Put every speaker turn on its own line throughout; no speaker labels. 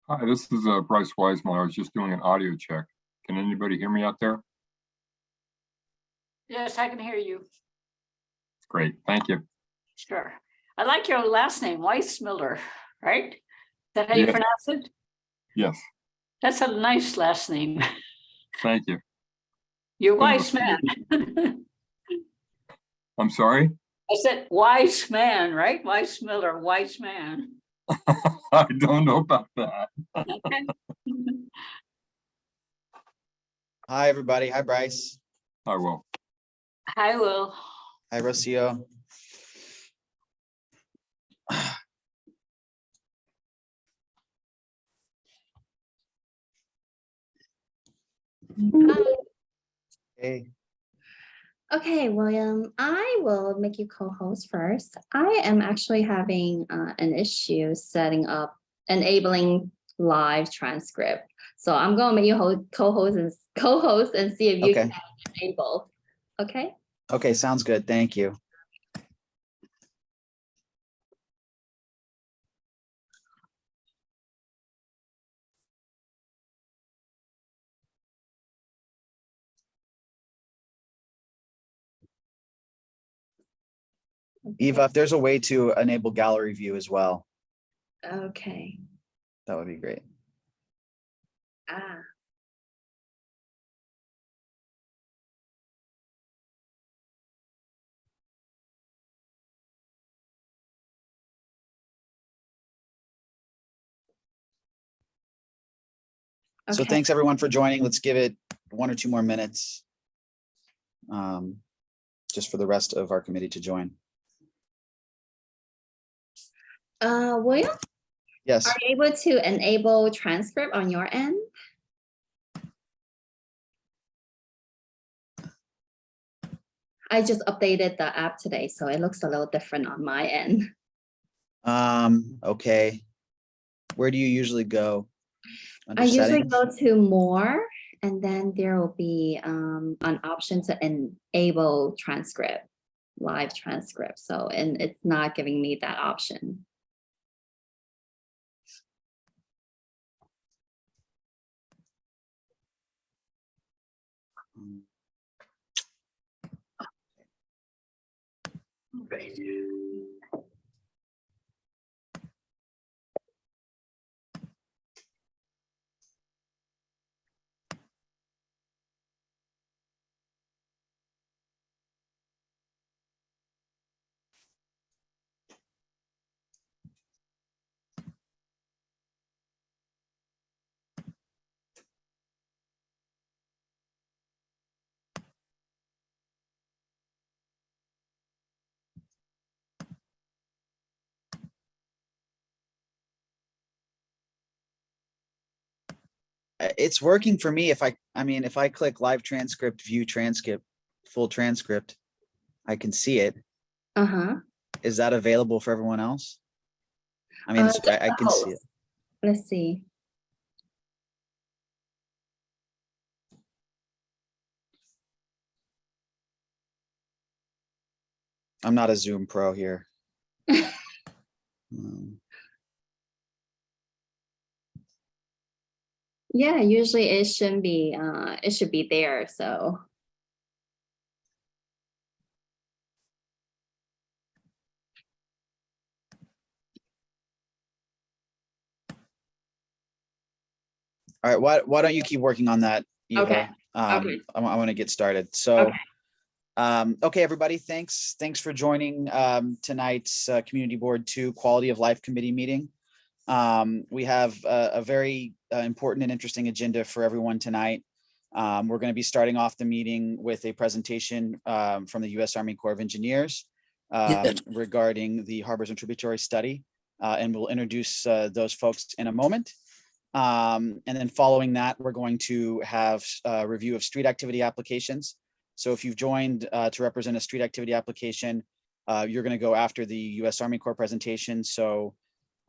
Hi, this is Bryce Weismuller. I was just doing an audio check. Can anybody hear me out there?
Yes, I can hear you.
Great, thank you.
Sure. I like your last name, Weissmiller, right? Is that how you
Yes.
pronounce it?
Yes,
That's a nice last name.
thank you.
You're
Been
wise man.
I'm sorry?
I said wise man, right? Weissmiller, wise man.
I don't know about that.
Okay.
Hi, everybody. Hi, Bryce.
I will.
I will.
Hi, Rocio. Hey.
Okay, William, I will make you co-host first. I am actually having an issue setting up, enabling live transcript. So I'm going to make you co-host and see if you
Okay.
can enable. Okay.
Okay, sounds good. Thank you. Eva, if there's a way to enable gallery view as well,
Okay.
that would be great.
Ah.
So
Okay.
thanks everyone for joining. Let's give it 1 or 2 more minutes. Just for the rest of our committee to join.
William,
Yes.
are you able to enable transcript on your end? I just updated the app today, so it looks a little different on my end.
Okay. Where do you usually go? Under
I usually
settings?
go to more, and then there will be an option to enable transcript, live transcript. So, and it's not giving me that option.
It's working for me. If I click live transcript, view transcript, full transcript, I can see it.
Uh-huh.
Is that available for everyone else? I mean,
Just
I
the
can see it.
host. Let's see.
I'm not a Zoom pro here. Um,
Yeah, usually it shouldn't be, it should be there, so.
All right, why don't you keep working on that, Eva?
Okay. Okay.
I want to get started. So,
Okay.
okay, everybody, thanks for joining tonight's Community Board 2 Quality of Life Committee meeting. We have a very important and interesting agenda for everyone tonight. We're going to be starting off the meeting with a presentation from the U.S. Army Corps of Engineers regarding the Harbors and Tributaries study, and we'll introduce those folks in a moment. And then following that, we're going to have a review of street activity applications. So if you've joined to represent a street activity application, you're going to go after the U.S. Army Corps presentation. So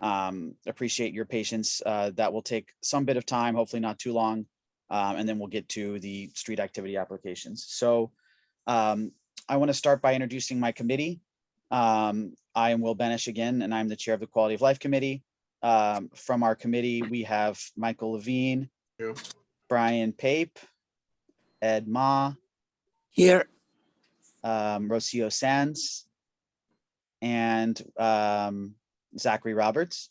appreciate your patience. That will take some bit of time, hopefully not too long. And then we'll get to the street activity applications. So I want to start by introducing my committee. I am Will Benish again, and I'm the chair of the Quality of Life Committee. From our committee, we have Michael Levine,
Here.
Brian Pape, Ed Ma,
Here.
Rocio Sands, and Zachary Roberts.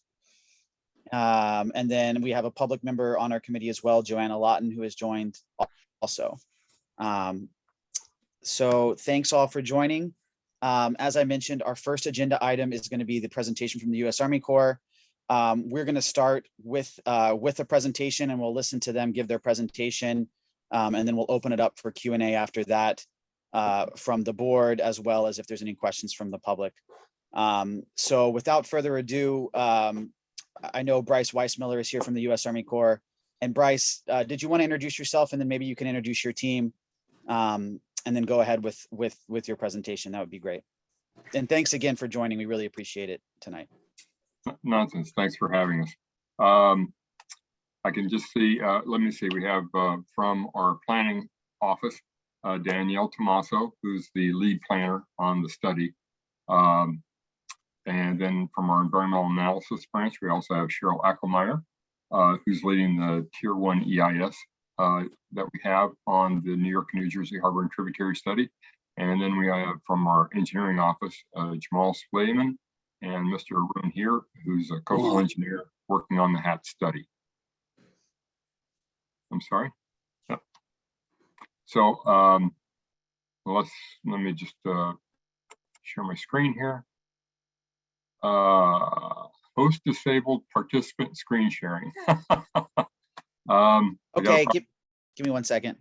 And then we have a public member on our committee as well, Joanna Lawton, who has joined also. So thanks all for joining. As I mentioned, our first agenda item is going to be the presentation from the U.S. Army Corps. We're going to start with a presentation, and we'll listen to them give their presentation, and then we'll open it up for Q&A after that from the board, as well as if there's any questions from the public. So without further ado, I know Bryce Weissmiller is here from the U.S. Army Corps. And Bryce, did you want to introduce yourself, and then maybe you can introduce your team, and then go ahead with your presentation? That would be great. And thanks again for joining. We really appreciate it tonight.
Nonsense. Thanks for having us. I can just see, let me see, we have from our planning office, Danielle Tomaso, who's the lead planner on the study. And then from our environmental analysis branch, we also have Cheryl Ackelmeyer, who's leading the Tier 1 EIS that we have on the New York, New Jersey Harbor and Tributary study. And then we have from our engineering office, Jamal Suleiman, and Mr. Arun here, who's a coastal engineer working on the HAT study. I'm sorry. Yep. So let me just share my screen here. Host disabled participant screen sharing.
Okay, give me 1 second.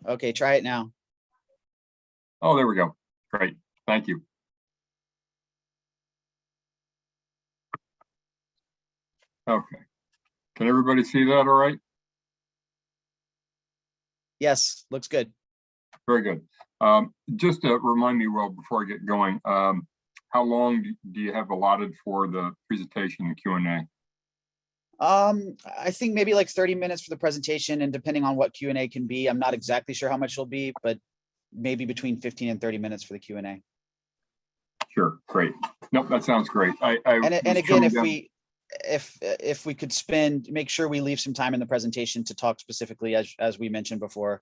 Okay, try it now.
Oh, there we go. Great. Thank you. Okay. Can everybody see that all right?
Yes, looks good.
Very good. Just to remind me, well, before I get going, how long do you have allotted for the presentation and Q&A?
I think maybe like 30 minutes for the presentation, and depending on what Q&A can be, I'm not exactly sure how much it'll be, but maybe between 15 and 30 minutes for the Q&A.
Sure, great. Nope, that sounds great.
And again, if we could make sure we leave some time in the presentation to talk specifically, as we mentioned before,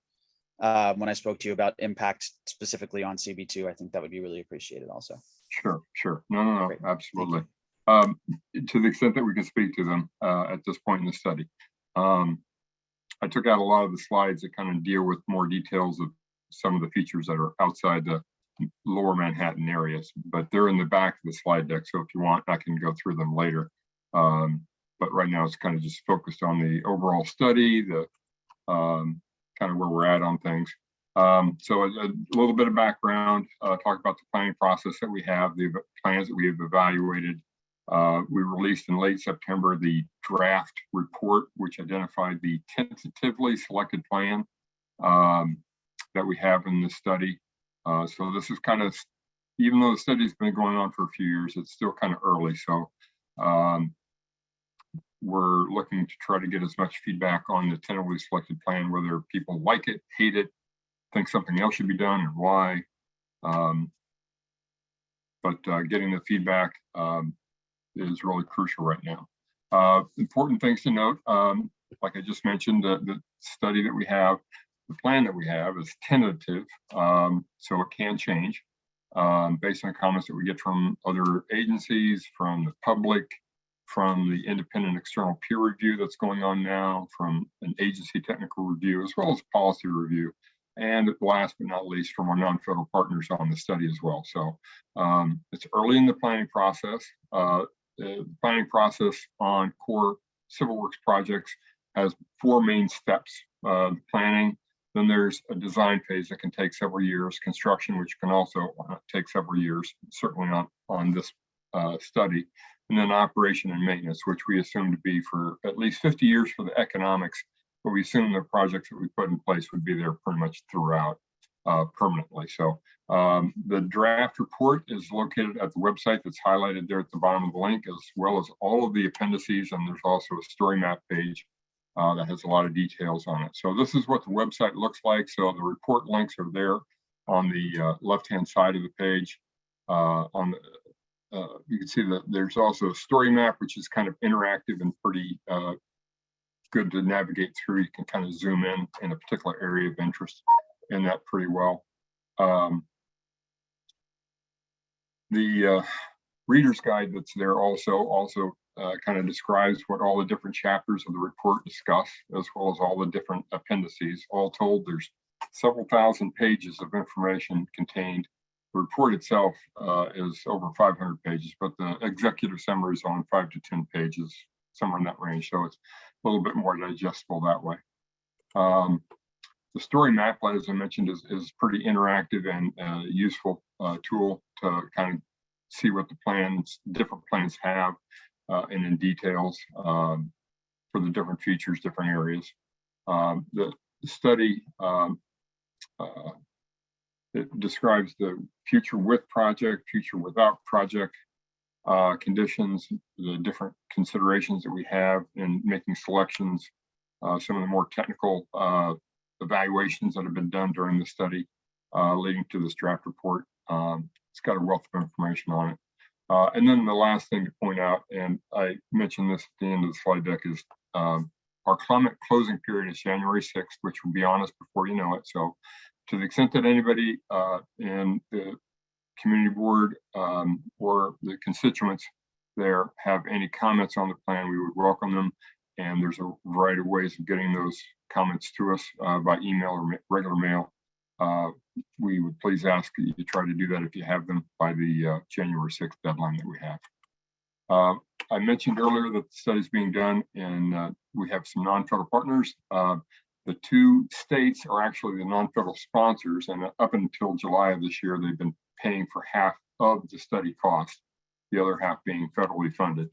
when I spoke to you about impact specifically on CB2, I think that would be really appreciated also.
Sure. No,
Great.
absolutely. To the extent that we can speak to them at this point in the study. I took out a lot of the slides that kind of deal with more details of some of the features that are outside the lower Manhattan areas, but they're in the back of the slide deck. So if you want, I can go through them later. But right now it's kind of just focused on the overall study, the kind of where we're at on things. So a little bit of background, talk about the planning process that we have, the plans that we have evaluated. We released in late September the draft report, which identified the tentatively selected plan that we have in this study. So this is kind of, even though the study's been going on for a few years, it's still kind of early. So we're looking to try to get as much feedback on the tentatively selected plan, whether people like it, hate it, think something else should be done, and why. But getting the feedback is really crucial right now. Important things to note, like I just mentioned, the study that we have, the plan that we have is tentative, so it can change based on comments that we get from other agencies, from the public, from the independent external peer review that's going on now, from an agency technical review, as well as policy review. And last but not least, from our non-federal partners on the study as well. So it's early in the planning process. The planning process on core civil works projects has 4 main steps. Planning, then there's a design phase that can take several years, construction, which can also take several years, certainly on this study, and then operation and maintenance, which we assume to be for at least 50 years for the economics, but we assume the projects that we put in place would be there pretty much throughout permanently. So the draft report is located at the website that's highlighted there at the bottom of the link, as well as all of the appendices, and there's also a story map page that has a lot of details on it. So this is what the website looks like. So the report links are there on the left-hand side of the page. On the, you can see that there's also a story map, which is kind of interactive and pretty good to navigate through. You can kind of zoom in a particular area of interest in that pretty well. The reader's guide that's there also kind of describes what all the different chapters of the report discuss, as well as all the different appendices. All told, there's several thousand pages of information contained. The report itself is over 500 pages, but the executive summary is on 5 to 10 pages, somewhere in that range. So it's a little bit more digestible that way. The story map, as I mentioned, is pretty interactive and useful tool to kind of see what the different plans have and in details for the different features, different areas. The study it describes the future with project, future without project conditions, the different considerations that we have in making selections, some of the more technical evaluations that have been done during the study leading to this draft report. It's got a wealth of information on it. And then the last thing to point out, and I mentioned this at the end of the slide deck, is our comment closing period is January 6th, which will be on us before you know it. So to the extent that anybody in the community board or the constituents there have any comments on the plan, we would welcome them. And there's a variety of ways of getting those comments to us by email or regular mail. We would please ask you to try to do that if you have them by the January 6th deadline that we have. I mentioned earlier that the study is being done and we have some non-federal partners. The two states are actually the non-federal sponsors, and up until July of this year, they've been paying for half of the study cost, the other half being federally funded.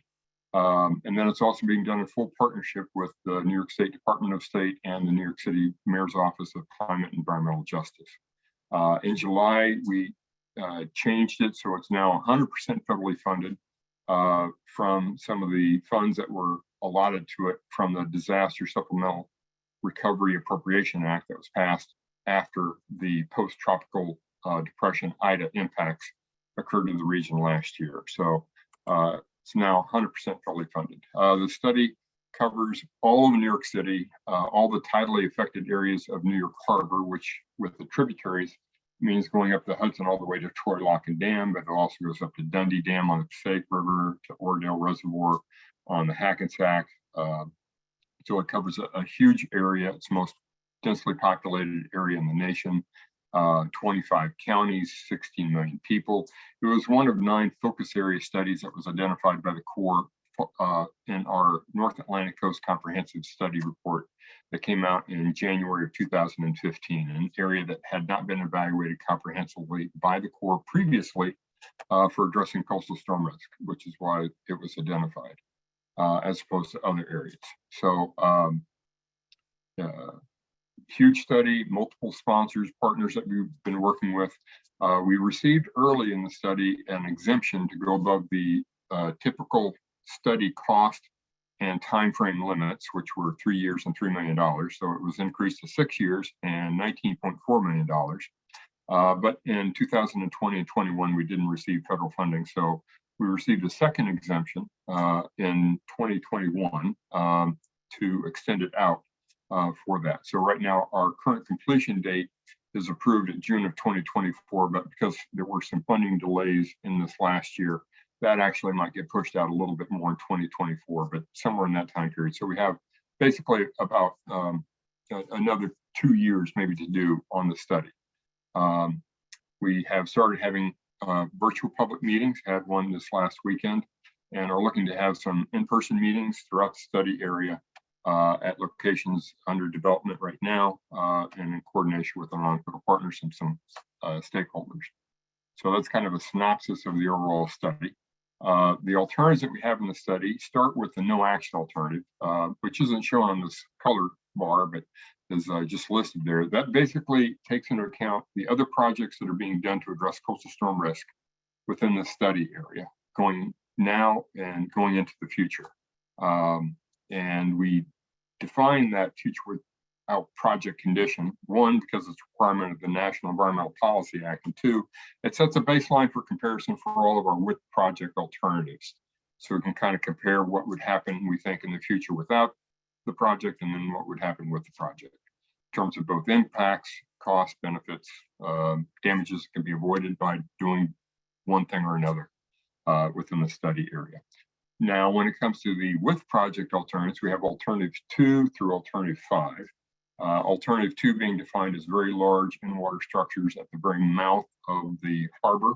And then it's also being done in full partnership with the New York State Department of State and the New York City Mayor's Office of Climate and Environmental Justice. In July, we changed it so it's now 100% federally funded from some of the funds that were allotted to it from the Disaster Supplemental Recovery Appropriation Act that was passed after the post-tropical depression Ida impacts occurred in the region last year. So it's now 100% fully funded. The study covers all of New York City, all the tidally affected areas of New York Harbor, which with the tributaries means going up the Hudson all the way to Troy Lock and Dam, but it also goes up to Dundee Dam on the Passaic River, to Oradell Reservoir on the Hackensack. So it covers a huge area. It's the most densely populated area in the nation. 25 counties, 16 million people. It was one of 9 focus area studies that was identified by the Corps in our North Atlantic Coast Comprehensive Study Report that came out in January of 2015, an area that had not been evaluated comprehensively by the Corps previously for addressing coastal storm risk, which is why it was identified as opposed to other areas. So huge study, multiple sponsors, partners that we've been working with. We received early in the study an exemption to go above the typical study cost and timeframe limits, which were 3 years and $3 million. So it was increased to 6 years and $19.4 million. But in 2020 and 21, we didn't receive federal funding. So we received a second exemption in 2021 to extend it out for that. So right now, our current completion date is approved in June of 2024, but because there were some funding delays in this last year, that actually might get pushed out a little bit more in 2024, but somewhere in that time period. So we have basically about another 2 years maybe to do on the study. We have started having virtual public meetings, had one this last weekend, and are looking to have some in-person meetings throughout the study area at locations under development right now and in coordination with our non-federal partners and some stakeholders. So that's kind of a synopsis of the overall study. The alternatives that we have in the study start with the no action alternative, which isn't shown on this color bar, but is just listed there. That basically takes into account the other projects that are being done to address coastal storm risk within the study area, going now and going into the future. And we define that future without project condition. One, because it's a requirement of the National Environmental Policy Act, and two, it sets a baseline for comparison for all of our with project alternatives. So we can kind of compare what would happen, we think, in the future without the project, and then what would happen with the project in terms of both impacts, cost, benefits, damages that can be avoided by doing one thing or another within the study area. Now, when it comes to the with project alternatives, we have alternative 2 through alternative 5. Alternative 2 being defined as very large in-water structures at the very mouth of the harbor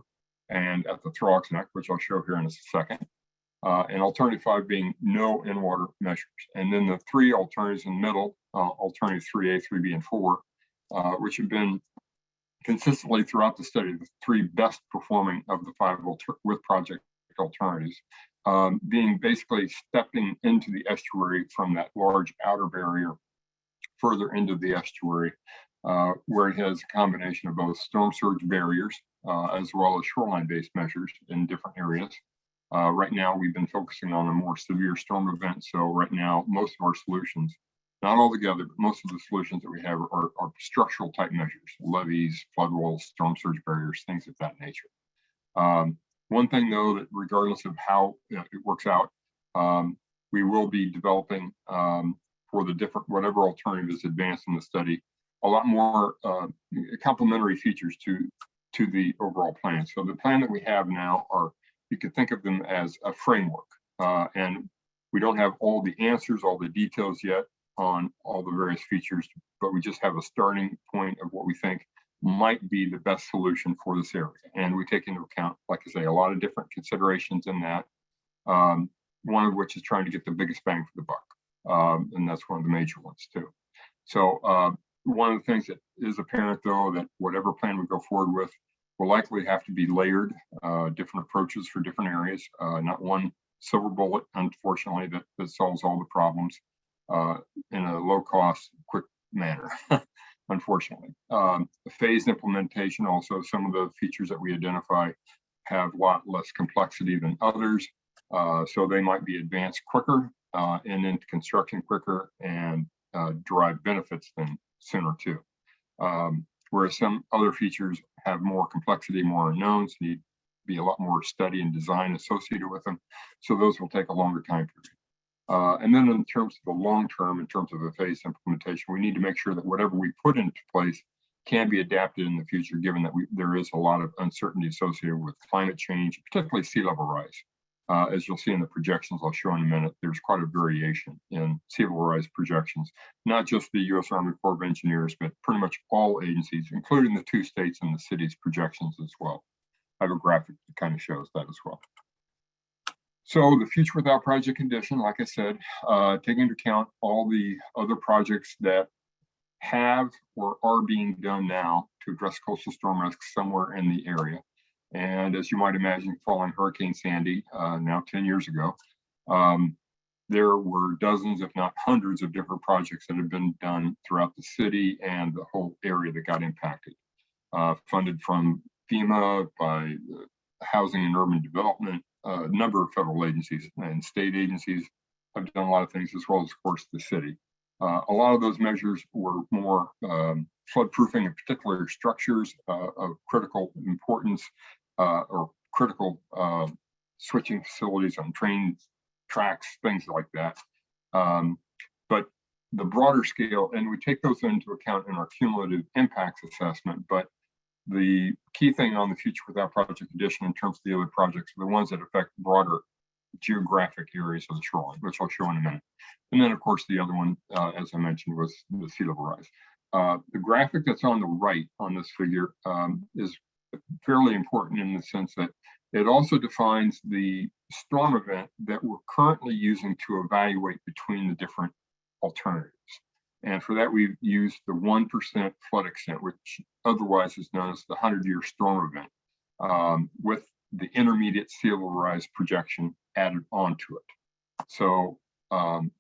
and at the Throgs Neck, which I'll show here in a second. And alternative 5 being no in-water measures. And then the 3 alternatives in the middle, alternative 3A, 3B, and 4, which have been consistently throughout the study, the 3 best performing of the 5 with project alternatives, being basically stepping into the estuary from that large outer barrier further into the estuary, where it has a combination of both storm surge barriers as well as shoreline-based measures in different areas. Right now, we've been focusing on a more severe storm event. So right now, most of our solutions, not all together, but most of the solutions that we have are structural type measures, levees, flood walls, storm surge barriers, things of that nature. One thing though, that regardless of how it works out, we will be developing for the different, whatever alternative is advanced in the study, a lot more complementary features to the overall plan. So the plan that we have now are, you could think of them as a framework, and we don't have all the answers, all the details yet on all the various features, but we just have a starting point of what we think might be the best solution for this area. And we take into account, like I say, a lot of different considerations in that, one of which is trying to get the biggest bang for the buck. And that's one of the major ones too. So one of the things that is apparent though, that whatever plan we go forward with will likely have to be layered, different approaches for different areas, not one silver bullet, unfortunately, that solves all the problems in a low cost, quick manner. Unfortunately, phased implementation, also some of the features that we identify have a lot less complexity than others, so they might be advanced quicker and into construction quicker and derive benefits than sooner too. Whereas some other features have more complexity, more unknowns, need to be a lot more study and design associated with them, so those will take a longer time period. And then in terms of the long term, in terms of a phased implementation, we need to make sure that whatever we put into place can be adapted in the future, given that there is a lot of uncertainty associated with climate change, particularly sea level rise. As you'll see in the projections I'll show in a minute, there's quite a variation in sea level rise projections, not just the U.S. Army Corps of Engineers, but pretty much all agencies, including the 2 states and the cities' projections as well. I have a graphic that kind of shows that as well. So the future without project condition, like I said, taking into account all the other projects that have or are being done now to address coastal storm risks somewhere in the area. And as you might imagine, following Hurricane Sandy, now 10 years ago, there were dozens, if not hundreds, of different projects that have been done throughout the city and the whole area that got impacted. Funded from FEMA, by Housing and Urban Development, a number of federal agencies and state agencies have done a lot of things, as well as, of course, the city. A lot of those measures were more flood-proofing of particular structures of critical importance, or critical switching facilities on train tracks, things like that. But the broader scale, and we take those into account in our cumulative impacts assessment, but the key thing on the future without project condition in terms of the other projects are the ones that affect broader geographic areas of the shoreline, which I'll show in a minute. And then, of course, the other one, as I mentioned, was the sea level rise. The graphic that's on the right on this figure is fairly important in the sense that it also defines the storm event that we're currently using to evaluate between the different alternatives. And for that, we've used the 1% flood extent, which otherwise is known as the 100-year storm event, with the intermediate sea level rise projection added onto it. So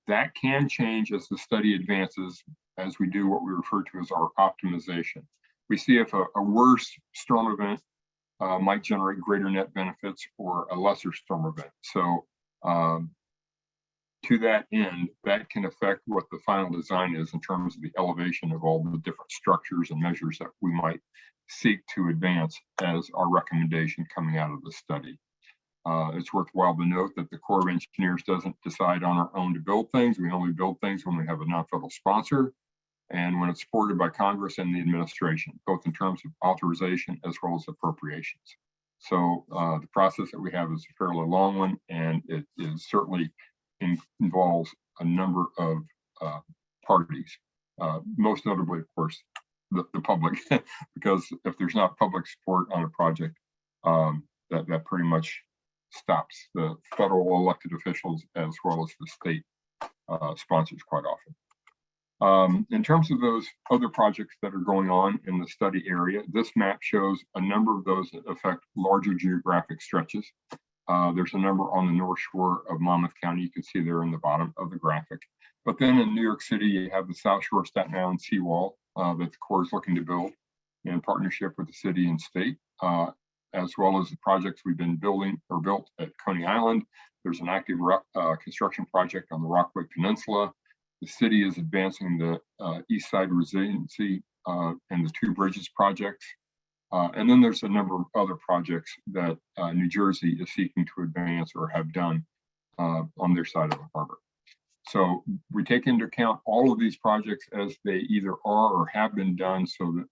that can change as the study advances, as we do what we refer to as our optimization. We see if a worse storm event might generate greater net benefits or a lesser storm event. So to that end, that can affect what the final design is in terms of the elevation of all the different structures and measures that we might seek to advance as our recommendation coming out of the study. It's worthwhile to note that the Corps of Engineers doesn't decide on our own to build things. We only build things when we have a non-federal sponsor and when it's supported by Congress and the administration, both in terms of authorization as well as appropriations. So the process that we have is a fairly long one, and it is certainly involves a number of parties, most notably, of course, the public, because if there's not public support on a project, that pretty much stops the federal elected officials as well as the state sponsors quite often. In terms of those other projects that are going on in the study area, this map shows a number of those that affect larger geographic stretches. There's a number on the North Shore of Monmouth County. You can see there in the bottom of the graphic. But then in New York City, you have the South Shore Staten Island seawall that the Corps is looking to build in partnership with the city and state, as well as the projects we've been building or built at Coney Island. There's an active construction project on the Rockaway Peninsula. The city is advancing the East Side Resiliency and the two bridges projects. And then there's a number of other projects that New Jersey is seeking to advance or have done on their side of the harbor. So we take into account all of these projects as they either are or have been done, so that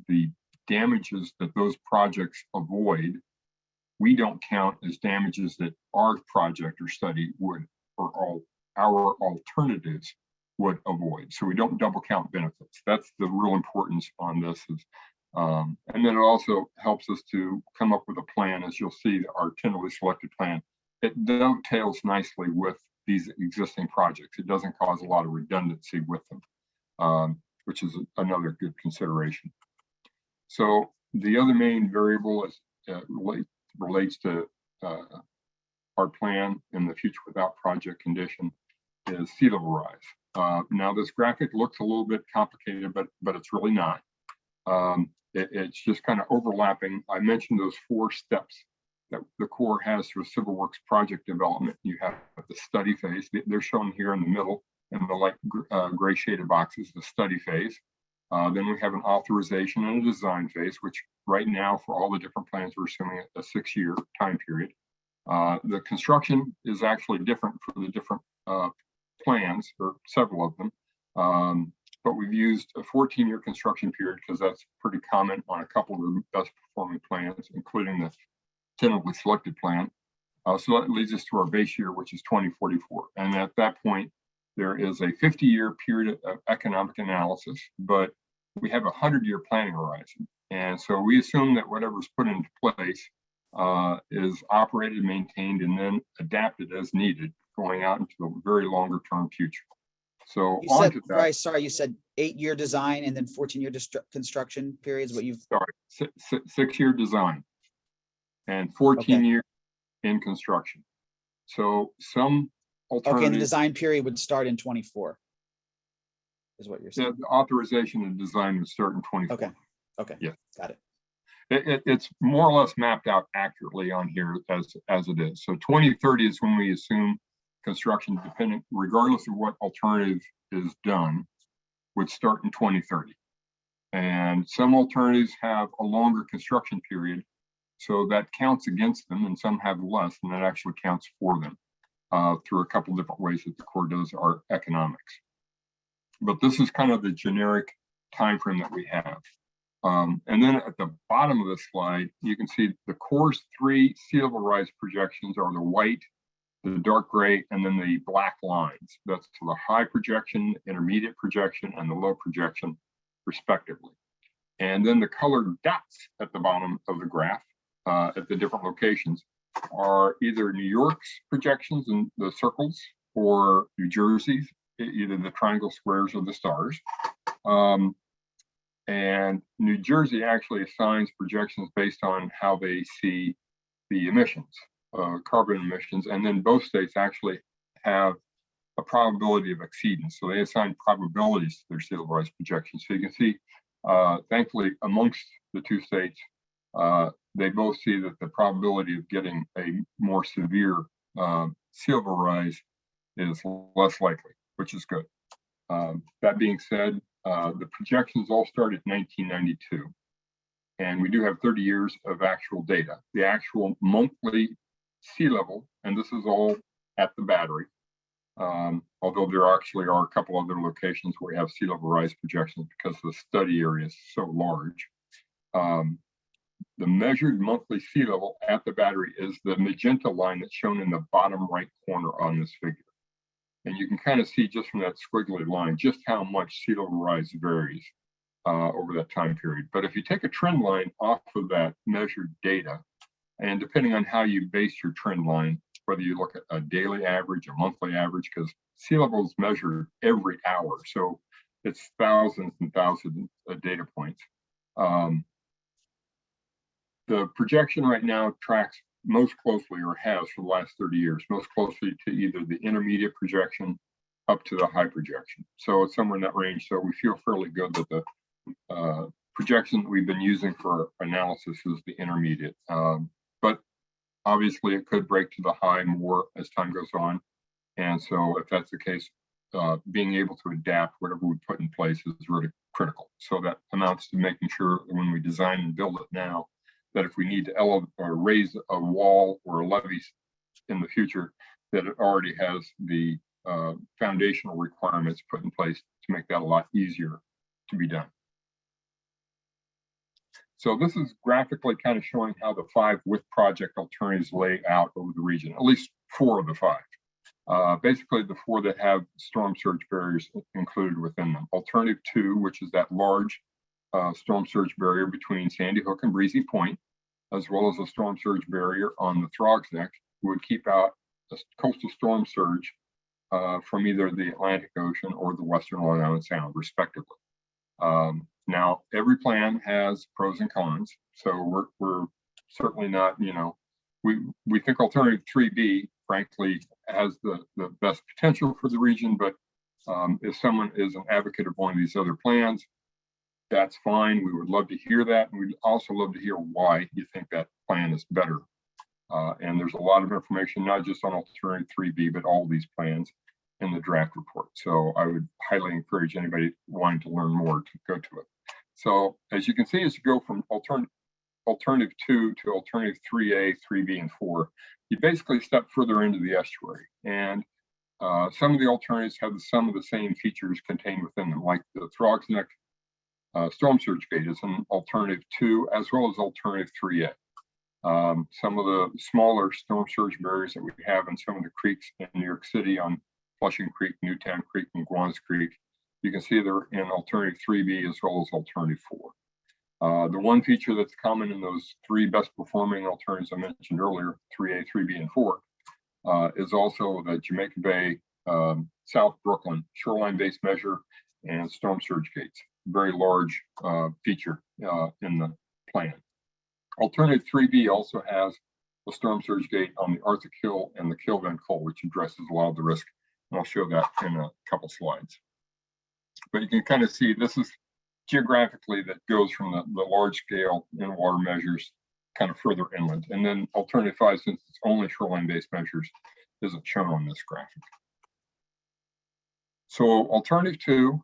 the damages that those projects avoid, we don't count as damages that our project or study would, or all our alternatives would avoid. So we don't double count benefits. That's the real importance on this. And then it also helps us to come up with a plan. As you'll see, our tentatively selected plan, it dovetails nicely with these existing projects. It doesn't cause a lot of redundancy with them, which is another good consideration. So the other main variable is relates to our plan in the future without project condition is sea level rise. Now this graphic looks a little bit complicated, but it's really not. It's just kind of overlapping. I mentioned those 4 steps that the Corps has through civil works project development. You have the study phase. They're shown here in the middle in the light gray shaded boxes, the study phase. Then we have an authorization and a design phase, which right now for all the different plans, we're assuming a 6-year time period. The construction is actually different for the different plans, or several of them. But we've used a 14-year construction period because that's pretty common on a couple of the best performing plans, including the tentatively selected plan. So that leads us to our base year, which is 2044. And at that point, there is a 50-year period of economic analysis, but we have a 100-year planning horizon. And so we assume that whatever's put into place is operated, maintained, and then adapted as needed, going out into the very longer term future. So
You said, right, sorry, you said 8-year design and then 14-year construction periods, what you've.
Sorry, 6-year design and 14 years in construction. So some alternatives.
Okay, and the design period would start in 24, is what you're saying.
The authorization and design would start in 24.
Okay,
yeah,
got it.
It's more or less mapped out accurately on here as it is. So 2030 is when we assume construction, depending, regardless of what alternative is done, would start in 2030. And some alternatives have a longer construction period, so that counts against them, and some have less, and that actually counts for them through a couple different ways that the Corps does our economics. But this is kind of the generic time frame that we have. And then at the bottom of the slide, you can see the Corps' 3 sea level rise projections are the white, the dark gray, and then the black lines. That's the high projection, intermediate projection, and the low projection, respectively. And then the colored dots at the bottom of the graph at the different locations are either New York's projections in the circles or New Jersey's, either the triangle, squares, or the stars. And New Jersey actually assigns projections based on how they see the emissions, carbon emissions, and then both states actually have a probability of exceedance. So they assign probabilities to their sea level rise projections. So you can see, thankfully, amongst the 2 states, they both see that the probability of getting a more severe sea level rise is less likely, which is good. That being said, the projections all start at 1992. And we do have 30 years of actual data. The actual monthly sea level, and this is all at the Battery, although there actually are a couple other locations where we have sea level rise projections because the study area is so large. The measured monthly sea level at the Battery is the magenta line that's shown in the bottom right corner on this figure. And you can kind of see just from that squiggly line just how much sea level rise varies over that time period. But if you take a trend line off of that measured data, and depending on how you base your trend line, whether you look at a daily average, a monthly average, because sea level is measured every hour, so it's thousands and thousands of data points. The projection right now tracks most closely, or has for the last 30 years, most closely to either the intermediate projection up to the high projection. So it's somewhere in that range. So we feel fairly good that the projection that we've been using for analysis is the intermediate. But obviously it could break to the high more as time goes on. And so if that's the case, being able to adapt whatever we put in place is really critical. So that amounts to making sure that when we design and build it now, that if we need to elevate or raise a wall or a levee in the future, that it already has the foundational requirements put in place to make that a lot easier to be done. So this is graphically kind of showing how the 5 with project alternatives lay out over the region, at least 4 of the 5. Basically the 4 that have storm surge barriers included within them. Alternative 2, which is that large storm surge barrier between Sandy Hook and Breezy Point, as well as a storm surge barrier on the Throgs Neck, would keep out a coastal storm surge from either the Atlantic Ocean or the Western Long Island Sound, respectively. Now, every plan has pros and cons, so we're certainly not, we think alternative 3B, frankly, has the best potential for the region, but if someone is an advocate of one of these other plans, that's fine. We would love to hear that. And we'd also love to hear why you think that plan is better. And there's a lot of information, not just on alternative 3B, but all these plans in the draft report. So I would highly encourage anybody wanting to learn more to go to it. So as you can see, as you go from alternative 2 to alternative 3A, 3B, and 4, you basically step further into the estuary. And some of the alternatives have some of the same features contained within them, like the Throgs Neck storm surge gate is an alternative 2, as well as alternative 3A. Some of the smaller storm surge barriers that we have in some of the creeks in New York City on Flushing Creek, Newtown Creek, and Guans Creek, you can see they're in alternative 3B as well as alternative 4. The one feature that's common in those 3 best performing alternatives I mentioned earlier, 3A, 3B, and 4, is also the Jamaica Bay, South Brooklyn shoreline-based measure and storm surge gates. Very large feature in the plan. Alternative 3B also has a storm surge gate on the Arthur Kill and the Kill Van Cole, which addresses a lot of the risk. And I'll show that in a couple slides. But you can kind of see this is geographically that goes from the large scale in water measures kind of further inland. And then alternative 5, since it's only shoreline-based measures, isn't shown on this graphic. So alternative 2,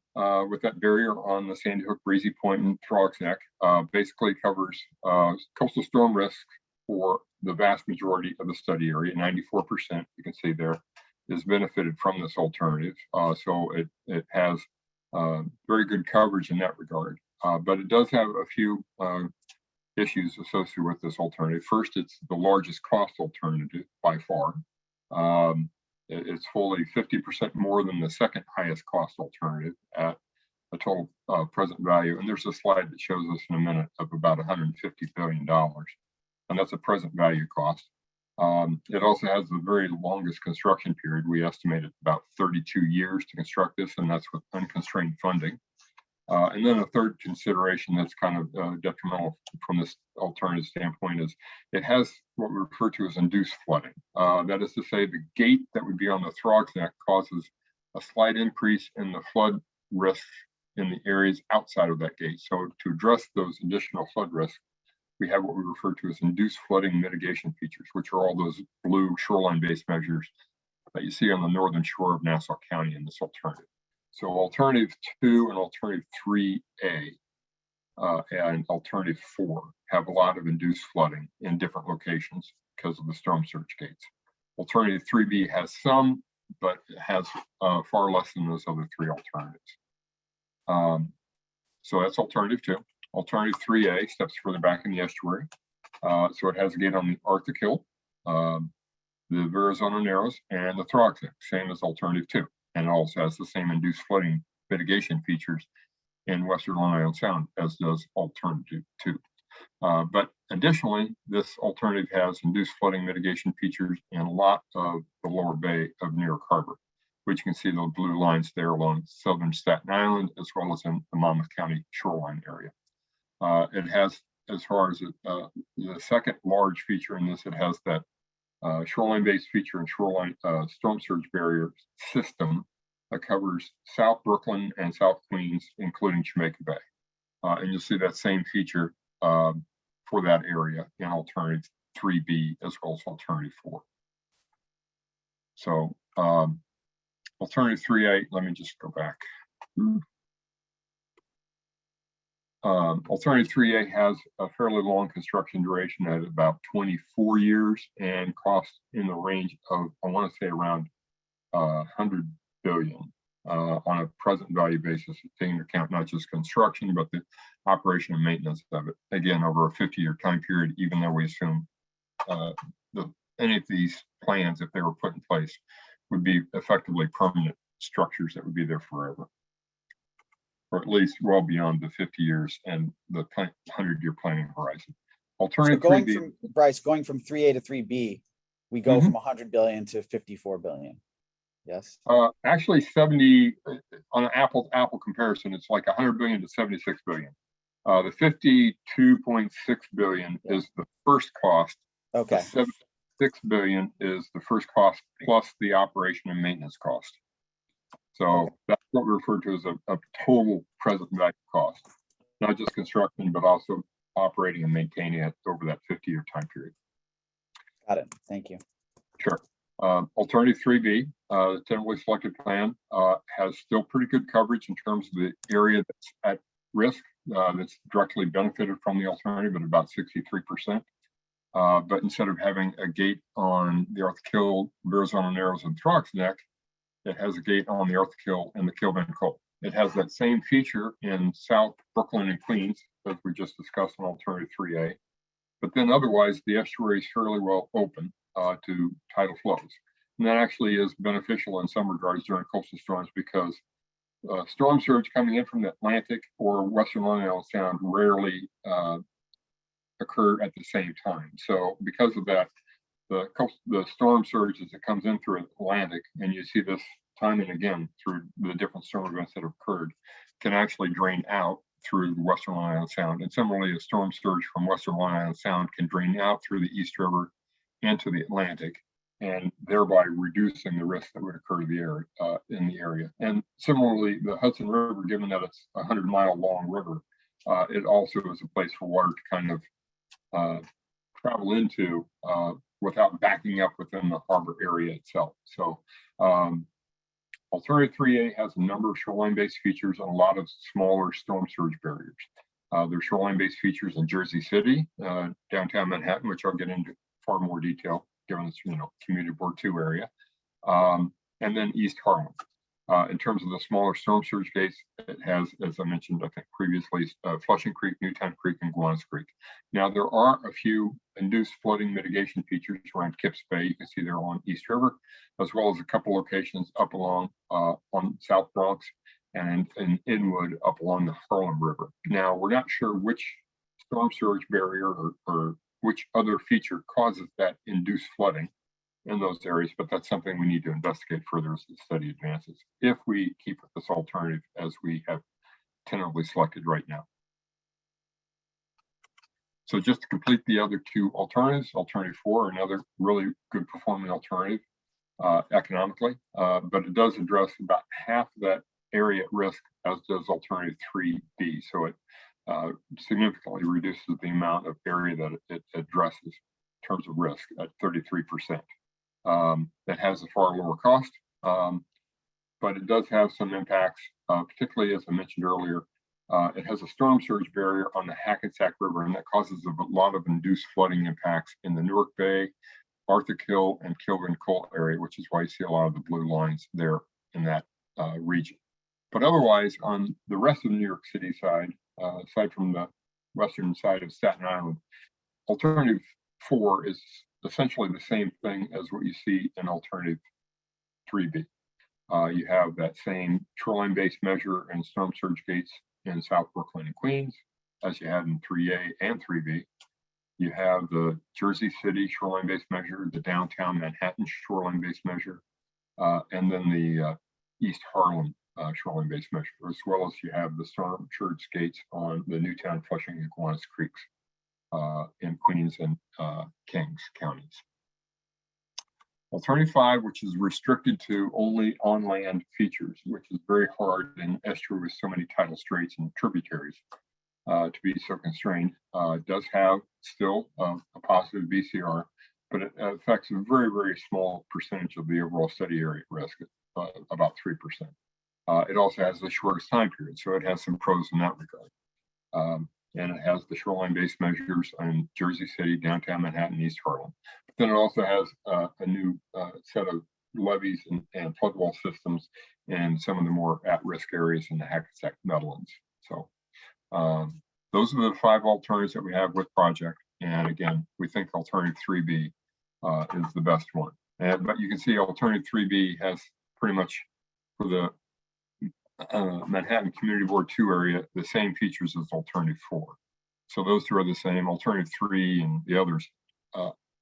with that barrier on the Sandy Hook, Breezy Point, and Throgs Neck, basically covers coastal storm risk for the vast majority of the study area. 94%, you can see there, is benefited from this alternative. So it has very good coverage in that regard. But it does have a few issues associated with this alternative. First, it's the largest cost alternative by far. It's fully 50% more than the second highest cost alternative at a total present value. And there's a slide that shows us in a minute of about $150 billion. And that's a present value cost. It also has the very longest construction period. We estimated about 32 years to construct this, and that's with unconstrained funding. And then a third consideration that's kind of detrimental from this alternative standpoint is it has what we refer to as induced flooding. That is to say, the gate that would be on the Throgs Neck causes a slight increase in the flood risk in the areas outside of that gate. So to address those additional flood risks, we have what we refer to as induced flooding mitigation features, which are all those blue shoreline-based measures that you see on the northern shore of Nassau County in this alternative. So alternative 2 and alternative 3A and alternative 4 have a lot of induced flooding in different locations because of the storm surge gates. Alternative 3B has some, but it has far less than those other 3 alternatives. So that's alternative 2. Alternative 3A steps further back in the estuary. So it has a gate on the Arctic Hill, the Verrazano Narrows, and the Throgs Neck, same as alternative 2. And it also has the same induced flooding mitigation features in Western Long Island Sound as does alternative 2. But additionally, this alternative has induced flooding mitigation features in a lot of the lower bay of New York Harbor, which you can see the blue lines there along southern Staten Island, as well as in the Monmouth County shoreline area. It has, as far as the second large feature in this, it has that shoreline-based feature and shoreline storm surge barrier system that covers South Brooklyn and South Queens, including Jamaica Bay. And you'll see that same feature for that area in alternative 3B as well as alternative 4. So alternative 3A, let me just go back. Alternative 3A has a fairly long construction duration at about 24 years and costs in the range of, I want to say, around 100 billion on a present value basis, taking into account not just construction, but the operation and maintenance of it. Again, over a 50-year time period, even though we assume any of these plans, if they were put in place, would be effectively permanent structures that would be there forever, or at least well beyond the 50 years and the 100-year planning horizon. Alternative
so going
3B,
from Bryce, going from 3A to 3B, we go from 100 billion to 54 billion. Yes.
Actually 70 on an apple comparison, it's like 100 billion to 76 billion. The 52.6 billion is the first cost.
Okay.
The 76 billion is the first cost plus the operation and maintenance cost. So that's what we refer to as a total present value cost, not just construction, but also operating and maintaining it over that 50-year time period.
Got it. Thank you.
Sure. Alternative 3B, the tentatively selected plan has still pretty good coverage in terms of the area that's at risk, that's directly benefited from the alternative at about 63%. But instead of having a gate on the Arctic Hill, Verrazano Narrows, and Throgs Neck, it has a gate on the Arctic Hill and the Kilbend Cove. It has that same feature in South Brooklyn and Queens, as we just discussed in alternative 3A. But then otherwise, the estuary is fairly well open to tidal flows. And that actually is beneficial in some regards during coastal storms because storm surge coming in from the Atlantic or Western Long Island Sound rarely occur at the same time. So because of that, the storm surge as it comes in through the Atlantic, and you see this time and again through the different storm events that have occurred, can actually drain out through the Western Long Island Sound. And similarly, a storm surge from Western Long Island Sound can drain out through the East River into the Atlantic, and thereby reducing the risk that would occur to the area, in the area. And similarly, the Hudson River, given that it's a 100-mile long river, it also is a place for water to kind of travel into without backing up within the harbor area itself. So alternative 3A has a number of shoreline-based features and a lot of smaller storm surge barriers. There's shoreline-based features in Jersey City, downtown Manhattan, which I'll get into far more detail, given it's, Community Board 2 area, and then East Harlem. In terms of the smaller storm surge gates, it has, as I mentioned, I think previously, Flushing Creek, Newtown Creek, and Gowanus Creek. Now, there are a few induced flooding mitigation features around Kips Bay. You can see there along East River, as well as a couple locations up along on South Bronx and in Inwood up along the Harlem River. Now, we're not sure which storm surge barrier or which other feature causes that induced flooding in those areas, but that's something we need to investigate further as the study advances, if we keep with this alternative as we have tentatively selected right now. So just to complete the other two alternatives, alternative 4, another really good performing alternative economically, but it does address about half of that area at risk, as does alternative 3B. So it significantly reduces the amount of area that it addresses in terms of risk at 33%. that has a far lower cost, but it does have some impacts, particularly as I mentioned earlier. It has a storm surge barrier on the Hackensack River, and that causes a lot of induced flooding impacts in the Newark Bay, Arthur Kill, and Kilburn Coal area, which is why you see a lot of the blue lines there in that region. But otherwise, on the rest of the New York City side, aside from the western side of Staten Island, Alternative 4 is essentially the same thing as what you see in Alternative 3B. You have that same shoreline-based measure and storm surge gates in South Brooklyn and Queens, as you had in 3A and 3B. You have the Jersey City shoreline-based measure, the downtown Manhattan shoreline-based measure, and then the East Harlem shoreline-based measure, as well as you have the storm surge gates on the Newtown, Flushing, and Gowanus Creeks in Queens and Kings counties. Alternative 5, which is restricted to only on-land features, which is very hard in estuary with so many tidal straits and tributaries to be so constrained, does have still a positive VCR, but it affects a very, very small percentage of the overall study area risk, about 3%. It also has the shortest time period, so it has some pros in that regard. And it has the shoreline-based measures in Jersey City, downtown Manhattan, East Harlem. But then it also has a new set of levees and flood wall systems in some of the more at-risk areas in the Hackensack Meadowlands. So those are the 5 alternatives that we have with project. And again, we think Alternative 3B is the best one. But you can see Alternative 3B has pretty much, for the Manhattan Community Board 2 area, the same features as Alternative 4. So those 2 are the same. Alternative 3 and the others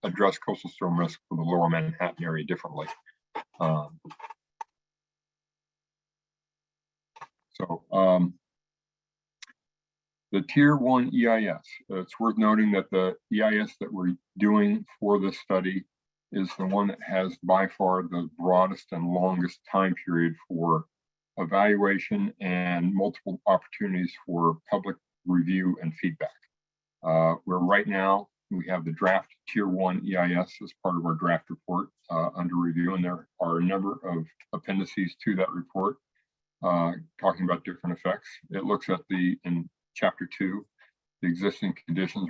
address coastal storm risk for the lower Manhattan area differently. The Tier 1 EIS, it's worth noting that the EIS that we're doing for this study is the one that has by far the broadest and longest time period for evaluation and multiple opportunities for public review and feedback. Where right now we have the draft Tier 1 EIS as part of our draft report under review, and there are a number of appendices to that report talking about different effects. It looks at in Chapter 2, the existing conditions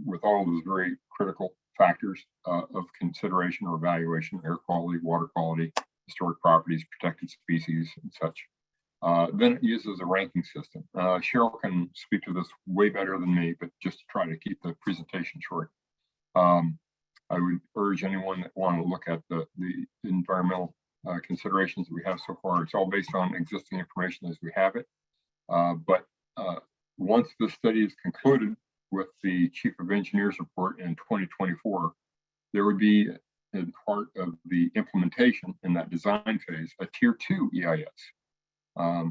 with all of those very critical factors of consideration or evaluation: air quality, water quality, historic properties, protected species, and such. Then it uses a ranking system. Cheryl can speak to this way better than me, but just to try to keep the presentation short, I would urge anyone that want to look at the environmental considerations that we have so far. It's all based on existing information as we have it. But once the study is concluded with the Chief of Engineers report in 2024, there would be, as part of the implementation in that design phase, a Tier 2 EIS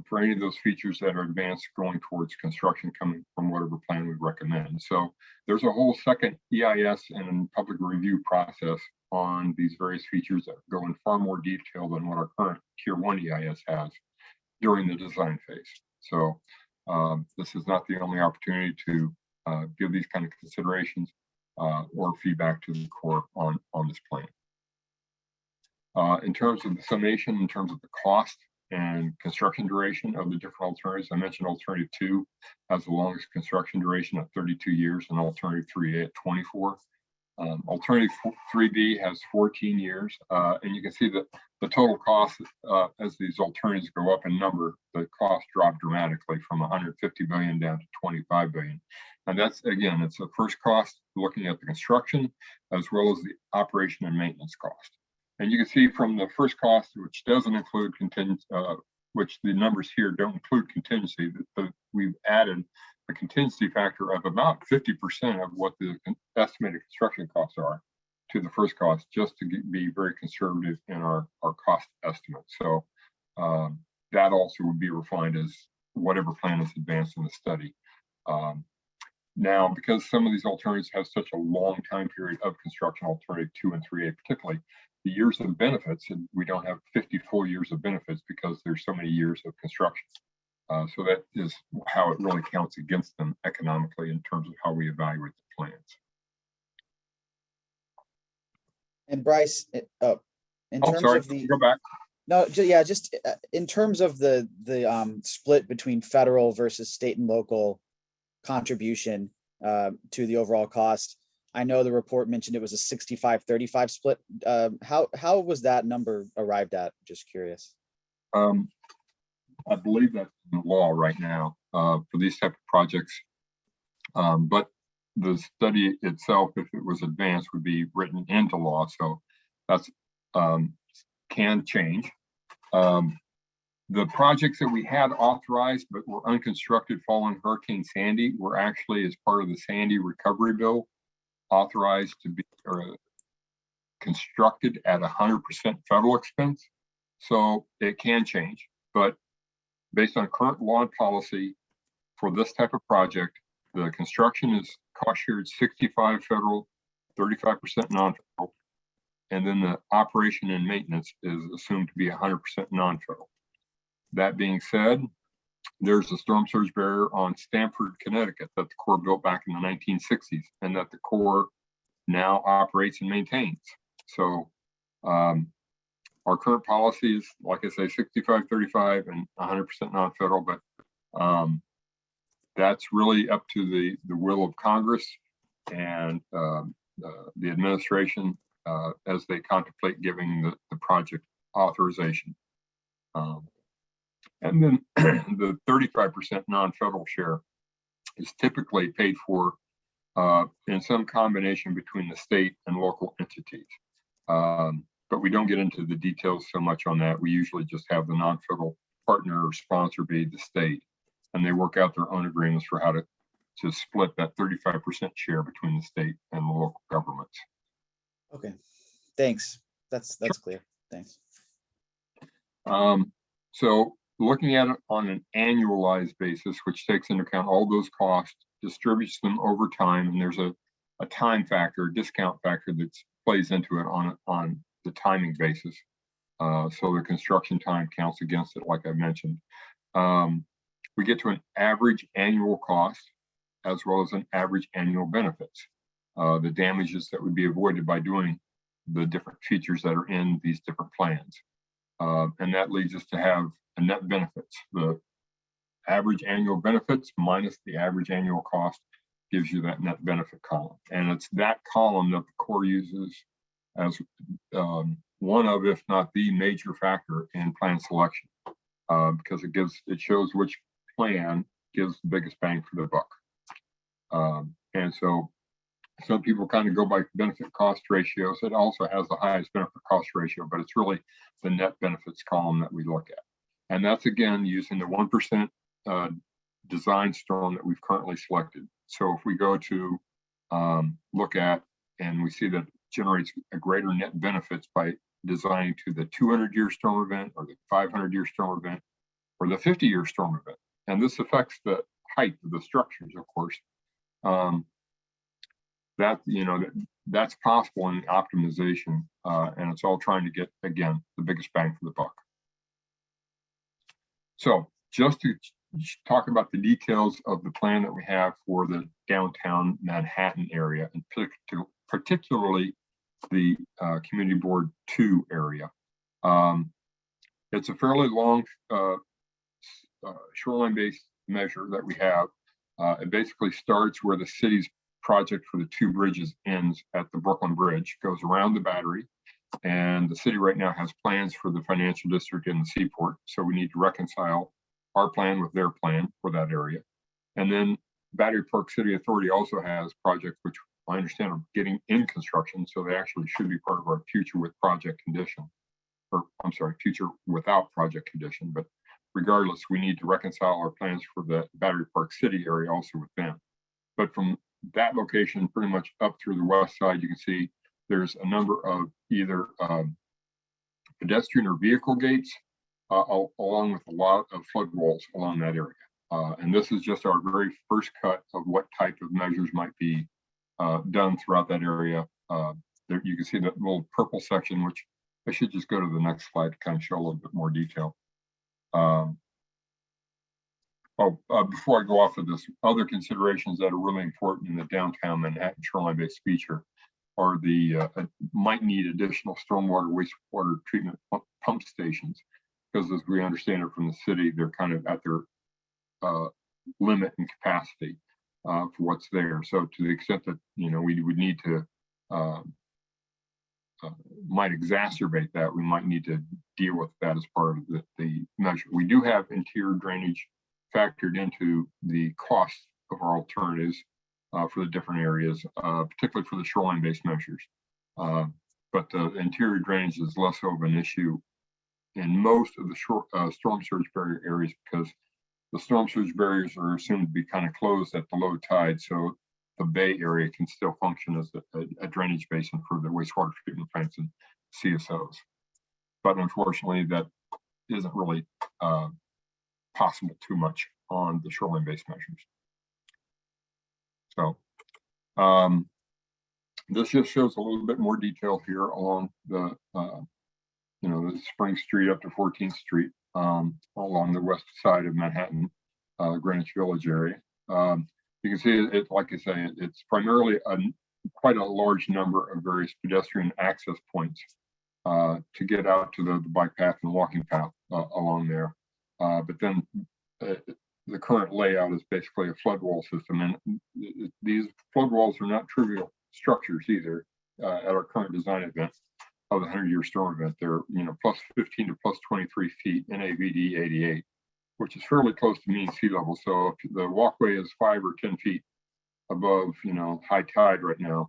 for any of those features that are advanced going towards construction coming from whatever plan we recommend. So there's a whole second EIS and public review process on these various features that go in far more detail than what our current Tier 1 EIS has during the design phase. So this is not the only opportunity to give these kind of considerations or feedback to the Corps on this plan. In terms of the summation, in terms of the cost and construction duration of the different alternatives, I mentioned Alternative 2 has the longest construction duration at 32 years and Alternative 3A at 24. Alternative 3B has 14 years, and you can see that the total cost as these alternatives go up in number, the cost dropped dramatically from 150 billion down to 25 billion. And that's, again, it's the first cost looking at the construction as well as the operation and maintenance cost. And you can see from the first cost, which doesn't include contingency, which the numbers here don't include contingency, that we've added a contingency factor of about 50% of what the estimated construction costs are to the first cost, just to be very conservative in our cost estimate. So that also would be refined as whatever plan is advanced in the study. Now, because some of these alternatives have such a long time period of construction, Alternative 2 and 3A particularly, the years of benefits, and we don't have 50 full years of benefits because there's so many years of construction. So that is how it really counts against them economically in terms of how we evaluate the plans.
And Bryce, in
Oh,
terms
sorry,
of the,
go back.
no, yeah, just in terms of the split between federal versus state and local contribution to the overall cost. I know the report mentioned it was a 65-35 split. How was that number arrived at? Just curious.
I believe that's in the law right now for these type of projects. But the study itself, if it was advanced, would be written into law. So that's can change. The projects that we had authorized but were unconstructed following Hurricane Sandy were actually, as part of the Sandy recovery bill, authorized to be constructed at 100% federal expense. So it can change, but based on current law and policy for this type of project, the construction is cost shared 65 federal, 35% non-federal, and then the operation and maintenance is assumed to be 100% non-federal. That being said, there's a storm surge barrier on Stamford, Connecticut that the Corps built back in the 1960s and that the Corps now operates and maintains. So our current policy is, like I say, 65-35 and 100% non-federal, but that's really up to the will of Congress and the administration as they contemplate giving the project authorization. And then the 35% non-federal share is typically paid for in some combination between the state and local entities. But we don't get into the details so much on that. We usually just have the non-federal partner or sponsor be the state, and they work out their own agreements for how to split that 35% share between the state and the local governments.
Okay, thanks. That's clear. Thanks.
So looking at it on an annualized basis, which takes into account all those costs, distributes them over time, and there's a time factor, discount factor that plays into it on the timing basis. So the construction time counts against it, like I mentioned. We get to an average annual cost as well as an average annual benefits. The damages that would be avoided by doing the different features that are in these different plans. And that leads us to have a net benefits. The average annual benefits minus the average annual cost gives you that net benefit column. And it's that column that the Corps uses as one of, if not the major factor in plan selection, because it shows which plan gives the biggest bang for the buck. And so some people kind of go by benefit cost ratios. It also has the highest benefit cost ratio, but it's really the net benefits column that we look at. And that's again using the 1% design storm that we've currently selected. So if we go to look at, and we see that it generates a greater net benefits by designing to the 200-year storm event or the 500-year storm event or the 50-year storm event. And this affects the height of the structures, of course. That's possible in optimization, and it's all trying to get, again, the biggest bang for the buck. So just to talk about the details of the plan that we have for the downtown Manhattan area, and particularly the Community Board 2 area. It's a fairly long shoreline-based measure that we have. It basically starts where the city's project for the two bridges ends at the Brooklyn Bridge, goes around the Battery, and the city right now has plans for the financial district and the seaport. So we need to reconcile our plan with their plan for that area. And then Battery Park City Authority also has projects which I understand are getting in construction. So they actually should be part of our future with project condition, or I'm sorry, future without project condition. But regardless, we need to reconcile our plans for the Battery Park City area also with them. But from that location, pretty much up through the west side, you can see there's a number of either pedestrian or vehicle gates, along with a lot of flood walls along that area. And this is just our very first cut of what type of measures might be done throughout that area. There you can see that little purple section, which I should just go to the next slide to kind of show a little bit more detail. Before I go off of this, other considerations that are really important in the downtown Manhattan shoreline-based feature are the might need additional stormwater wastewater treatment pump stations, because as we understand it from the city, they're kind of at their limit and capacity for what's there. So to the extent that we would need to might exacerbate that, we might need to deal with that as part of the measure. We do have interior drainage factored into the cost of our alternatives for the different areas, particularly for the shoreline-based measures. But the interior drainage is less of an issue in most of the storm surge barrier areas, because the storm surge barriers are assumed to be kind of closed at the low tide, so the bay area can still function as a drainage basin for the wastewater treatment plants and CSOs. But unfortunately, that isn't really possible too much on the shoreline-based measures. So this just shows a little bit more detail here along the the Spring Street up to 14th Street, along the west side of Manhattan, Greenwich Village area. You can see it, like I say, it's primarily quite a large number of various pedestrian access points to get out to the bike path and walking path along there. But then the current layout is basically a flood wall system, and these flood walls are not trivial structures either. At our current design event of the 100-year storm event, they're plus 15 to plus 23 feet NAVD 88, which is fairly close to mean sea level. So if the walkway is 5 or 10 feet above high tide right now,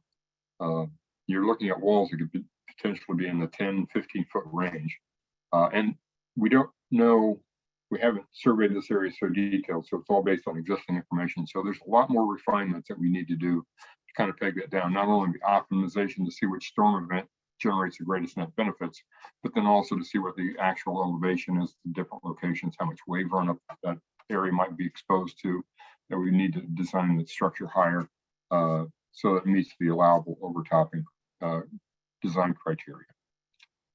you're looking at walls that could potentially be in the 10, 15-foot range. And we don't know, we haven't surveyed this area so detailed, so it's all based on existing information. So there's a lot more refinements that we need to do to kind of peg that down, not only the optimization to see which storm event generates the greatest net benefits, but then also to see what the actual elevation is in different locations, how much wave runoff that area might be exposed to, that we need to design the structure higher so that it meets the allowable overtopping design criteria.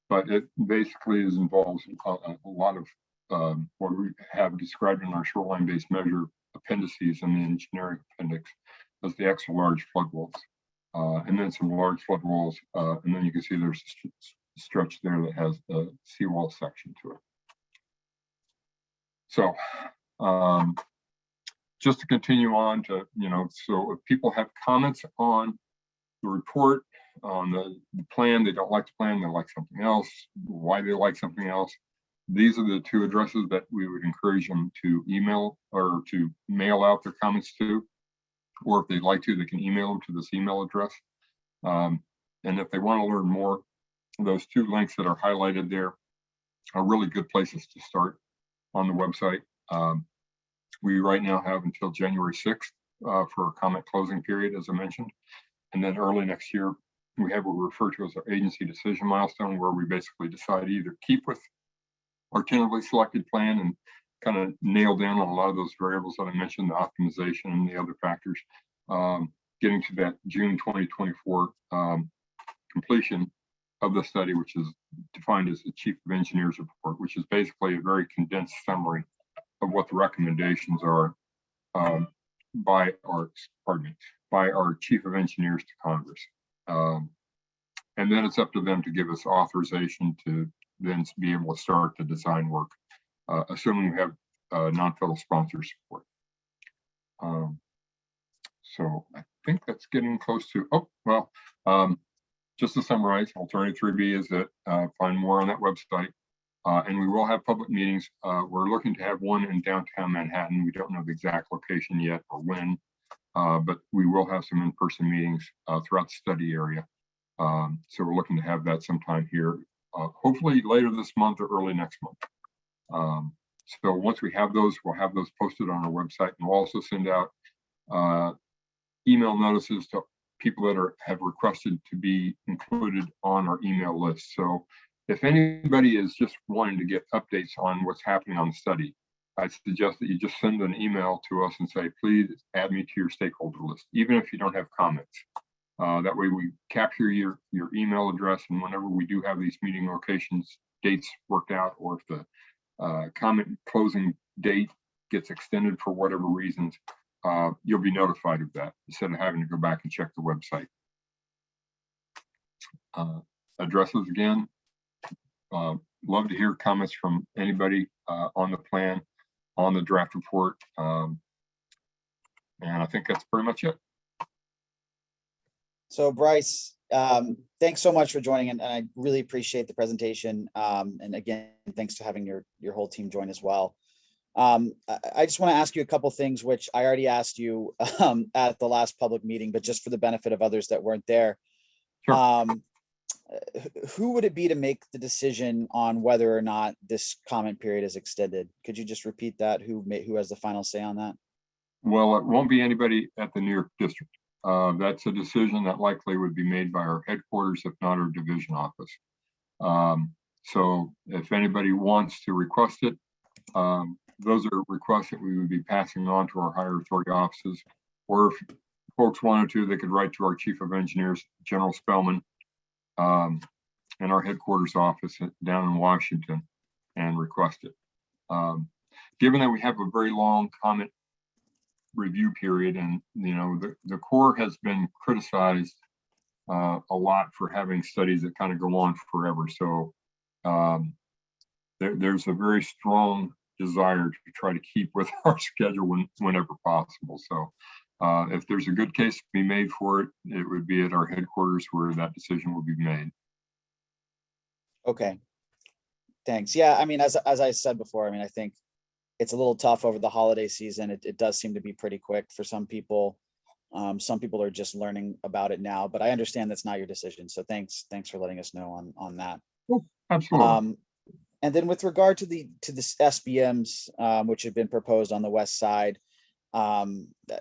But it basically involves a lot of what we have described in our shoreline-based measure appendices in the engineering appendix as the extra large flood walls. And then some large flood walls, and then you can see there's a stretch there that has a seawall section to it. So just to continue on to, so if people have comments on the report, on the plan, they don't like the plan, they like something else, why they like something else, these are the two addresses that we would encourage them to email or to mail out their comments to. Or if they'd like to, they can email them to this email address. And if they want to learn more, those two links that are highlighted there are really good places to start on the website. We right now have until January 6th for a comment closing period, as I mentioned. And then early next year, we have what we refer to as our agency decision milestone, where we basically decide either keep with our tentatively selected plan and kind of nail down on a lot of those variables that I mentioned, the optimization and the other factors, getting to that June 2024 completion of the study, which is defined as the Chief of Engineers report, which is basically a very condensed summary of what the recommendations are by our Chief of Engineers to Congress. And then it's up to them to give us authorization to then be able to start the design work, assuming we have non-federal sponsor support. So I think that's getting close to, just to summarize, Alternative 3B is that find more on that website. And we will have public meetings. We're looking to have one in downtown Manhattan. We don't know the exact location yet or when, but we will have some in-person meetings throughout the study area. So we're looking to have that sometime here, hopefully later this month or early next month. So once we have those, we'll have those posted on our website, and we'll also send out email notices to people that have requested to be included on our email list. So if anybody is just wanting to get updates on what's happening on the study, I suggest that you just send an email to us and say, please add me to your stakeholder list, even if you don't have comments. That way we capture your email address, and whenever we do have these meeting locations, dates worked out, or if the comment closing date gets extended for whatever reasons, you'll be notified of that instead of having to go back and check the website. addresses again. Love to hear comments from anybody on the plan, on the draft report. And I think that's pretty much it.
So Bryce, thanks so much for joining, and I really appreciate the presentation. And again, thanks for having your whole team join as well. I just want to ask you a couple things, which I already asked you at the last public meeting, but just for the benefit of others that weren't there.
Sure.
Who would it be to make the decision on whether or not this comment period is extended? Could you just repeat that? Who has the final say on that?
Well, it won't be anybody at the New York district. That's a decision that likely would be made by our headquarters, if not our division office. So if anybody wants to request it, those are requests that we would be passing on to our higher authority offices. Or if folks wanted to, they could write to our chief of engineers, General Spellman, in our headquarters office down in Washington, and request it. Given that we have a very long comment review period, and the Corps has been criticized a lot for having studies that kind of go on forever. So there's a very strong desire to try to keep with our schedule whenever possible. So if there's a good case to be made for it, it would be at our headquarters where that decision will be made.
Okay, thanks. Yeah, I mean, as I said before, I mean, I think it's a little tough over the holiday season. It does seem to be pretty quick for some people. Some people are just learning about it now, but I understand that's not your decision. So thanks for letting us know on that.
Absolutely.
And then with regard to the SBMs, which have been proposed on the west side,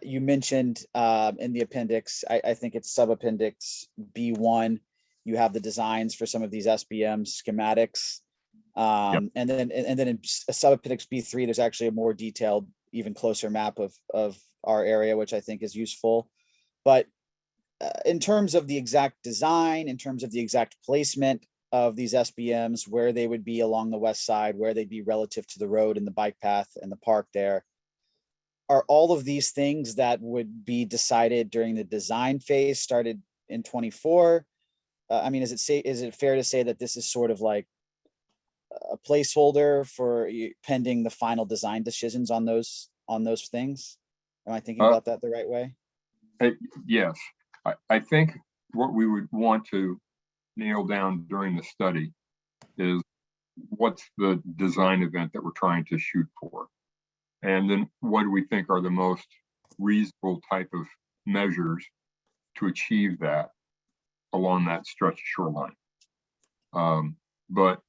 you mentioned in the appendix, I think it's sub-appendix B1, you have the designs for some of these SBM schematics.
Yep.
And then in sub-appendix B3, there's actually a more detailed, even closer map of our area, which I think is useful. But in terms of the exact design, in terms of the exact placement of these SBMs, where they would be along the west side, where they'd be relative to the road and the bike path and the park there, are all of these things that would be decided during the design phase started in 24? I mean, is it fair to say that this is sort of like a placeholder for pending the final design decisions on those things? Am I thinking about that the right way?
Yes, I think what we would want to nail down during the study is what's the design event that we're trying to shoot for, and then what do we think are the most reasonable type of measures to achieve that along that stretch of shoreline. But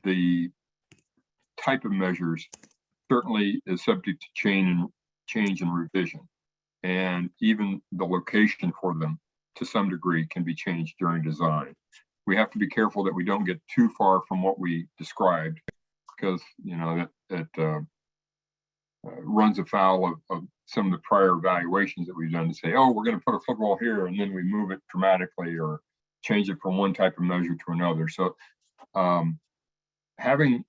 the type of measures certainly is subject to change and revision, and even the location for them to some degree can be changed during design. We have to be careful that we don't get too far from what we described, because that runs afoul of some of the prior evaluations that we've done to say, oh, we're going to put a footwall here, and then we move it dramatically or change it from one type of measure to another. So having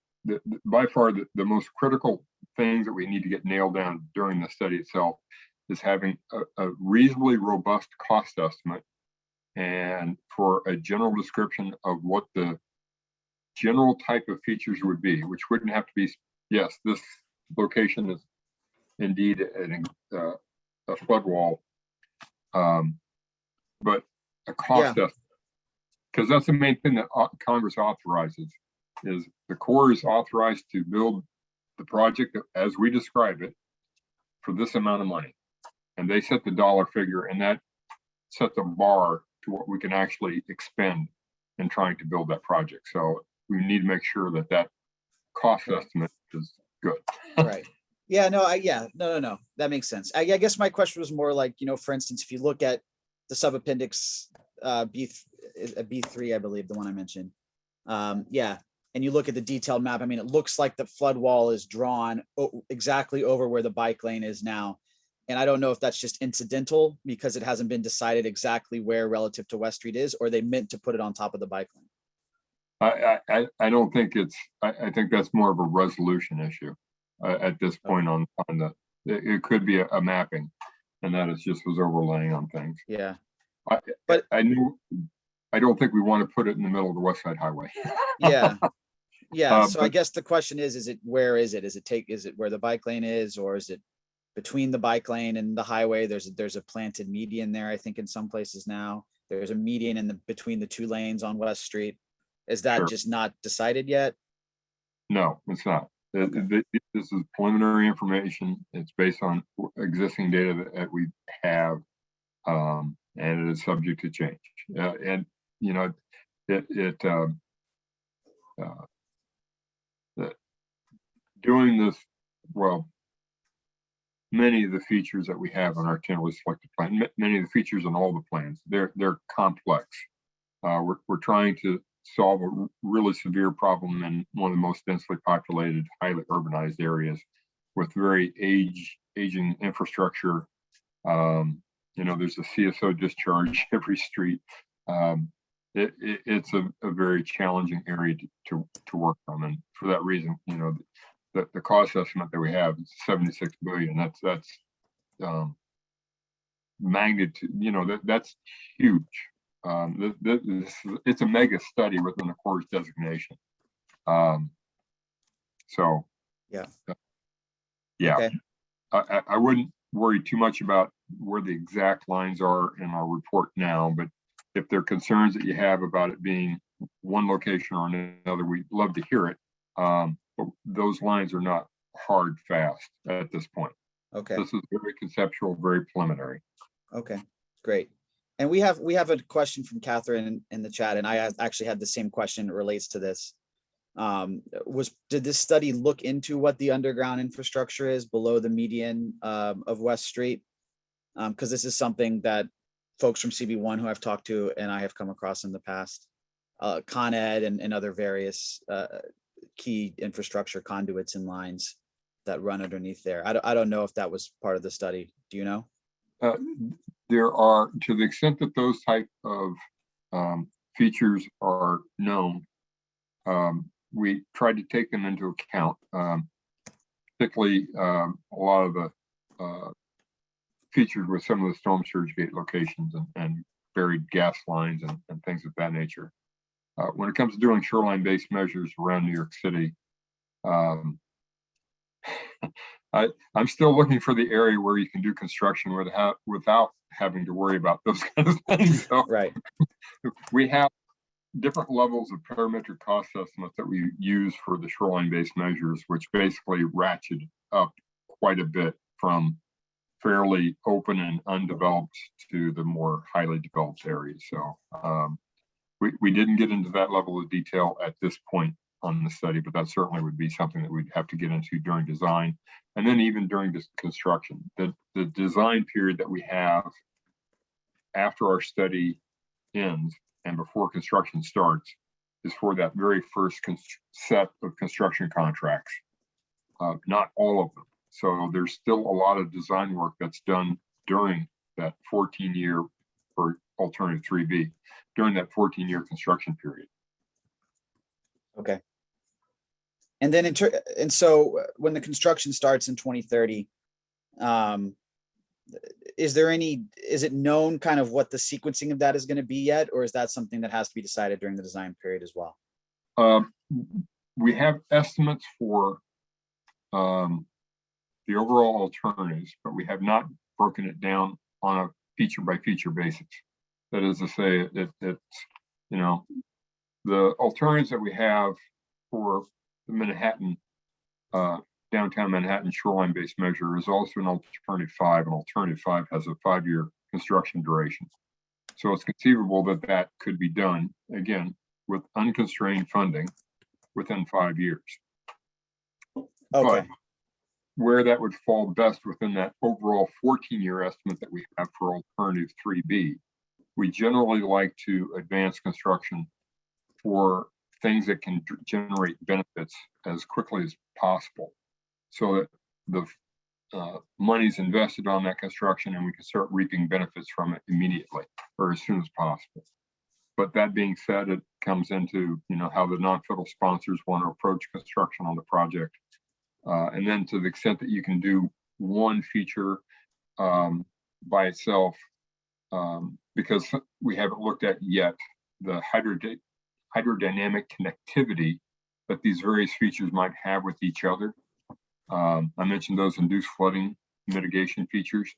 by far the most critical things that we need to get nailed down during the study itself is having a reasonably robust cost estimate, and for a general description of what the general type of features would be, which wouldn't have to be, yes, this location is indeed a flood wall, but a cost estimate, because that's the main thing that Congress authorizes. Is the Corps is authorized to build the project as we describe it for this amount of money, and they set the dollar figure, and that sets a bar to what we can actually expend in trying to build that project. So we need to make sure that that cost estimate is good.
Right. Yeah, no, no, that makes sense. I guess my question was more like, for instance, if you look at the sub-appendix B3, I believe, the one I mentioned, and you look at the detailed map, I mean, it looks like the flood wall is drawn exactly over where the bike lane is now. And I don't know if that's just incidental because it hasn't been decided exactly where relative to West Street is, or they meant to put it on top of the bike lane.
I don't think it's, I think that's more of a resolution issue at this point on it could be a mapping, and that is just was overlaying on things.
Yeah.
But I knew I don't think we want to put it in the middle of the West Side Highway.
Yeah. Yeah, so I
But-
guess the question is it, where is it? Is it where the bike lane is, or is it between the bike lane and the highway? There's a planted median there, I think in some places now. There's a median in between the two lanes on West Street. Is that
Sure.
just not decided yet?
No, it's not. This is preliminary information. It's based on existing data that we have, and it is subject to change. And you know, doing this, well, many of the features that we have on our tentatively selected plan, many of the features on all the plans, they're complex. We're trying to solve a really severe problem in one of the most densely populated, highly urbanized areas with very aging infrastructure. You know, there's a CSO discharge every street. It's a very challenging area to work on, and for that reason, you know, the cost estimate that we have is 76 billion. That's magnitude. You know, that's huge. It's a mega study within the Corps designation. So
Yeah.
Yeah,
Okay.
I wouldn't worry too much about where the exact lines are in our report now, but if there are concerns that you have about it being one location or another, we'd love to hear it. But those lines are not hard fast at this point.
Okay.
This is very conceptual, very preliminary.
Okay, great. And we have a question from Catherine in the chat, and I actually had the same question that relates to this. Did this study look into what the underground infrastructure is below the median of West Street? Because this is something that folks from CB1 who I've talked to and I have come across in the past, Con Ed and other various key infrastructure conduits and lines that run underneath there. I don't know if that was part of the study. Do you know?
There are, to the extent that those type of features are known, we tried to take them into account, particularly a lot of the features with some of the storm surge gate locations and buried gas lines and things of that nature. When it comes to doing shoreline-based measures around New York City, I'm still looking for the area where you can do construction without having to worry about those kind of things. So
Right.
we have different levels of parametric cost estimates that we use for the shoreline-based measures, which basically ratchet up quite a bit from fairly open and undeveloped to the more highly developed areas. So we didn't get into that level of detail at this point on the study, but that certainly would be something that we'd have to get into during design, and then even during this construction. The design period that we have after our study ends and before construction starts is for that very first set of construction contracts, not all of them. So there's still a lot of design work that's done during that 14-year for alternative 3B, during that 14-year construction period.
Okay. And then so when the construction starts in 2030, is it known kind of what the sequencing of that is going to be yet, or is that something that has to be decided during the design period as well?
We have estimates for the overall alternatives, but we have not broken it down on a feature by feature basis. That is to say, it's, you know, the alternatives that we have for the Manhattan, downtown Manhattan shoreline-based measure is also an alternative 5, and alternative 5 has a 5-year construction duration. So it's conceivable that that could be done, again, with unconstrained funding within 5 years.
Okay.
But where that would fall best within that overall 14-year estimate that we have for alternative 3B, we generally like to advance construction for things that can generate benefits as quickly as possible, so that the money's invested on that construction and we can start reaping benefits from it immediately or as soon as possible. But that being said, it comes into, you know, how the non-federal sponsors want to approach construction on the project. And then to the extent that you can do one feature by itself, because we haven't looked at yet the hydrodynamic connectivity that these various features might have with each other. I mentioned those induced flooding mitigation features,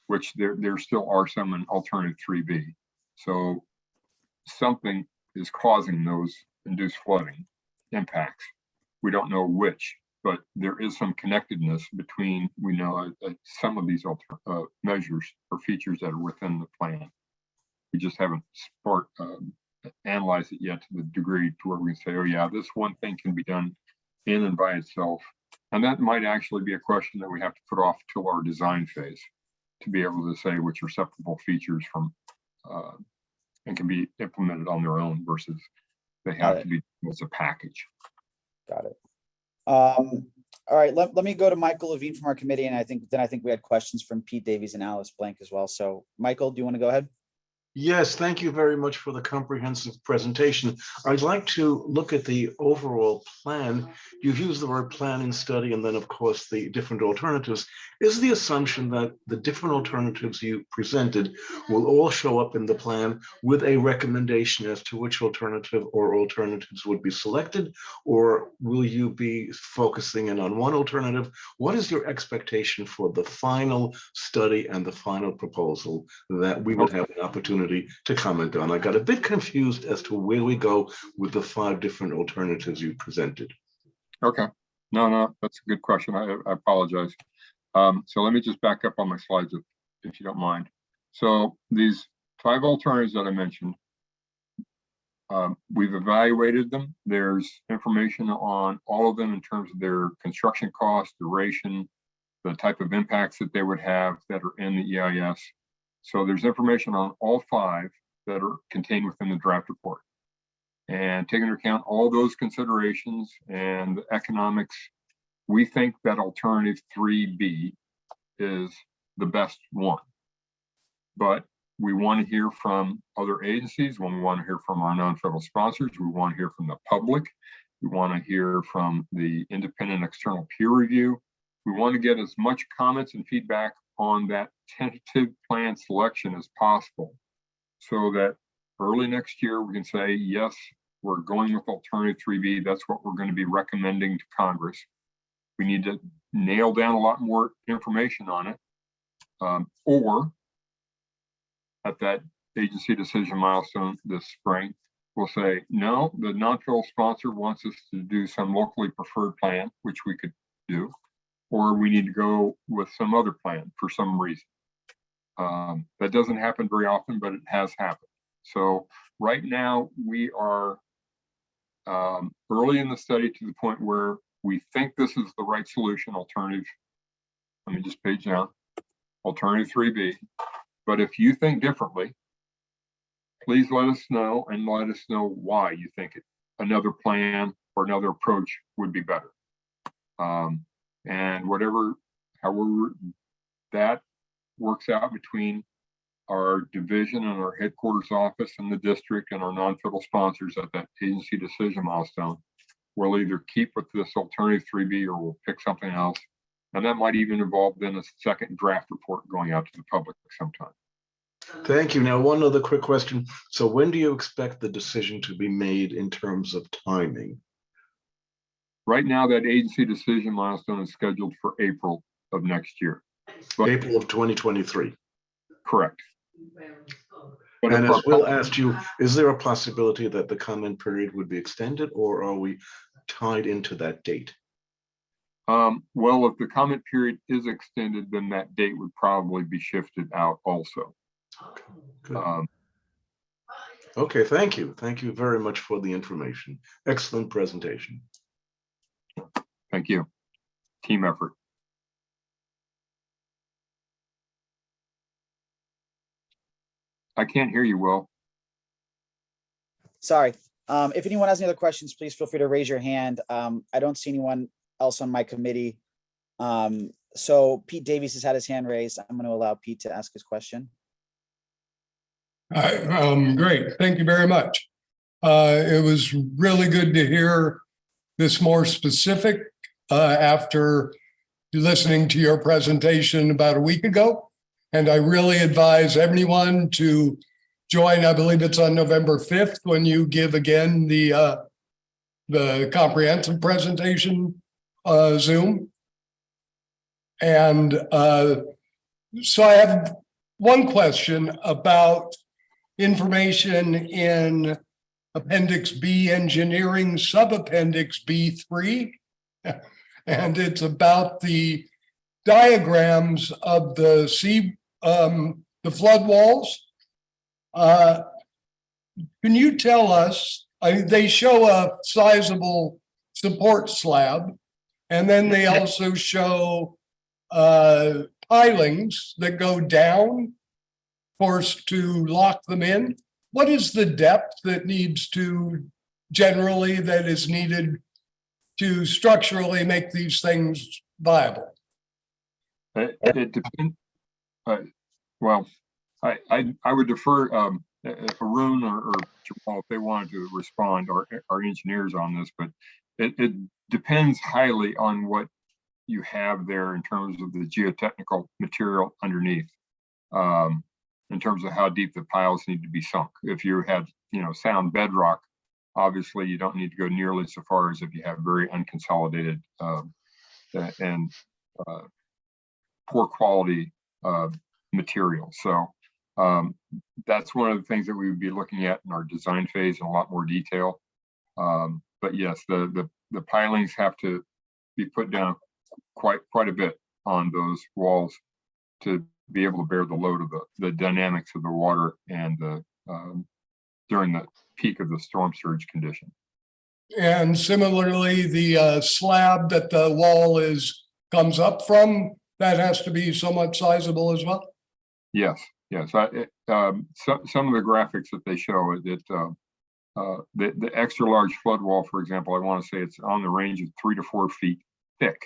which there still are some in alternative 3B. So something is causing those induced flooding impacts. We don't know which, but there is some connectedness between, we know some of these measures or features that are within the plan. We just haven't analyzed it yet to the degree to where we can say, oh yeah, this one thing can be done in and by itself. And that might actually be a question that we have to put off till our design phase to be able to say which are acceptable features from and can be implemented on their own versus they have to be as a package.
Got it. All right, let me go to Michael Levine from our committee, and I think we had questions from Pete Davies and Alice Blank as well. So Michael, do you want to go ahead?
Yes, thank you very much for the comprehensive presentation. I'd like to look at the overall plan. You've used the word plan and study, and then of course the different alternatives. Is the assumption that the different alternatives you presented will all show up in the plan with a recommendation as to which alternative or alternatives would be selected, or will you be focusing in on one alternative? What is your expectation for the final study and the final proposal that we would have an opportunity to comment on? I got a bit confused as to where we go with the 5 different alternatives you presented.
Okay, no, that's a good question. I apologize. So let me just back up on my slides if you don't mind. So these 5 alternatives that I mentioned, we've evaluated them. There's information on all of them in terms of their construction cost, duration, the type of impacts that they would have that are in the EIS. So there's information on all 5 that are contained within the draft report. And taking into account all those considerations and the economics, we think that alternative 3B is the best one. But we want to hear from other agencies, we want to hear from our non-federal sponsors, we want to hear from the public, we want to hear from the independent external peer review. We want to get as much comments and feedback on that tentative plan selection as possible, so that early next year we can say, yes, we're going with alternative 3B. That's what we're going to be recommending to Congress. We need to nail down a lot more information on it, or at that agency decision milestone this spring, we'll say, no, the non-federal sponsor wants us to do some locally preferred plan, which we could do, or we need to go with some other plan for some reason. That doesn't happen very often, but it has happened. So right now we are early in the study to the point where we think this is the right solution, alternative, let me just page down, alternative 3B. But if you think differently, please let us know and let us know why you think another plan or another approach would be better. And however that works out between our division and our headquarters office and the district and our non-federal sponsors at that agency decision milestone, we'll either keep with this alternative 3B or we'll pick something else. And that might even involve then a second draft report going out to the public sometime.
Thank you. Now, one other quick question. So when do you expect the decision to be made in terms of timing?
Right now, that agency decision milestone is scheduled for April of next year. But,
April of 2023.
Correct. But
and as Will asked you, is there a possibility that the comment period would be extended, or are we tied into that date?
Well, if the comment period is extended, then that date would probably be shifted out also.
Okay, okay, thank you. Thank you very much for the information. Excellent presentation.
Thank you. Team effort. I can't hear you, Will.
Sorry. If anyone has any other questions, please feel free to raise your hand. I don't see anyone else on my committee. So Pete Davies has had his hand raised. I'm going to allow Pete to ask his question.
Great. Thank you very much. It was really good to hear this more specific after listening to your presentation about a week ago. And I really advise everyone to join. I believe it's on November 5th when you give again the comprehensive presentation Zoom. And so I have one question about information in Appendix B, Engineering, Subappendix B3. And it's about the diagrams of the flood walls. Can you tell us, they show a sizable support slab, and then they also show pilings that go down, forced to lock them in. What is the depth that needs to generally that is needed to structurally make these things viable?
It depends. Well, I would defer Arun or Jamal if they wanted to respond, or our engineers on this, but it depends highly on what you have there in terms of the geotechnical material underneath, in terms of how deep the piles need to be sunk. If you had, sound bedrock, obviously you don't need to go nearly so far as if you have very unconsolidated and poor quality material. So that's one of the things that we would be looking at in our design phase in a lot more detail. But yes, the pilings have to be put down quite a bit on those walls to be able to bear the load of the dynamics of the water and the during the peak of the storm surge condition.
And similarly, the slab that the wall comes up from, that has to be somewhat sizable as well?
Yes. Some of the graphics that they show, the extra large flood wall, for example, I want to say it's on the range of 3 to 4 feet thick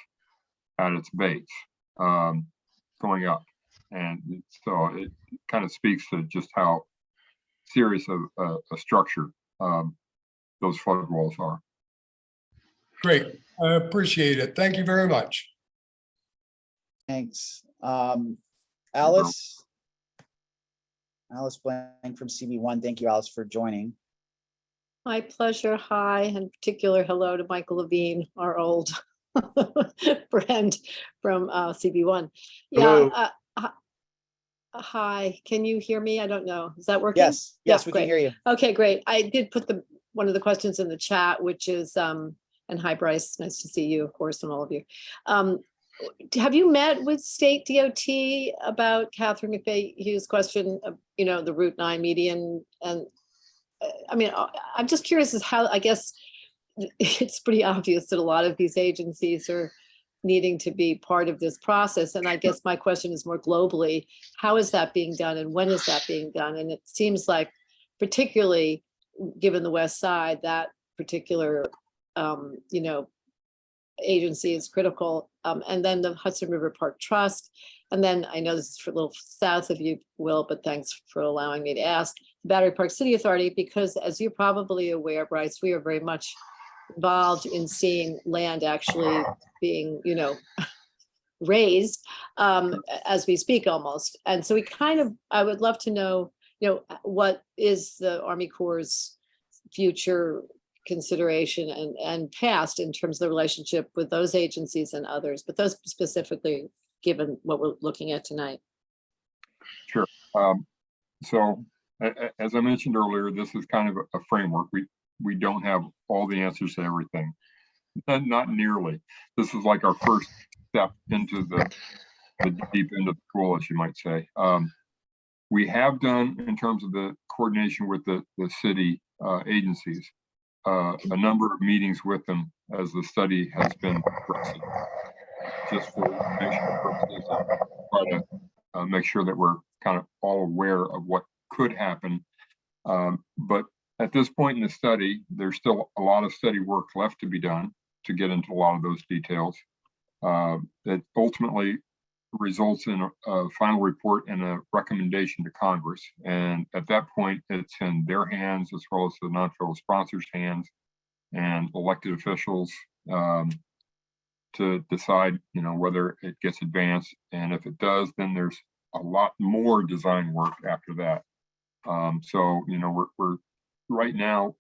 at its base, going up. And so it kind of speaks to just how serious of a structure those flood walls are.
Great, I appreciate it. Thank you very much.
Thanks. Alice Blank from CB1. Thank you, Alice, for joining.
My pleasure. Hi, and particular hello to Michael Levine, our old friend from CB1. Yeah. Hi, can you hear me? I don't know. Is that working?
Yes,
Yeah,
we
great.
can hear you.
Okay, great. I did put one of the questions in the chat, which is, and hi, Bryce, nice to see you, of course, and all of you. Have you met with State DOT about Catherine McVeigh's question of, the Route 9 median? And I mean, I'm just curious as how, I guess it's pretty obvious that a lot of these agencies are needing to be part of this process. And I guess my question is more globally, how is that being done and when is that being done? And it seems like, particularly given the West Side, that particular, agency is critical. And then the Hudson River Park Trust. And then I know this is for a little south of you, Will, but thanks for allowing me to ask, the Battery Park City Authority, because as you're probably aware, Bryce, we are very much involved in seeing land actually being, raised as we speak almost. And so I would love to know, what is the Army Corps' future consideration and past in terms of the relationship with those agencies and others, but those specifically given what we're looking at tonight.
Sure. So as I mentioned earlier, this is kind of a framework. We don't have all the answers to everything. Not nearly. This is like our first step into the deep end of the pool, as you might say. We have done, in terms of the coordination with the city agencies, a number of meetings with them as the study has been progressing, just for informational purposes, and try to make sure that we're kind of all aware of what could happen. But at this point in the study, there's still a lot of study work left to be done to get into a lot of those details. That ultimately results in a final report and a recommendation to Congress. And at that point, it's in their hands, as well as the non-federal sponsors' hands and elected officials to decide, whether it gets advanced. And if it does, then there's a lot more design work after that So, you know, we're right now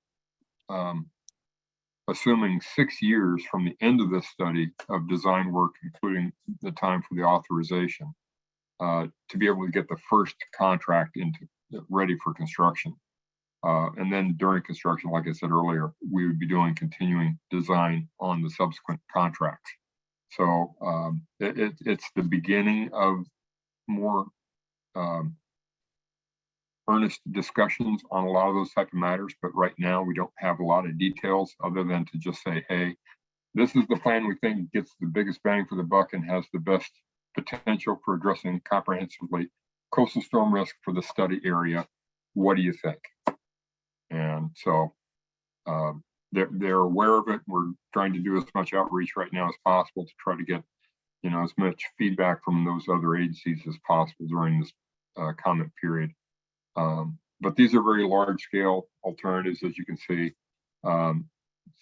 assuming 6 years from the end of this study of design work, including the time for the authorization, to be able to get the first contract ready for construction. And then during construction, like I said earlier, we would be doing continuing design on the subsequent contracts. So it's the beginning of more earnest discussions on a lot of those type of matters, but right now we don't have a lot of details other than to just say, hey, this is the plan we think gets the biggest bang for the buck and has the best potential for addressing comprehensively coastal storm risk for the study area. What do you think? And so they're aware of it. We're trying to do as much outreach right now as possible to try to get, you know, as much feedback from those other agencies as possible during this comment period. But these are very large scale alternatives, as you can see,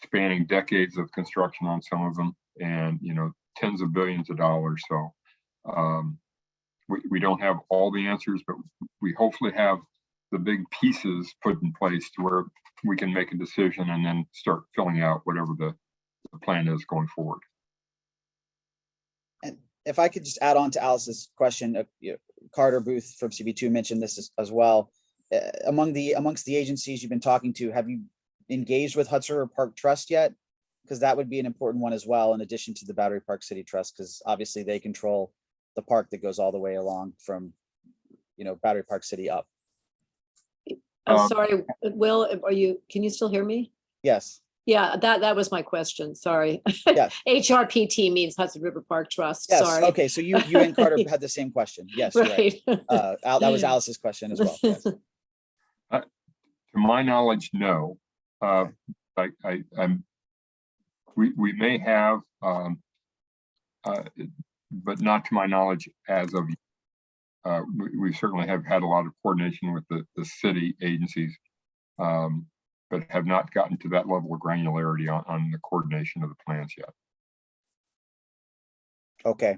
spanning decades of construction on some of them, and, you know, tens of billions of dollars. So we don't have all the answers, but we hopefully have the big pieces put in place to where we can make a decision and then start filling out whatever the plan is going forward.
And if I could just add on to Alice's question, Carter Booth from CB2 mentioned this as well. Amongst the agencies you've been talking to, have you engaged with Hudson River Park Trust yet? Because that would be an important one as well, in addition to the Battery Park City Trust, because obviously they control the park that goes all the way along from, you know, Battery Park City up.
I'm sorry, Will, can you still hear me?
Yes.
Yeah, that was my question. Sorry.
Yes.
HRPT means Hudson River Park Trust.
Yes.
Sorry.
Okay. So you and Carter had the same question. Yes.
Right.
You're right. That was Alice's question as well. Yes.
To my knowledge, no. We may have, but not to my knowledge as of. We certainly have had a lot of coordination with the city agencies, but have not gotten to that level of granularity on the coordination of the plans yet.
Okay.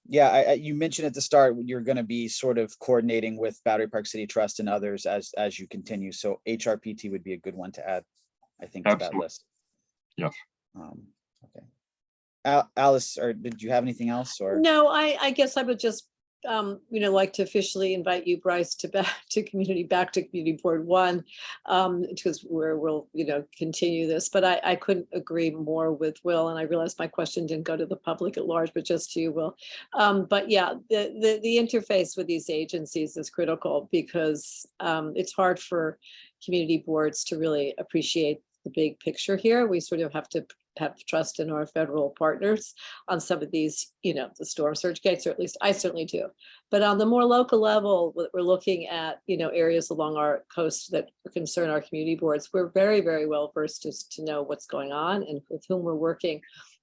Yeah, you mentioned at the start you're going to be sort of coordinating with Battery Park City Trust and others as you continue. So HRPT would be a good one to add, I think, to that list.
Yes.
Okay. Alice, or did you have anything else? Or
no, I guess I would just like to officially invite you, Bryce, back to Community Board 1, because we'll continue this. But I couldn't agree more with Will, and I realized my question didn't go to the public at large, but just to you, Will. But yeah, the interface with these agencies is critical, because it's hard for community boards to really appreciate the big picture here. We sort of have to have trust in our federal partners on some of these, the storm surge gates, or at least I certainly do. But on the more local level, we're looking at, areas along our coast that concern our community boards. We're very, very well versed to know what's going on and with whom we're working.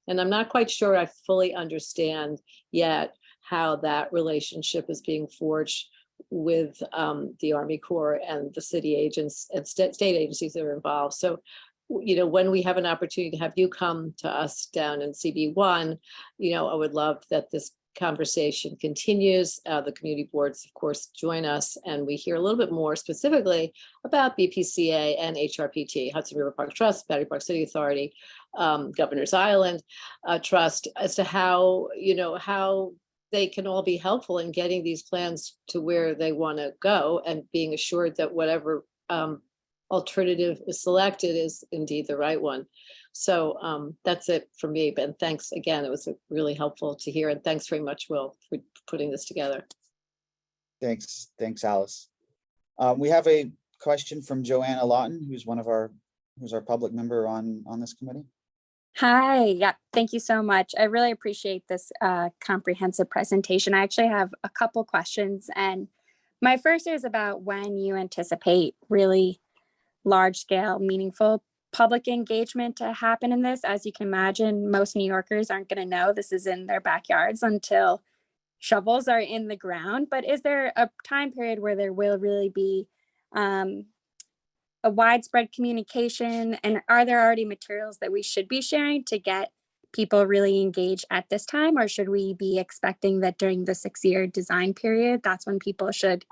And I'm not quite sure I fully understand yet how that relationship is being forged with the Army Corps and the city agents and state agencies that are involved. So when we have an opportunity to have you come to us down in CB1, I would love that this conversation continues. The community boards, of course, join us, and we hear a little bit more specifically about BPCA and HRPT, Hudson River Park Trust, Battery Park City Authority, Governor's Island Trust, as to how they can all be helpful in getting these plans to where they want to go, and being assured that whatever alternative is selected is indeed the right one. So that's it for me, Ben. Thanks again. It was really helpful to hear. And thanks very much, Will, for putting this together.
Thanks, Alice. We have a question from Joanna Lawton, who's our public member on this committee.
Hi, yeah, thank you so much. I really appreciate this comprehensive presentation. I actually have a couple questions, and my first is about when you anticipate really large scale, meaningful public engagement to happen in this. As you can imagine, most New Yorkers aren't going to know this is in their backyards until shovels are in the ground. But is there a time period where there will really be a widespread communication? And are there already materials that we should be sharing to get people really engaged at this time? Or should we be expecting that during the 6-year design period, that's when people should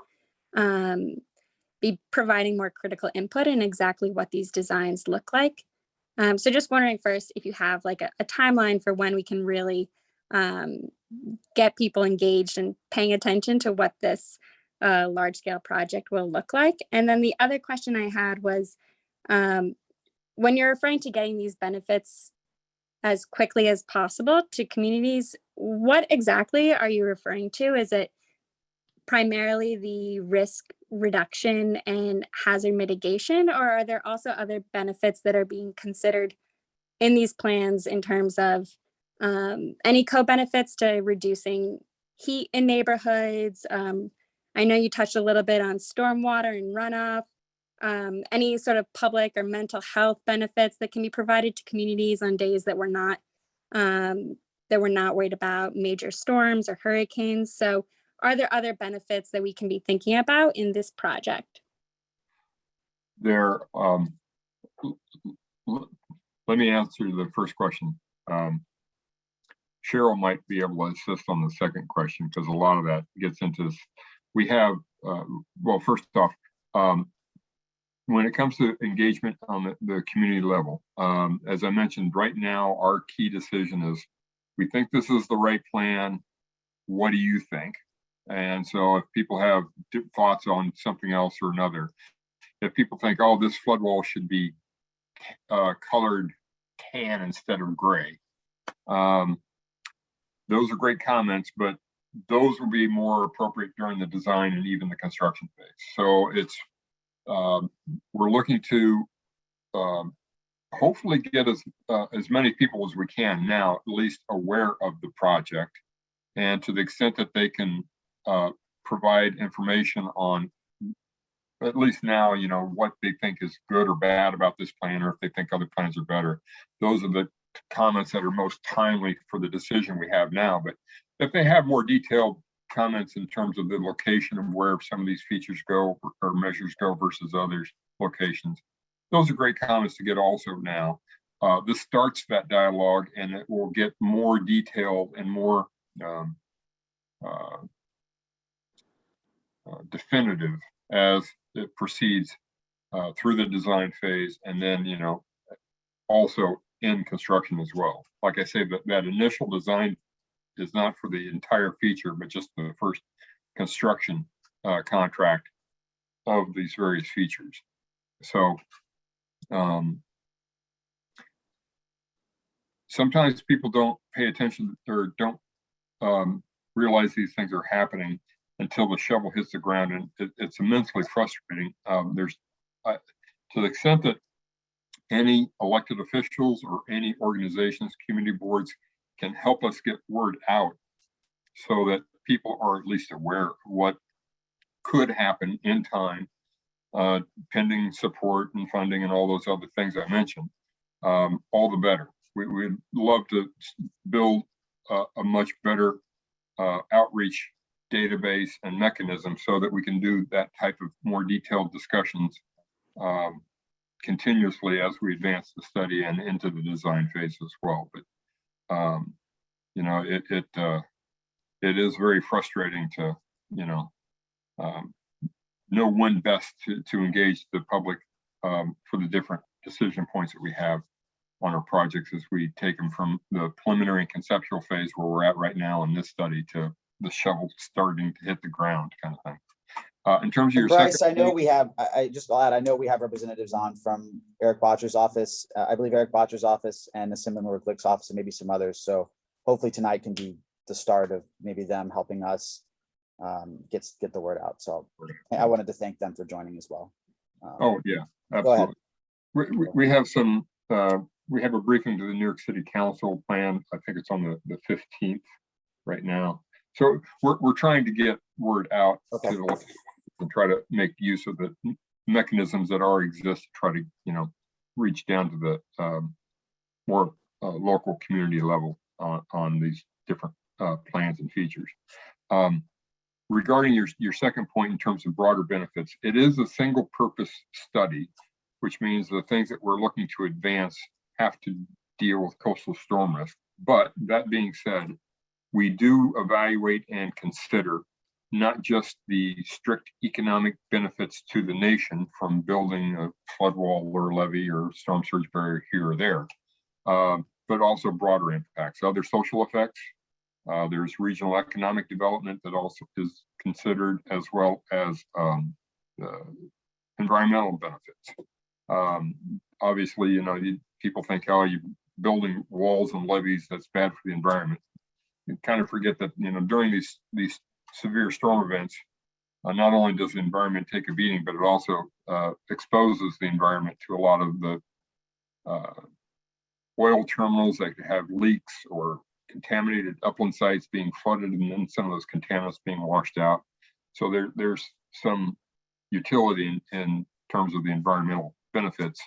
be providing more critical input in exactly what these designs look like. So just wondering first if you have like a timeline for when we can really get people engaged and paying attention to what this large scale project will look like. And then the other question I had was, when you're referring to getting these benefits as quickly as possible to communities, what exactly are you referring to? Is it primarily the risk reduction and hazard mitigation, or are there also other benefits that are being considered in these plans in terms of any co-benefits to reducing heat in neighborhoods? I know you touched a little bit on stormwater and runoff. Any sort of public or mental health benefits that can be provided to communities on days that we're not worried about major storms or hurricanes. So are there other benefits that we can be thinking about in this project?
There, let me answer the first question. Cheryl might be able to assist on the second question because a lot of that gets into this. We have, well, first off, when it comes to engagement on the community level, as I mentioned, right now, our key decision is, we think this is the right plan. What do you think? And so if people have thoughts on something else or another, if people think, oh, this flood wall should be colored tan instead of gray, those are great comments, but those will be more appropriate during the design and even the construction phase. So it's, we're looking to hopefully get as many people as we can now at least aware of the project, and to the extent that they can provide information on, at least now, you know, what they think is good or bad about this plan, or if they think other plans are better. Those are the comments that are most timely for the decision we have now. But if they have more detailed comments in terms of the location of where some of these features go or measures go versus others locations, those are great comments to get also now. This starts that dialogue, and it will get more detailed and more definitive as it proceeds through the design phase, and then, you know, also in construction as well. Like I say, that initial design is not for the entire feature, but just the first construction contract of these various features. So sometimes people don't pay attention or don't realize these things are happening until the shovel hits the ground, and it's immensely frustrating. There's to the extent that any elected officials or any organizations, community boards, can help us get word out so that people are at least aware of what could happen in time, pending support and funding and all those other things I mentioned, all the better. We'd love to build a much better outreach database and mechanism so that we can do that type of more detailed discussions continuously as we advance the study and into the design phase as well. But you know, it is very frustrating to, you know when best to engage the public for the different decision points that we have on our projects as we take them from the preliminary and conceptual phase where we're at right now in this study to the shovel starting to hit the ground kind of thing. In terms of your
Bryce, I know we have, I'll add, I know we have representatives on from Eric Botcher's office. I believe Eric Botcher's office and the Assemblyman Glick's office and maybe some others. So hopefully tonight can be the start of maybe them helping us get the word out. So I wanted to thank them for joining as well.
Oh yeah, absolutely. We have some, we have a briefing to the New York City Council plan. I think it's on the 15th right now. So we're trying to get word out to the, and try to make use of the mechanisms that already exist to try to, you know, reach down to the more local community level on these different plans and features. Regarding your second point in terms of broader benefits, it is a single purpose study, which means the things that we're looking to advance have to deal with coastal storm risk. But that being said, we do evaluate and consider not just the strict economic benefits to the nation from building a flood wall or levee or storm surge barrier here or there, but also broader impacts, other social effects. There's regional economic development that also is considered, as well as environmental benefits. Obviously, people think, oh, you building walls and levees, that's bad for the environment. You kind of forget that, during these severe storm events, not only does the environment take a beating, but it also exposes the environment to a lot of the oil terminals that have leaks, or contaminated upland sites being flooded, and then some of those contaminants being washed out. So there's some utility in terms of the environmental benefits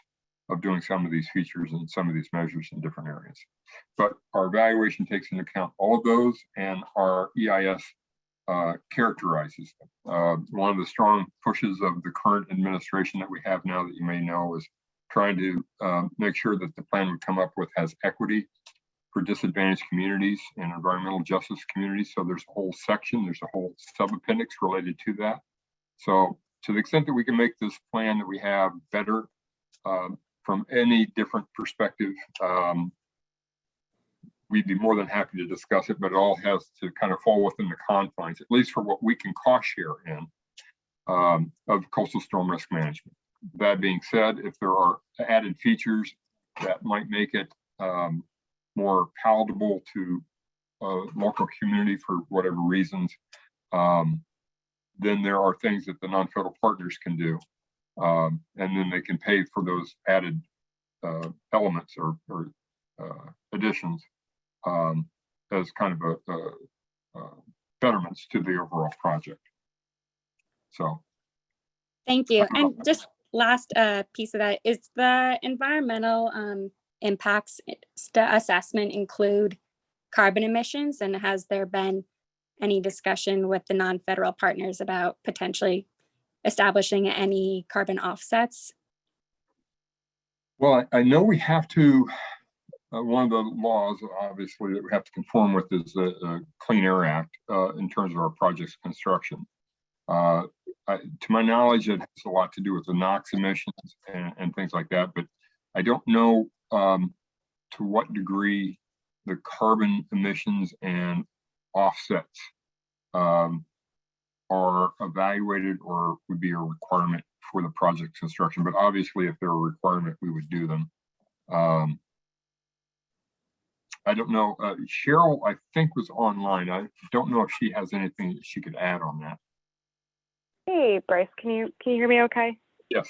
of doing some of these features and some of these measures in different areas. But our evaluation takes into account all of those, and our EIS characterizes them. One of the strong pushes of the current administration that we have now, that you may know, is trying to make sure that the plan we come up with has equity for disadvantaged communities and environmental justice communities. So there's a whole section, there's a whole sub-appendix related to that. So to the extent that we can make this plan that we have better from any different perspective, we'd be more than happy to discuss it, but it all has to kind of fall within the confines, at least for what we can cost share in, of coastal storm risk management. That being said, if there are added features that might make it more palatable to local community for whatever reasons, then there are things that the non-federal partners can do, and then they can pay for those added elements or additions as kind of a betterments to the overall project. So
Thank you. And just last piece of that, is the environmental impacts assessment include carbon emissions? And has there been any discussion with the non-federal partners about potentially establishing any carbon offsets?
Well, I know we have to, one of the laws, obviously, that we have to conform with is the Clean Air Act in terms of our project's construction. To my knowledge, it has a lot to do with the NOx emissions and things like that, but I don't know to what degree the carbon emissions and offsets are evaluated or would be a requirement for the project construction. But obviously, if they're a requirement, we would do them. I don't know. Cheryl, I think, was online. I don't know if she has anything that she could add on that.
Hey, Bryce, can you hear me okay?
Yes.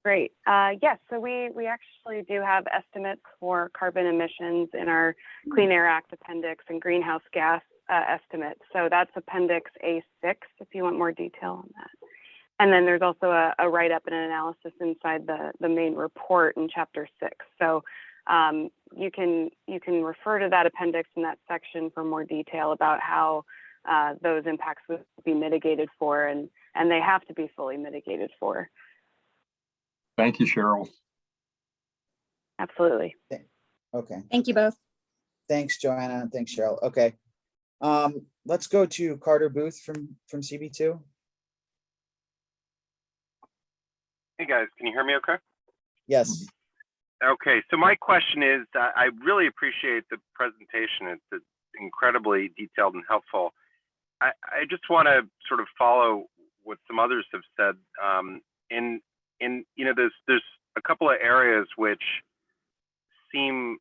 Great. Yes, so we actually do have estimates for carbon emissions in our Clean Air Act appendix and greenhouse gas estimates. So that's Appendix A6 if you want more detail on that. And then there's also a write-up and an analysis inside the main report in Chapter 6. So you can refer to that appendix in that section for more detail about how those impacts would be mitigated for, and they have to be fully mitigated for.
Thank you, Cheryl.
Absolutely.
Okay,
Thank you both.
thanks, Joanna, and thanks, Cheryl. Okay. Let's go to Carter Booth from CB2.
Hey guys, can you hear me okay?
Yes.
Okay, so my question is, I really appreciate the presentation. It's incredibly detailed and helpful. I just want to sort of follow what some others have said. There's a couple of areas which seem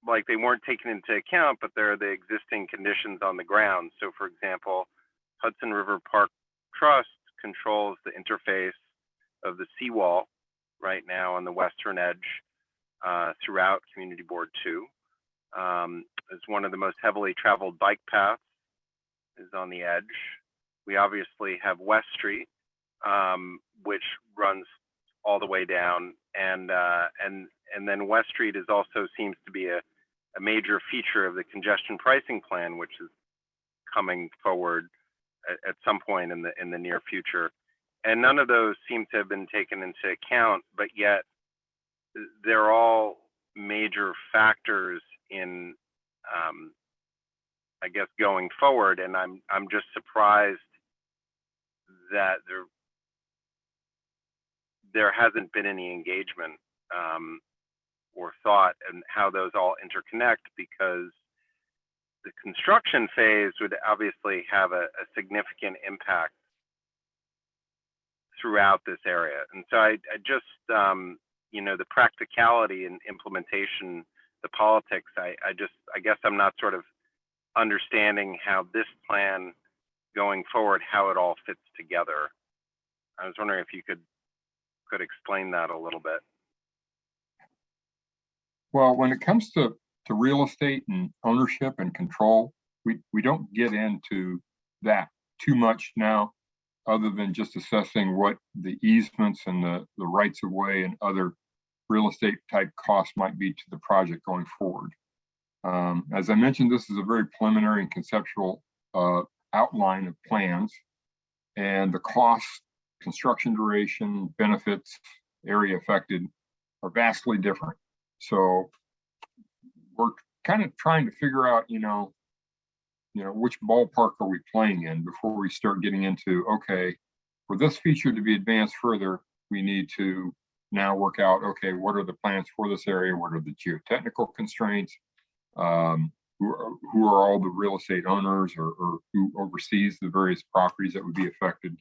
like they weren't taken into account, but they're the existing conditions on the ground. So for example, Hudson River Park Trust controls the interface of the seawall right now on the western edge throughout Community Board 2. It's one of the most heavily traveled bike paths is on the edge. We obviously have West Street, which runs all the way down, and then West Street is also seems to be a major feature of the congestion pricing plan, which is coming forward at some point in the near future. And none of those seem to have been taken into account, but yet they're all major factors in I guess, going forward. And I'm just surprised that there hasn't been any engagement or thought and how those all interconnect, because the construction phase would obviously have a significant impact throughout this area. And so I just, the practicality and implementation, the politics, I guess I'm not sort of understanding how this plan going forward, how it all fits together. I was wondering if you could explain that a little bit.
Well, when it comes to real estate and ownership and control, we don't get into that too much now, other than just assessing what the easements and the rights of way and other real estate type costs might be to the project going forward. As I mentioned, this is a very preliminary and conceptual outline of plans, and the costs, construction duration, benefits, area affected are vastly different. So we're kind of trying to figure out, which ballpark are we playing in before we start getting into, okay, for this feature to be advanced further, we need to now work out, okay, what are the plans for this area? What are the geotechnical constraints? Who are all the real estate owners or who oversees the various properties that would be affected?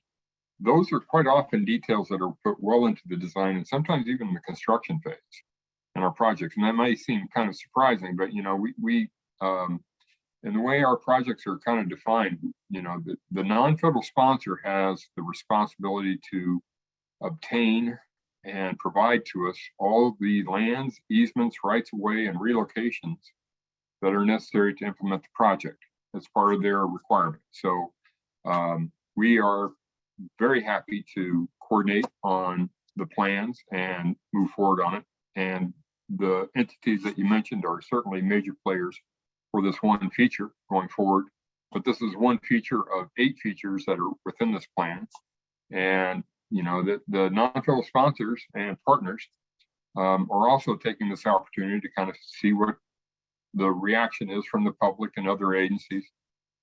Those are quite often details that are put well into the design and sometimes even the construction phase in our projects. And that might seem kind of surprising, but we and the way our projects are kind of defined, the non-federal sponsor has the responsibility to obtain and provide to us all of the lands, easements, rights of way, and relocations that are necessary to implement the project as part of their requirement. So we are very happy to coordinate on the plans and move forward on it. And the entities that you mentioned are certainly major players for this one feature going forward. But this is one feature of 8 features that are within this plan. And the non-federal sponsors and partners are also taking this opportunity to kind of see what the reaction is from the public and other agencies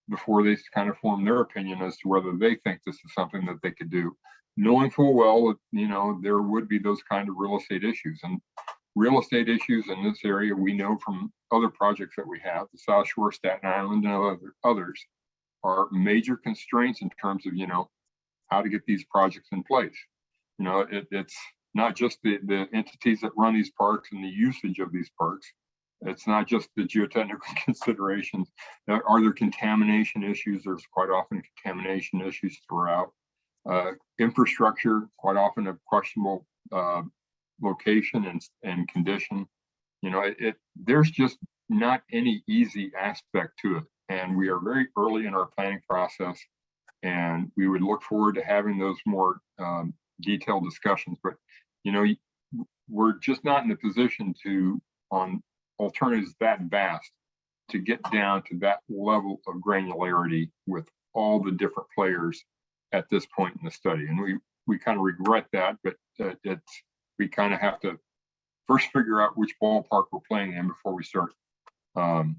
before they kind of form their opinion as to whether they think this is something that they could do, knowing full well that there would be those kind of real estate issues. And real estate issues in this area, we know from other projects that we have, the South Shore, Staten Island, and others are major constraints in terms of how to get these projects in place. It's not just the entities that run these parks and the usage of these parks. It's not just the geotechnical considerations. Are there contamination issues? There's quite often contamination issues throughout. Infrastructure, quite often of questionable location and condition. There's just not any easy aspect to it. And we are very early in our planning process, and we would look forward to having those more detailed discussions. But, we're just not in a position to, on alternatives that vast, to get down to that level of granularity with all the different players at this point in the study. And we kind of regret that, but we kind of have to first figure out which ballpark we're playing in before we start kind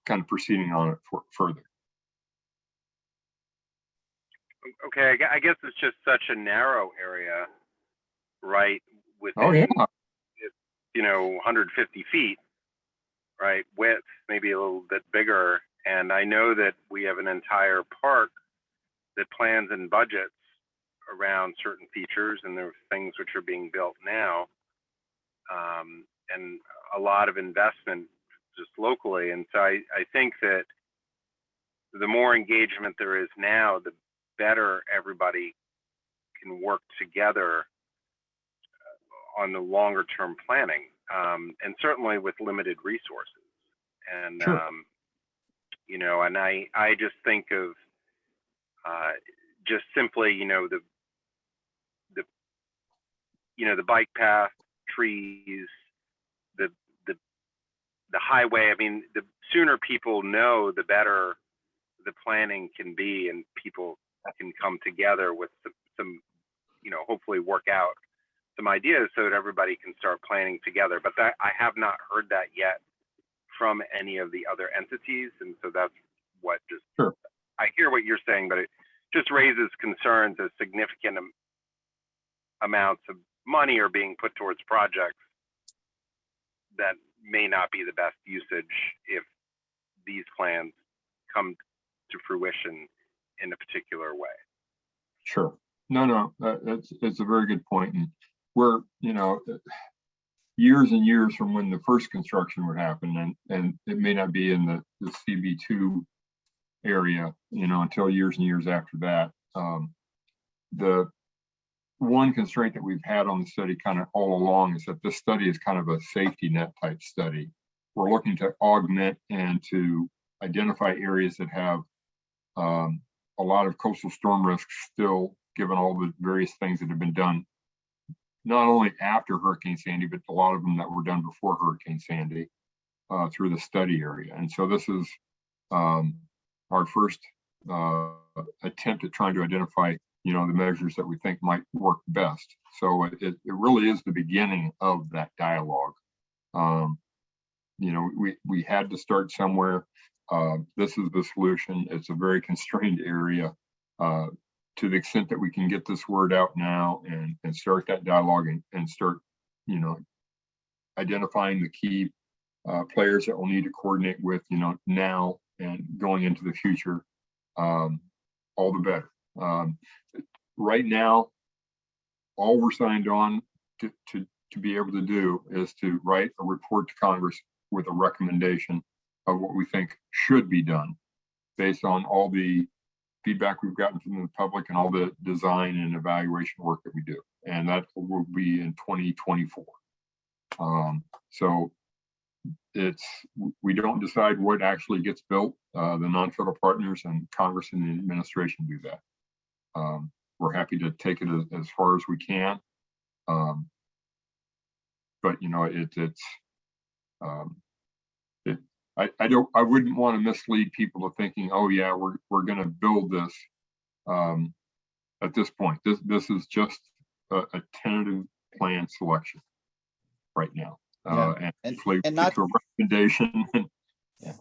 of proceeding on it further.
Okay, I guess it's just such a narrow area, right? Within,
oh yeah,
150 feet, right? Width, maybe a little bit bigger. And I know that we have an entire park that plans and budgets around certain features, and there are things which are being built now, and a lot of investment just locally. And so I think that the more engagement there is now, the better everybody can work together on the longer term planning, and certainly with limited resources. And
sure.
And I just think of just simply the bike path, trees, the highway. I mean, the sooner people know, the better the planning can be, and people can come together with some hopefully work out some ideas so that everybody can start planning together. But I have not heard that yet from any of the other entities. And so that's what just,
Sure.
I hear what you're saying, but it just raises concerns as significant amounts of money are being put towards projects that may not be the best usage if these plans come to fruition in a particular way.
Sure. No, it's a very good point. And we're, years and years from when the first construction would happen, and it may not be in the CB2 area, until years and years after that. The one constraint that we've had on the study kind of all along is that this study is kind of a safety net type study. We're looking to augment and to identify areas that have a lot of coastal storm risks still, given all the various things that have been done, not only after Hurricane Sandy, but a lot of them that were done before Hurricane Sandy through the study area. And so this is our first attempt at trying to identify, the measures that we think might work best. So it really is the beginning of that dialogue. We had to start somewhere. This is the solution. It's a very constrained area. To the extent that we can get this word out now and start that dialogue and start, identifying the key players that we'll need to coordinate with, now and going into the future, all the better. Right now, all we're signed on to be able to do is to write a report to Congress with a recommendation of what we think should be done based on all the feedback we've gotten from the public and all the design and evaluation work that we do. And that will be in 2024. So we don't decide what actually gets built. The non-federal partners and Congress and the administration do that. We're happy to take it as far as we can. But I wouldn't want to mislead people to thinking, oh yeah, we're going to build this at this point. This is just a tentative plan selection right now. And not a recommendation.
Yeah.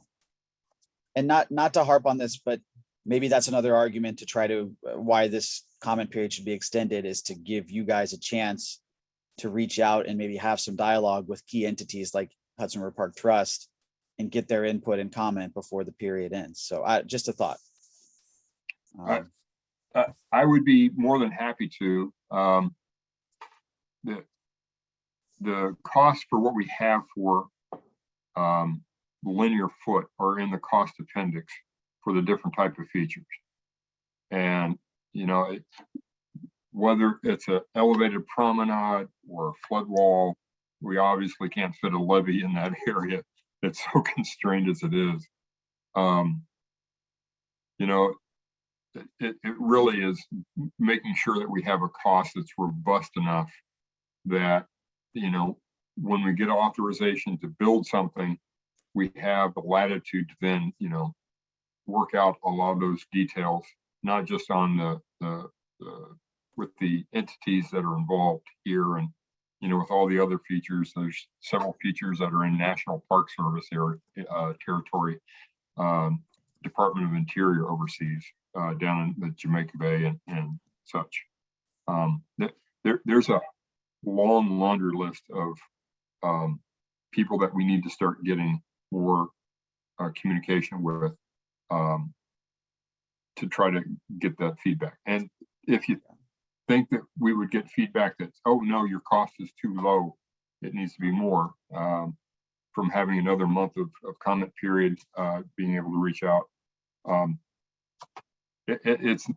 And not to harp on this, but maybe that's another argument to try to why this comment period should be extended, is to give you guys a chance to reach out and maybe have some dialogue with key entities like Hudson River Park Trust and get their input and comment before the period ends. So just a thought.
I would be more than happy to. The cost for what we have for linear foot are in the cost appendix for the different type of features. And, whether it's an elevated promenade or a flood wall, we obviously can't fit a levee in that area. It's so constrained as it is. It really is making sure that we have a cost that's robust enough that, when we get authorization to build something, we have the latitude to then, work out a lot of those details, not just on with the entities that are involved here and, with all the other features. There's several features that are in National Park Service area, territory, Department of Interior overseas, down in the Jamaica Bay and such. There's a long laundry list of people that we need to start getting more communication with to try to get that feedback. And if you think that we would get feedback that's, oh no, your cost is too low, it needs to be more, from having another month of comment period, being able to reach out. It's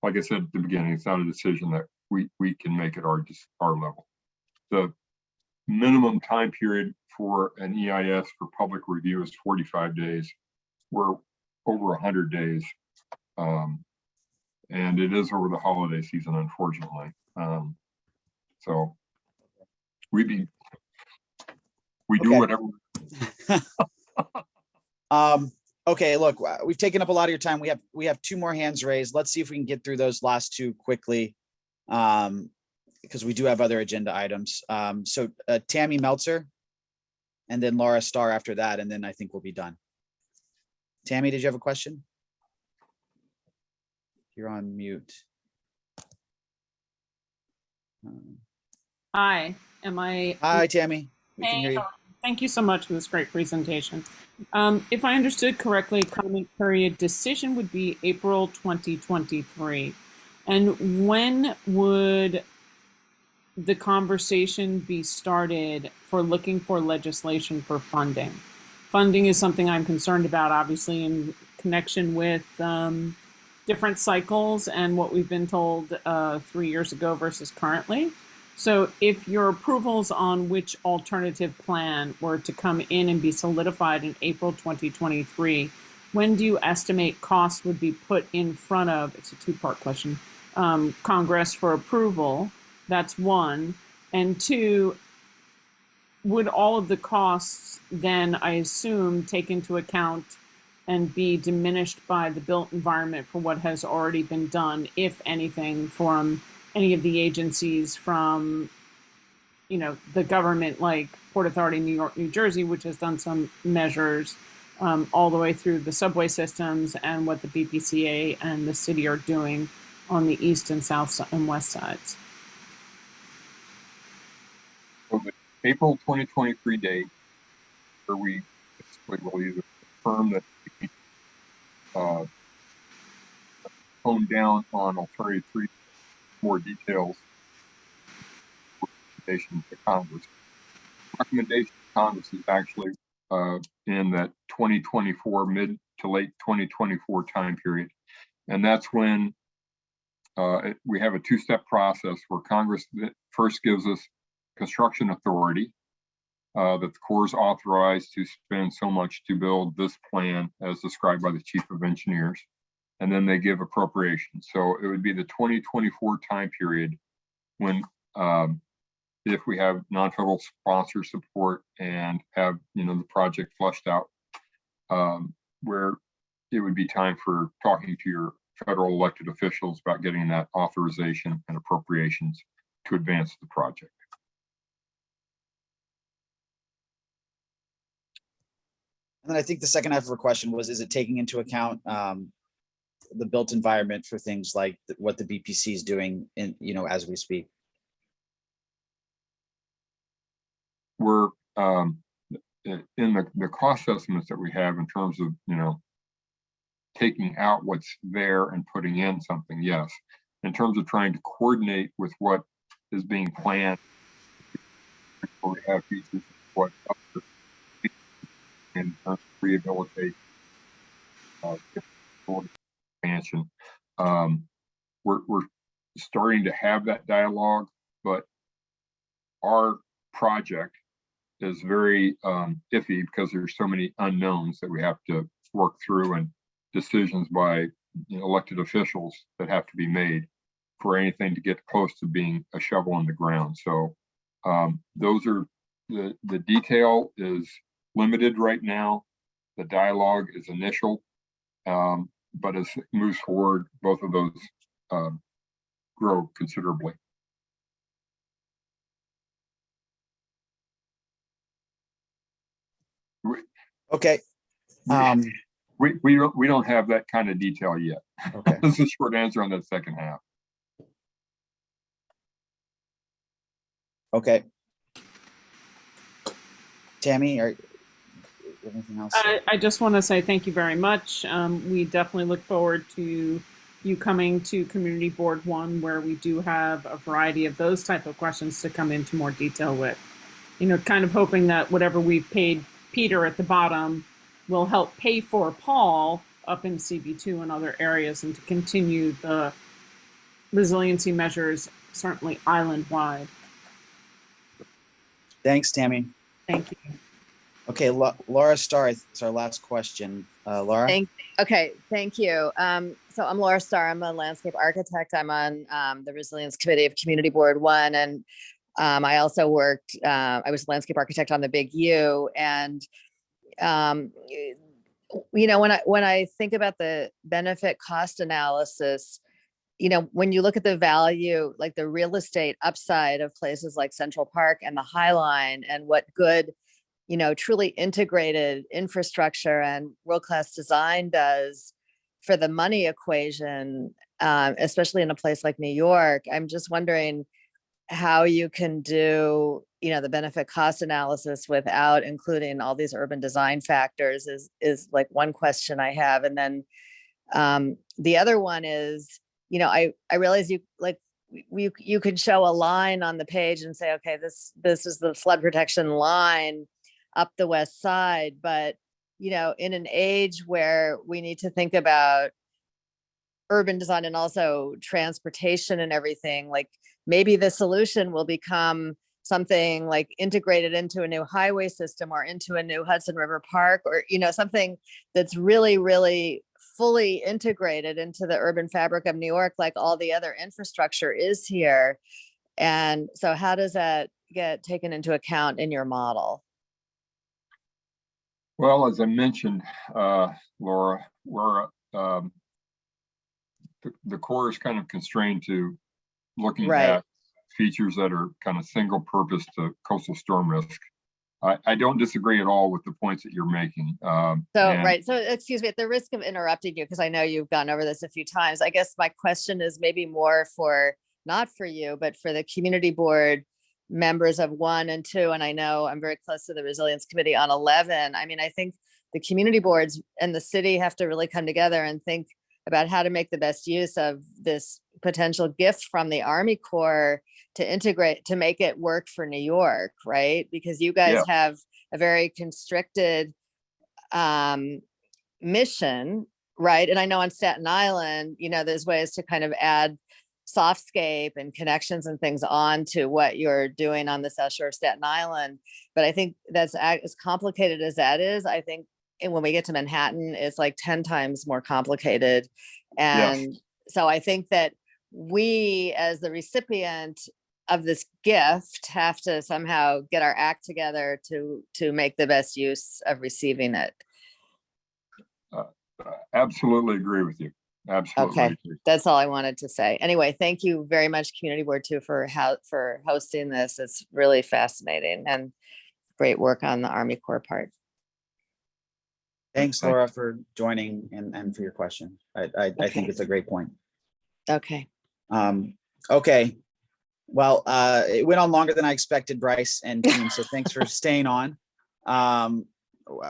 like I said at the beginning, it's not a decision that we can make at our level. The minimum time period for an EIS for public review is 45 days. We're over 100 days. And it is over the holiday season, unfortunately. So we do whatever.
Okay, look, we've taken up a lot of your time. We have two more hands raised. Let's see if we can get through those last two quickly, because we do have other agenda items. So Tammy Meltzer. and then Laura Starr after that, and then I think we'll be done. Tammy, did you have a question? You're on mute.
Hi, am I?
Hi, Tammy. We can
Hey,
hear you.
thank you so much for this great presentation. If I understood correctly, comment period decision would be April 2023. And when would the conversation be started for looking for legislation for funding? Funding is something I'm concerned about, obviously, in connection with different cycles and what we've been told 3 years ago versus currently. So if your approvals on which alternative plan were to come in and be solidified in April 2023, when do you estimate costs would be put in front of, it's a two-part question, Congress for approval? That's one. And two, would all of the costs then, I assume, take into account and be diminished by the built environment for what has already been done, if anything, from any of the agencies from, you know, the government like Port Authority, New York, New Jersey, which has done some measures all the way through the subway systems, and what the BPCA and the city are doing on the east and south and west sides.
So the April 2023 date, where we basically will either confirm that hone down on alternative 3 more details recommendation to Congress. Recommendation to Congress is actually in that 2024, mid to late 2024 time period. And that's when we have a two-step process where Congress first gives us construction authority that the Corps is authorized to spend so much to build this plan as described by the Chief of Engineers. And then they give appropriations. So it would be the 2024 time period when if we have non-federal sponsor support and have, you know, the project flushed out, where it would be time for talking to your federal elected officials about getting that authorization and appropriations to advance the project.
And then I think the second half of her question was, is it taking into account the built environment for things like what the BPC is doing in, you know, as we speak?
We're in the cost estimates that we have in terms of, you know, taking out what's there and putting in something, yes. In terms of trying to coordinate with what is being planned, we have features what and rehabilitate expansion. We're starting to have that dialogue, but our project is very iffy because there's so many unknowns that we have to work through, and decisions by, you know, elected officials that have to be made for anything to get close to being a shovel in the ground. So those are the detail is limited right now. The dialogue is initial, but as it moves forward, both of those grow considerably.
Okay.
We don't have that kind of detail yet.
Okay.
That's the short answer on that second half.
Okay. Tammy, anything else?
I just want to say thank you very much. We definitely look forward to you coming to Community Board 1, where we do have a variety of those type of questions to come into more detail with. You know, kind of hoping that whatever we've paid Peter at the bottom will help pay for Paul up in CB2 and other areas, and to continue the resiliency measures, certainly island-wide.
Thanks, Tammy.
Thank you.
Okay, Laura Starr, it's our last question. Laura?
Thank you. So I'm Laura Starr. I'm a landscape architect. I'm on the Resilience Committee of Community Board 1, and I also worked, I was a landscape architect on the Big U, and you know, when I think about the benefit cost analysis, you know, when you look at the value, like the real estate upside of places like Central Park and the High Line, and what good truly integrated infrastructure and world-class design does for the money equation, especially in a place like New York. I'm just wondering how you can do, the benefit cost analysis without including all these urban design factors is like one question I have. And then the other one is, I realize you could show a line on the page and say, okay, this is the flood protection line up the west side. But, in an age where we need to think about urban design and also transportation and everything, like maybe the solution will become something like integrated into a new highway system or into a new Hudson River Park, or, something that's really, really fully integrated into the urban fabric of New York, like all the other infrastructure is here. And so how does that get taken into account in your model?
Well, as I mentioned, Laura, we're the Corps is kind of constrained to looking
Right.
at features that are kind of single purpose to coastal storm risk. I don't disagree at all with the points that you're making.
Right. So excuse me, at the risk of interrupting you, because I know you've gone over this a few times, I guess my question is maybe more for, not for you, but for the community board members of 1 and 2. And I know I'm very close to the Resilience Committee on 11. I mean, I think the community boards and the city have to really come together and think about how to make the best use of this potential gift from the Army Corps to integrate, to make it work for New York, right? Because you guys have a very constricted mission, right? And I know on Staten Island, there's ways to kind of add softscape and connections and things on to what you're doing on the South Shore of Staten Island. But I think that's as complicated as that is. I think when we get to Manhattan, it's like 10 times more complicated. And so I think that we, as the recipient of this gift, have to somehow get our act together to make the best use of receiving it.
Absolutely agree with you. Absolutely.
Okay, that's all I wanted to say. Anyway, thank you very much, Community Board 2, for hosting this. It's really fascinating and great work on the Army Corps part.
Thanks, Laura, for joining and for your question. I think it's a great point.
Okay.
Okay. Well, it went on longer than I expected, Bryce and team. So thanks for staying on.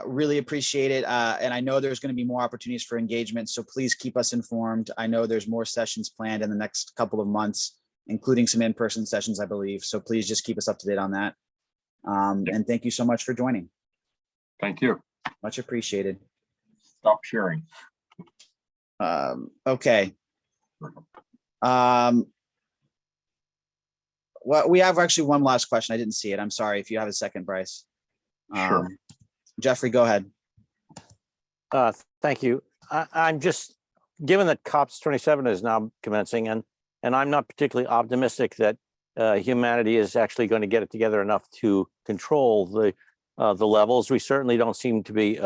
Really appreciate it. And I know there's going to be more opportunities for engagement. So please keep us informed. I know there's more sessions planned in the next couple of months, including some in-person sessions, I believe. So please just keep us up to date on that. And thank you so much for joining.
Thank you.
Much appreciated.
Stop sharing.
Okay. Well, we have actually one last question. I didn't see it. I'm sorry. If you have a second, Bryce.
Sure.
Jeffrey, go ahead.
Thank you. I'm just, given that COPS 27 is now commencing, and I'm not particularly optimistic that humanity is actually going to get it together enough to control the levels. We certainly don't seem to be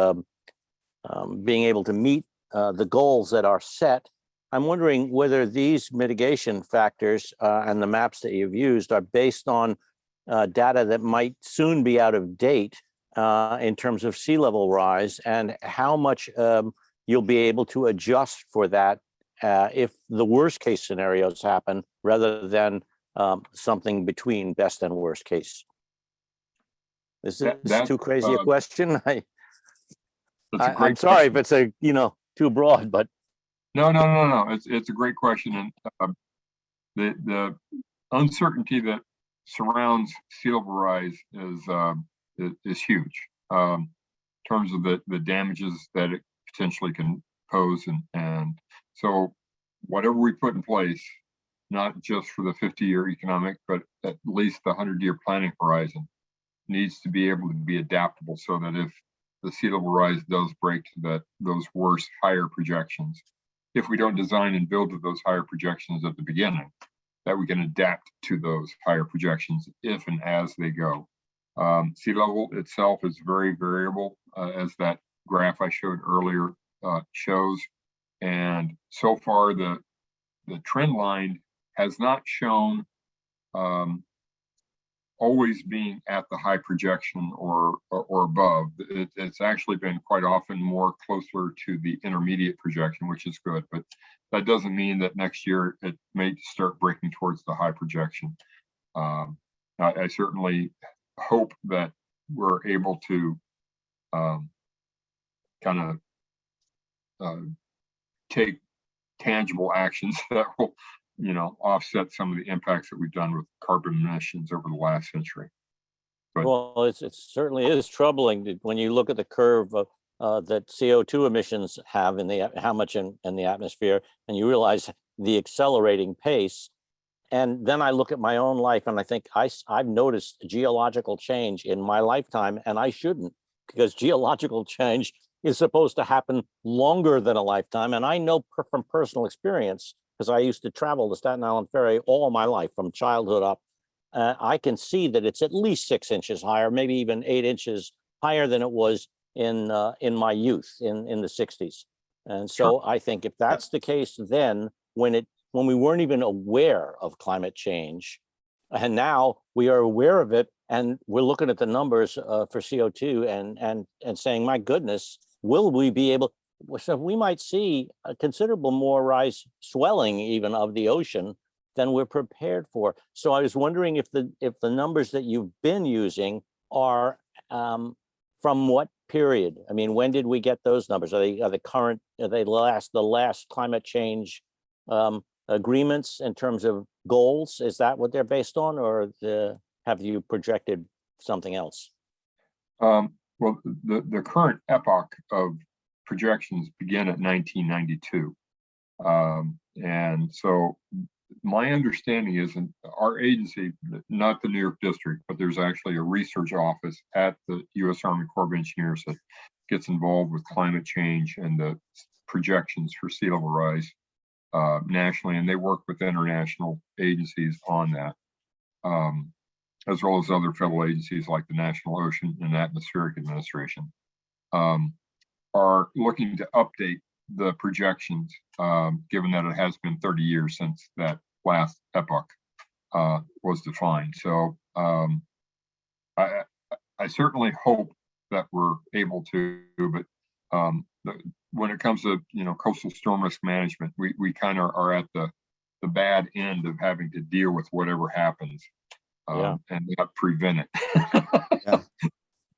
being able to meet the goals that are set. I'm wondering whether these mitigation factors and the maps that you've used are based on data that might soon be out of date in terms of sea level rise, and how much you'll be able to adjust for that if the worst case scenarios happen, rather than something between best and worst case. Is this too crazy a question? I'm sorry if it's too broad, but
no. It's a great question, and the uncertainty that surrounds sea level rise is huge in terms of the damages that it potentially can pose, and so whatever we put in place, not just for the 50-year economic, but at least the 100-year planning horizon, needs to be able to be adaptable, so that if the sea level rise does break to those worse, higher projections, if we don't design and build to those higher projections at the beginning, that we can adapt to those higher projections if and as they go. Sea level itself is very variable, as that graph I showed earlier shows. And so far, the trend line has not shown always being at the high projection or above. It's actually been quite often more closer to the intermediate projection, which is good, but that doesn't mean that next year it may start breaking towards the high projection. I certainly hope that we're able to kind of take tangible actions that will, offset some of the impacts that we've done with carbon emissions over the last century. But
Well, it certainly is troubling when you look at the curve of, that CO2 emissions have in how much in the atmosphere, and you realize the accelerating pace. And then I look at my own life and I think I've noticed geological change in my lifetime, and I shouldn't, because geological change is supposed to happen longer than a lifetime. And I know from personal experience, because I used to travel the Staten Island Ferry all my life from childhood up. I can see that it's at least 6 inches higher, maybe even 8 inches higher than it was in my youth in the 60s. And so I think if that's the case, then when we weren't even aware of climate change, and now we are aware of it, and we're looking at the numbers for CO2 and saying, my goodness, will we be able? So we might see a considerable more rise, swelling even of the ocean than we're prepared for. So I was wondering if the numbers that you've been using are from what period? I mean, when did we get those numbers? Are they current? Are they the last climate change agreements in terms of goals? Is that what they're based on, or have you projected something else?
Well, the current epoch of projections begin at 1992. And so my understanding is in our agency, not the New York district, but there's actually a research office at the U.S. Army Corps of Engineers that gets involved with climate change and the projections for sea level rise nationally. And they work with international agencies on that, as well as other federal agencies like the National Ocean and Atmospheric Administration. Are looking to update the projections, given that it has been 30 years since that last epoch was defined. So I certainly hope that we're able to, but when it comes to coastal storm risk management, we kind of are at the bad end of having to deal with whatever happens and not prevent it.
Yeah.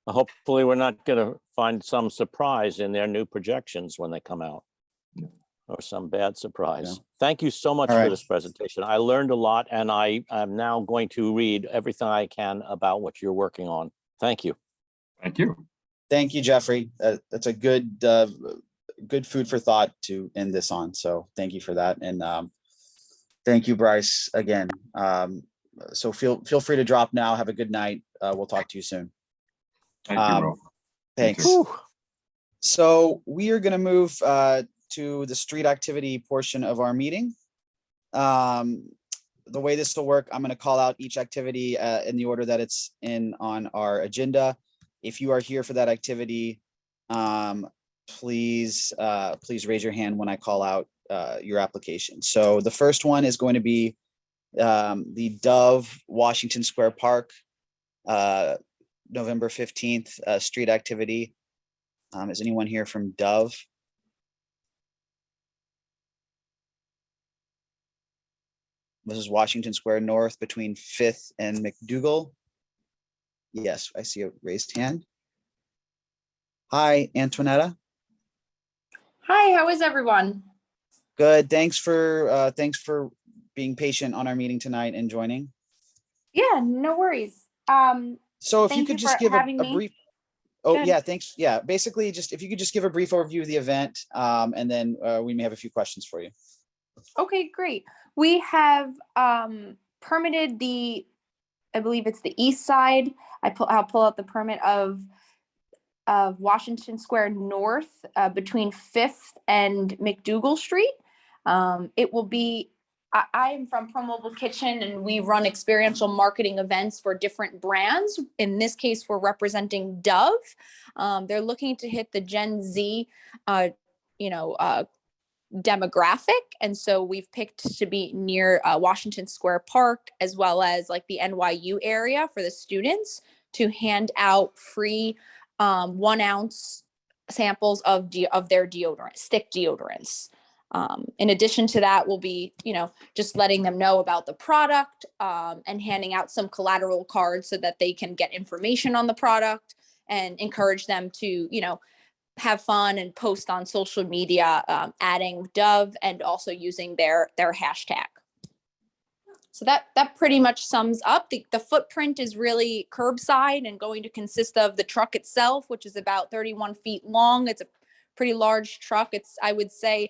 Hopefully we're not going to find some surprise in their new projections when they come out, or some bad surprise.
Yeah.
Thank you so much for this presentation. I learned a lot, and I am now going to read everything I can about what you're working on. Thank you.
Thank you.
Thank you, Jeffrey. That's a good food for thought to end this on. So thank you for that. And thank you, Bryce, again. So feel free to drop now. Have a good night. We'll talk to you soon.
Thank you, Will.
Thanks. So we are going to move to the street activity portion of our meeting. The way this will work, I'm going to call out each activity in the order that it's in on our agenda. If you are here for that activity, please raise your hand when I call out your application. So the first one is going to be the Dove Washington Square Park November 15th street activity. Is anyone here from Dove? This is Washington Square North between 5th and McDougal. Yes, I see a raised hand. Hi, Antoinetta.
Hi, how is everyone?
Good. Thanks for being patient on our meeting tonight and joining.
Yeah, no worries.
So if you could just give a brief. Oh,
Good.
yeah, thanks. Yeah, basically just if you could just give a brief overview of the event, and then we may have a few questions for you.
Okay, great. We have permitted I believe it's the east side. I'll pull out the permit of Washington Square North between 5th and McDougal Street. It will be, I am from Pro Mobile Kitchen, and we run experiential marketing events for different brands. In this case, we're representing Dove. They're looking to hit the Gen Z, demographic. And so we've picked to be near Washington Square Park, as well as like the NYU area for the students, to hand out free 1 ounce samples of their deodorant, stick deodorants. In addition to that, we'll be, just letting them know about the product and handing out some collateral cards so that they can get information on the product, and encourage them to, have fun and post on social media, adding Dove and also using their hashtag. So that pretty much sums up. The footprint is really curbside and going to consist of the truck itself, which is about 31 feet long. It's a pretty large truck. It's, I would say,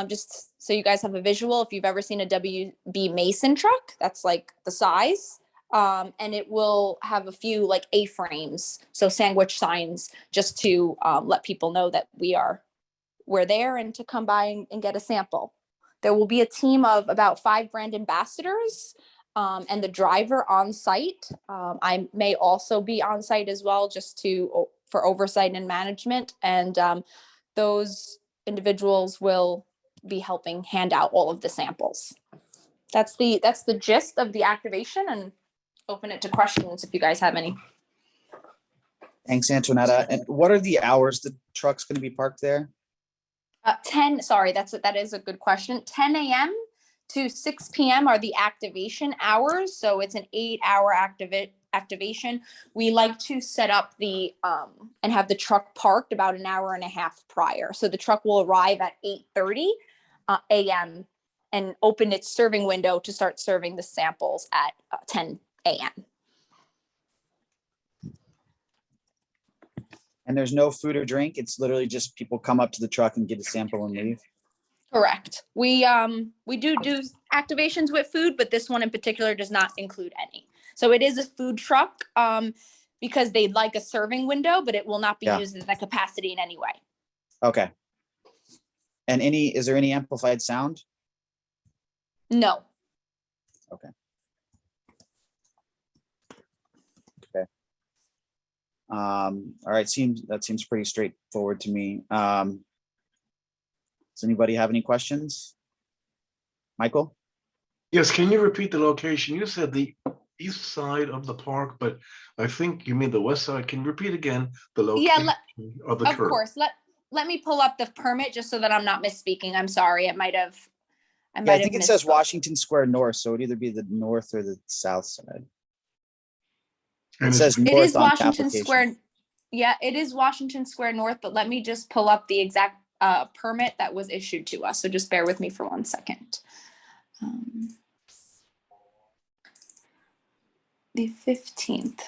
just so you guys have a visual, if you've ever seen a WB Mason truck, that's like the size. And it will have a few like A-frames, so sandwich signs, just to let people know that we're there and to come by and get a sample. There will be a team of about 5 brand ambassadors and the driver on site. I may also be on site as well, just for oversight and management. And those individuals will be helping hand out all of the samples. That's the gist of the activation, and open it to questions if you guys have any.
Thanks, Antoinetta. And what are the hours the truck's going to be parked there?
10, sorry, that is a good question. 10 a.m. to 6 p.m. are the activation hours. So it's an 8-hour activation. We like to set up and have the truck parked about an hour and a half prior. So the truck will arrive at 8:30 a.m. and open its serving window to start serving the samples at 10 a.m.
And there's no food or drink. It's literally just people come up to the truck and get a sample and leave.
Correct. We do activations with food, but this one in particular does not include any. So it is a food truck because they'd like a serving window, but it will not be used at that capacity in any way.
Okay. And is there any amplified sound?
No.
Okay. Okay. All right. That seems pretty straightforward to me. Does anybody have any questions? Michael?
Yes, can you repeat the location? You said the east side of the park, but I think you mean the west side. Can you repeat again the location of the curb?
Of course. Let me pull up the permit just so that I'm not misspeaking. I'm sorry. I
think it says Washington Square North, so it'd either be the north or the south side. It says north.
It is
on the
Washington
application.
Square. Yeah, it is Washington Square North, but let me just pull up the exact permit that was issued to us. So just bear with me for 1 second. The 15th.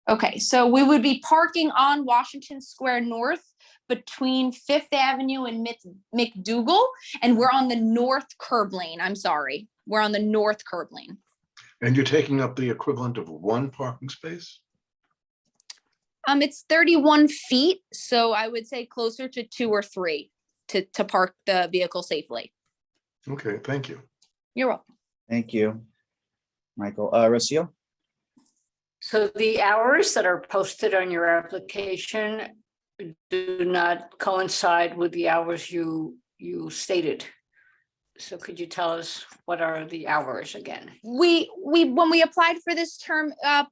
Okay, so we would be parking on Washington Square North between 5th Avenue and McDougal, and we're on the north curb lane. I'm sorry. We're on the north curb lane.
And you're taking up the equivalent of 1 parking space?
It's 31 feet, so I would say closer to 2 or 3 to park the vehicle safely.
Okay, thank you.
You're welcome.
Thank you, Michael. Rocio?
So the hours that are posted on your application do not coincide with the hours you stated. So could you tell us what are the hours again?
We when we applied for this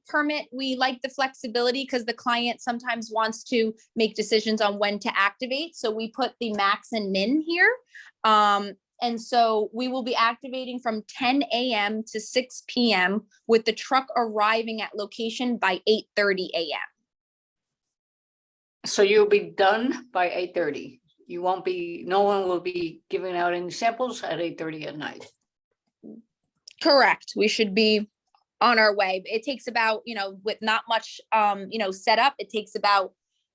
permit, we like the flexibility because the client sometimes wants to make decisions on when to activate. So we put the max and min here. And so we will be activating from 10 a.m. to 6 p.m. with the truck arriving at location by 8:30 a.m.
So you'll be done by 8:30. No one will be giving out any samples at 8:30 at night.
Correct. We should be on our way. It takes about, with not much, set up, it takes about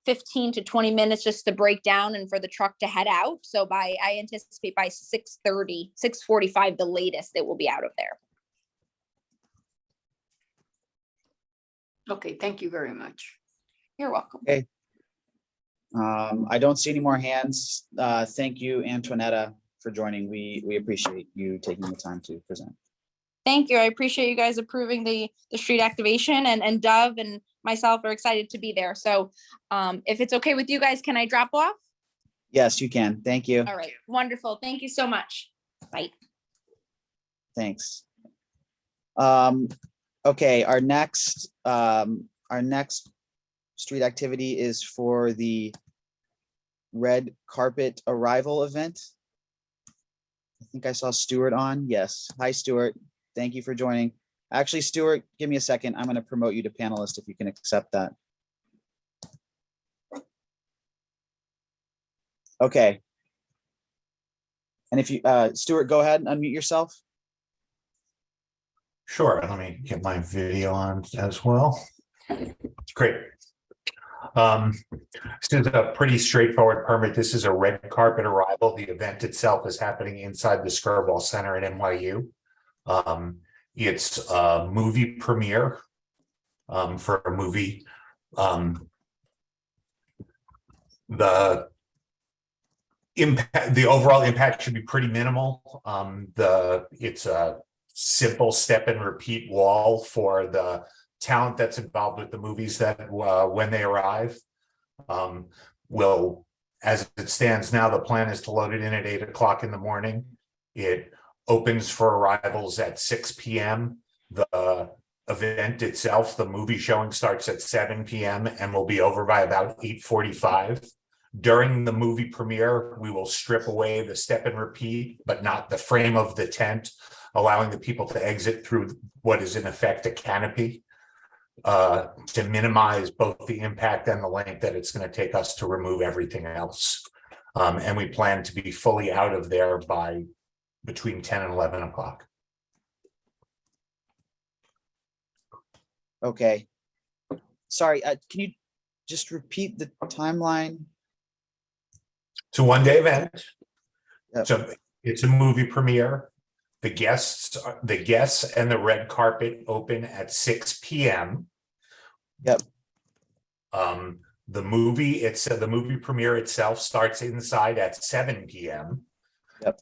15 to 20 minutes just to break down and for the truck to head out. So I anticipate by 6:30, 6:45, the latest, it will be out of there.
Okay, thank you very much.
You're welcome.
Okay. I don't see any more hands. Thank you, Antoinetta, for joining. We appreciate you taking the time to present.
Thank you. I appreciate you guys approving the street activation, and Dove and myself are excited to be there. So if it's okay with you guys, can I drop off?
Yes, you can. Thank you.
All right, wonderful. Thank you so much. Bye.
Thanks. Okay, our next street activity is for the red carpet arrival event. I think I saw Stuart on. Yes. Hi, Stuart. Thank you for joining. Actually, Stuart, give me a second. I'm going to promote you to panelist if you can accept that. Okay. And if you, Stuart, go ahead and unmute yourself.
Sure, let me get my video on as well. Great. This is a pretty straightforward permit. This is a red carpet arrival. The event itself is happening inside the Skirball Center at NYU. It's a movie premiere for a movie. The impact, the overall impact should be pretty minimal. It's a simple step and repeat wall for the talent that's involved with the movies that when they arrive. As it stands now, the plan is to load it in at 8 o'clock in the morning. It opens for arrivals at 6 p.m. The event itself, the movie showing, starts at 7 p.m. and will be over by about 8:45. During the movie premiere, we will strip away the step and repeat, but not the frame of the tent, allowing the people to exit through what is in effect a canopy to minimize both the impact and the length that it's going to take us to remove everything else. And we plan to be fully out of there by between 10 and 11 o'clock.
Okay. Sorry, can you just repeat the timeline?
It's a one-day event.
Yep.
So it's a movie premiere. The guests and the red carpet open at 6 p.m.
Yep.
The movie premiere itself starts inside at 7 p.m.
Yep.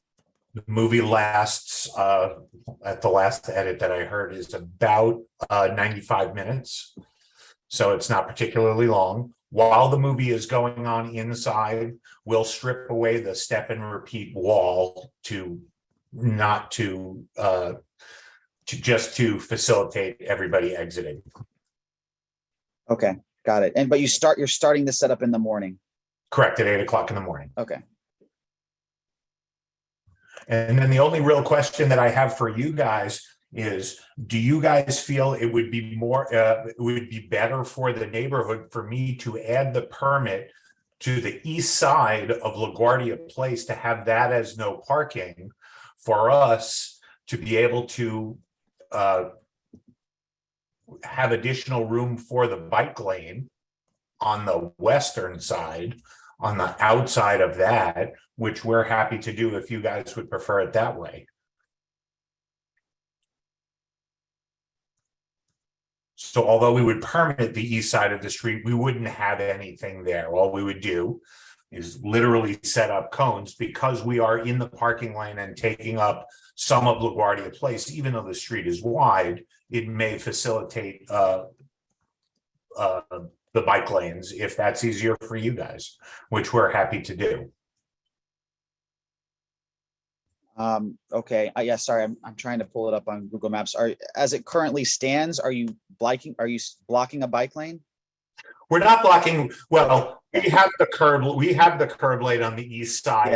The movie lasts, at the last edit that I heard, is about 95 minutes. So it's not particularly long. While the movie is going on inside, we'll strip away the step and repeat wall to just to facilitate everybody exiting.
Okay, got it. But you're starting the setup in the morning.
Correct, at 8 o'clock in the morning.
Okay.
And then the only real question that I have for you guys is, do you guys feel it would be better for the neighborhood for me to add the permit to the east side of LaGuardia Place, to have that as no parking, for us to be able to have additional room for the bike lane on the western side, on the outside of that, which we're happy to do if you guys would prefer it that way? So although we would permit the east side of the street, we wouldn't have anything there. All we would do is literally set up cones, because we are in the parking lane and taking up some of LaGuardia Place. Even though the street is wide, it may facilitate the bike lanes if that's easier for you guys, which we're happy to do.
Okay. Yeah, sorry, I'm trying to pull it up on Google Maps. As it currently stands, are you blocking a bike lane?
We're not blocking. Well, we have the curb lane on the east side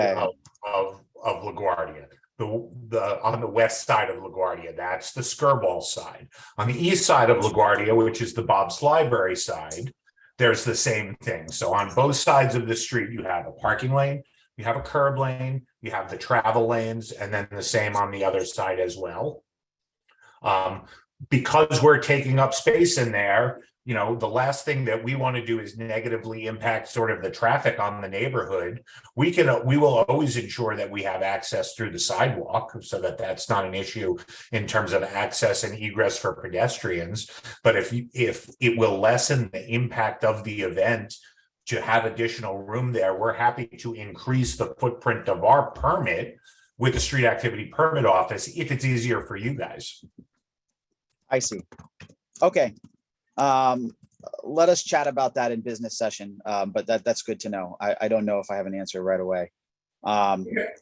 of LaGuardia. On the west side of LaGuardia, that's the Skirball side. On the east side of LaGuardia, which is the Bob's Library side, there's the same thing. So on both sides of the street, you have a parking lane, you have a curb lane, you have the travel lanes, and then the same on the other side as well. Because we're taking up space in there, you know, the last thing that we want to do is negatively impact sort of the traffic on the neighborhood. We will always ensure that we have access through the sidewalk, so that that's not an issue in terms of access and egress for pedestrians. But if it will lessen the impact of the event to have additional room there, we're happy to increase the footprint of our permit with the street activity permit office if it's easier for you guys.
I see. Okay. let us chat about that in business session. But that's good to know. I don't know if I have an answer right away.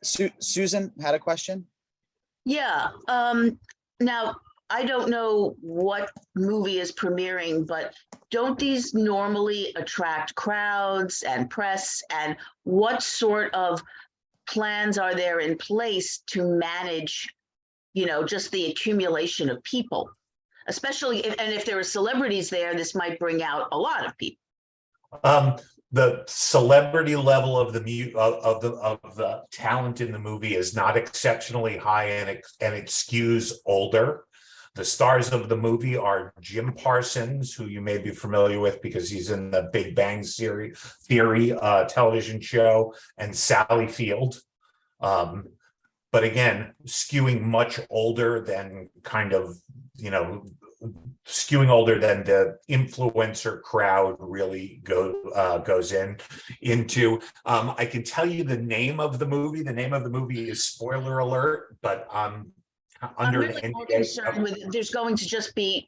Susan had a question.
Yeah, now, I don't know what movie is premiering, but don't these normally attract crowds and press? And what sort of plans are there in place to manage, just the accumulation of people? Especially if there are celebrities there, this might bring out a lot of people.
The celebrity level of the talent in the movie is not exceptionally high, and it skews older. The stars of the movie are Jim Parsons, who you may be familiar with because he's in the Big Bang Theory television show, and Sally Field. But again, skewing much older than skewing older than the influencer crowd really goes into. I can tell you the name of the movie. The name of the movie is spoiler alert, but under
I'm really more concerned with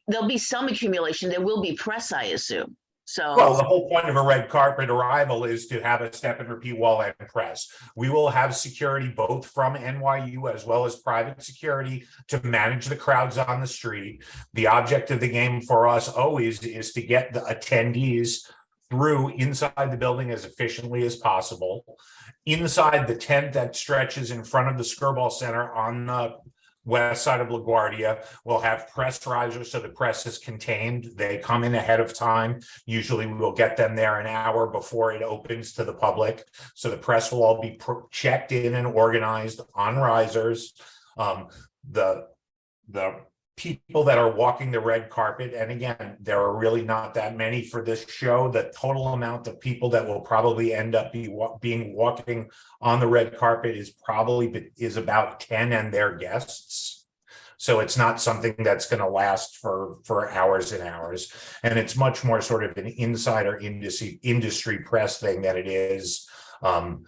there'll be some accumulation. There will be press, I assume. So,
well, the whole point of a red carpet arrival is to have a step and repeat wall and press. We will have security both from NYU as well as private security to manage the crowds on the street. The object of the game for us always is to get the attendees through inside the building as efficiently as possible. Inside the tent that stretches in front of the Skirball Center on the west side of LaGuardia, we'll have press risers, so the press is contained. They come in ahead of time. Usually we will get them there an hour before it opens to the public. So the press will all be checked in and organized on risers. The people that are walking the red carpet, and again, there are really not that many for this show. The total amount of people that will probably end up being walking on the red carpet is about 10 and their guests. So it's not something that's going to last for hours and hours. And it's much more sort of an insider industry press thing than it is, Klieg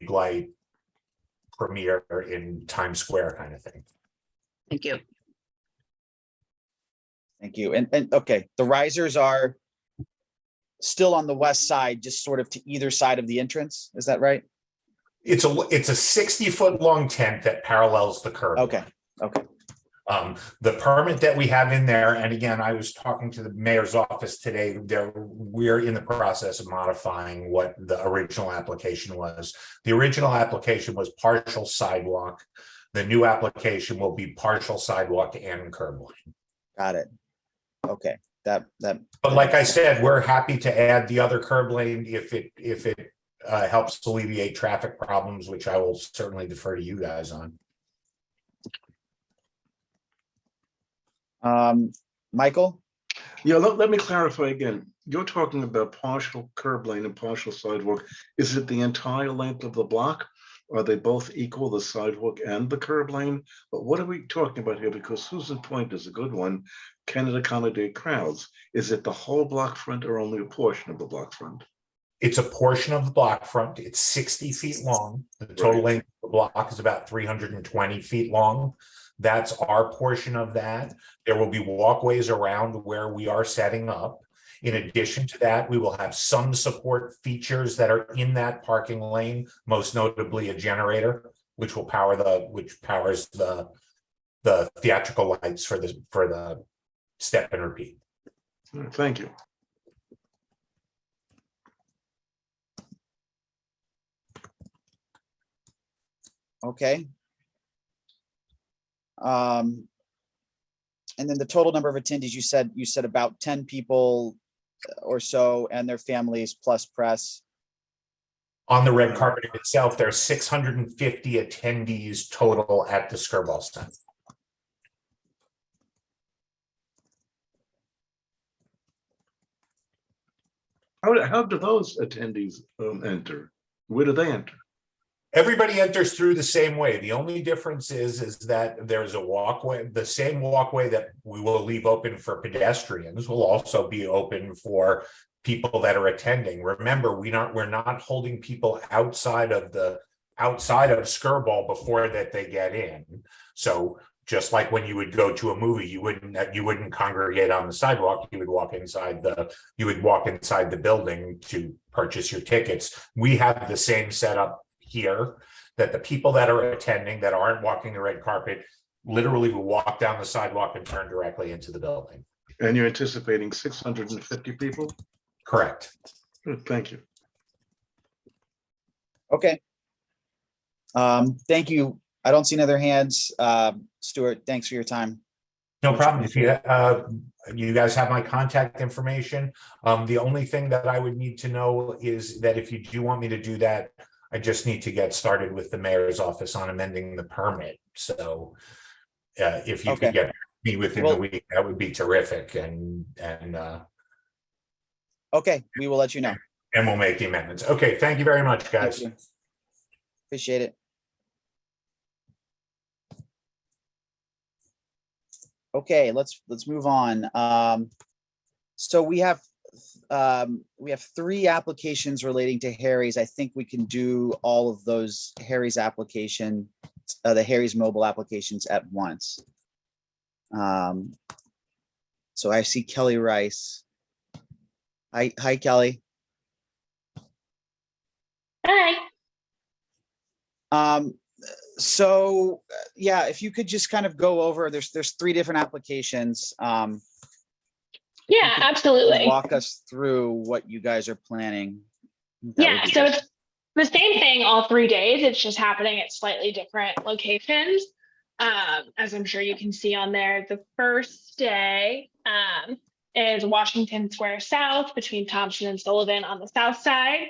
Light premiere in Times Square kind of thing.
thank you.
Thank you. And okay, the risers are still on the west side, just sort of to either side of the entrance. Is that right?
It's a 60-foot long tent that parallels the curb.
Okay.
The permit that we have in there, and again, I was talking to the mayor's office today. We're in the process of modifying what the original application was. The original application was partial sidewalk. The new application will be partial sidewalk and curb lane.
Got it. Okay.
But like I said, we're happy to add the other curb lane if it helps alleviate traffic problems, which I will certainly defer to you guys on.
Michael?
Yeah, let me clarify again. You're talking about partial curb lane and partial sidewalk. Is it the entire length of the block? Are they both equal, the sidewalk and the curb lane? But what are we talking about here? Because Susan's point is a good one. Can it accommodate crowds? Is it the whole block front or only a portion of the block front?
It's a portion of the block front. It's 60 feet long. The total length of the block is about 320 feet long. That's our portion of that. There will be walkways around where we are setting up. In addition to that, we will have some support features that are in that parking lane, most notably a generator, which powers the theatrical lights for the step and repeat.
Thank you.
Okay. And then the total number of attendees, you said about 10 people or so and their families plus press.
On the red carpet itself, there are 650 attendees total at the Skirball Center.
How do those attendees enter? Where do they enter?
Everybody enters through the same way. The only difference is that there's a walkway. The same walkway that we will leave open for pedestrians will also be open for people that are attending. Remember, we're not holding people outside of Skirball before that they get in. So just like when you would go to a movie, you wouldn't congregate on the sidewalk. You would walk inside the building to purchase your tickets. We have the same setup here, that the people that are attending that aren't walking the red carpet literally will walk down the sidewalk and turn directly into the building.
And you're anticipating 650 people?
Correct.
Good, thank you.
Okay. Thank you. I don't see any other hands. Stuart, thanks for your time.
No
Much
problem. If you
appreciated.
you guys have my contact information. The only thing that I would need to know is that if you do want me to do that, I just need to get started with the mayor's office on amending the permit. So if you could get me within the week, that would be terrific. And
Okay, we will let you know.
and we'll make the amendments. Okay, thank you very much, guys.
Thank you. Appreciate it. Okay, let's move on. So we have 3 applications relating to Harry's. I think we can do all of those Harry's application, the Harry's mobile applications at once. So I see Kelly Rice. Hi, Kelly.
Hi.
So yeah, if you could just kind of go over, there's 3 different applications.
Yeah, absolutely.
Walk us through what you guys are planning.
Yeah, so it's the same thing all 3 days. It's just happening at slightly different locations. As I'm sure you can see on there, the first day is Washington Square South between Thompson and Sullivan on the south side.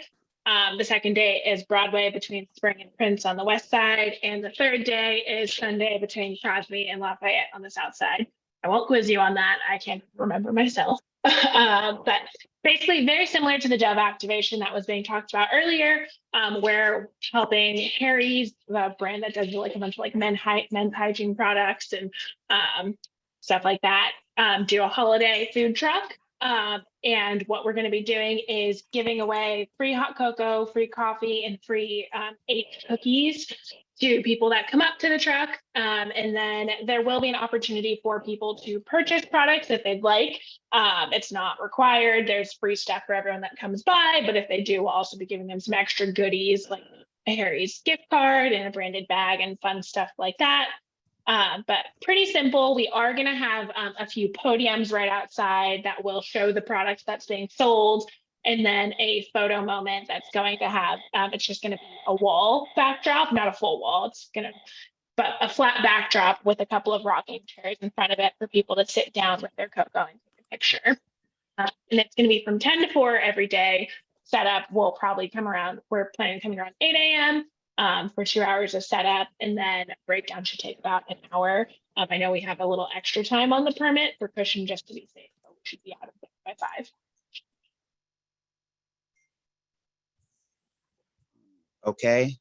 The second day is Broadway between Spring and Prince on the west side. And the third day is Sunday between Crosby and Lafayette on the south side. I won't quiz you on that. I can't remember myself. But basically very similar to the Dove activation that was being talked about earlier. We're helping Harry's, the brand that does like a bunch of like men's hygiene products and stuff like that, do a holiday food truck. And what we're going to be doing is giving away free hot cocoa, free coffee, and free 8 cookies to people that come up to the truck. And then there will be an opportunity for people to purchase products if they'd like. It's not required. There's free stuff for everyone that comes by, but if they do, we'll also be giving them some extra goodies like a Harry's gift card and a branded bag and fun stuff like that. But pretty simple. We are going to have a few podiums right outside that will show the product that's being sold, and then a photo moment that's going to have, it's just going to be a wall backdrop, not a full wall. It's going to, but a flat backdrop with a couple of rocking chairs in front of it for people to sit down with their cocoa and take a picture. And it's going to be from 10 to 4 every day. Setup will probably come around, we're planning coming around 8 a.m. For 2 hours of setup, and then breakdown should take about an hour. I know we have a little extra time on the permit for cushion just to be safe, so we should be out of there by 5.
Okay.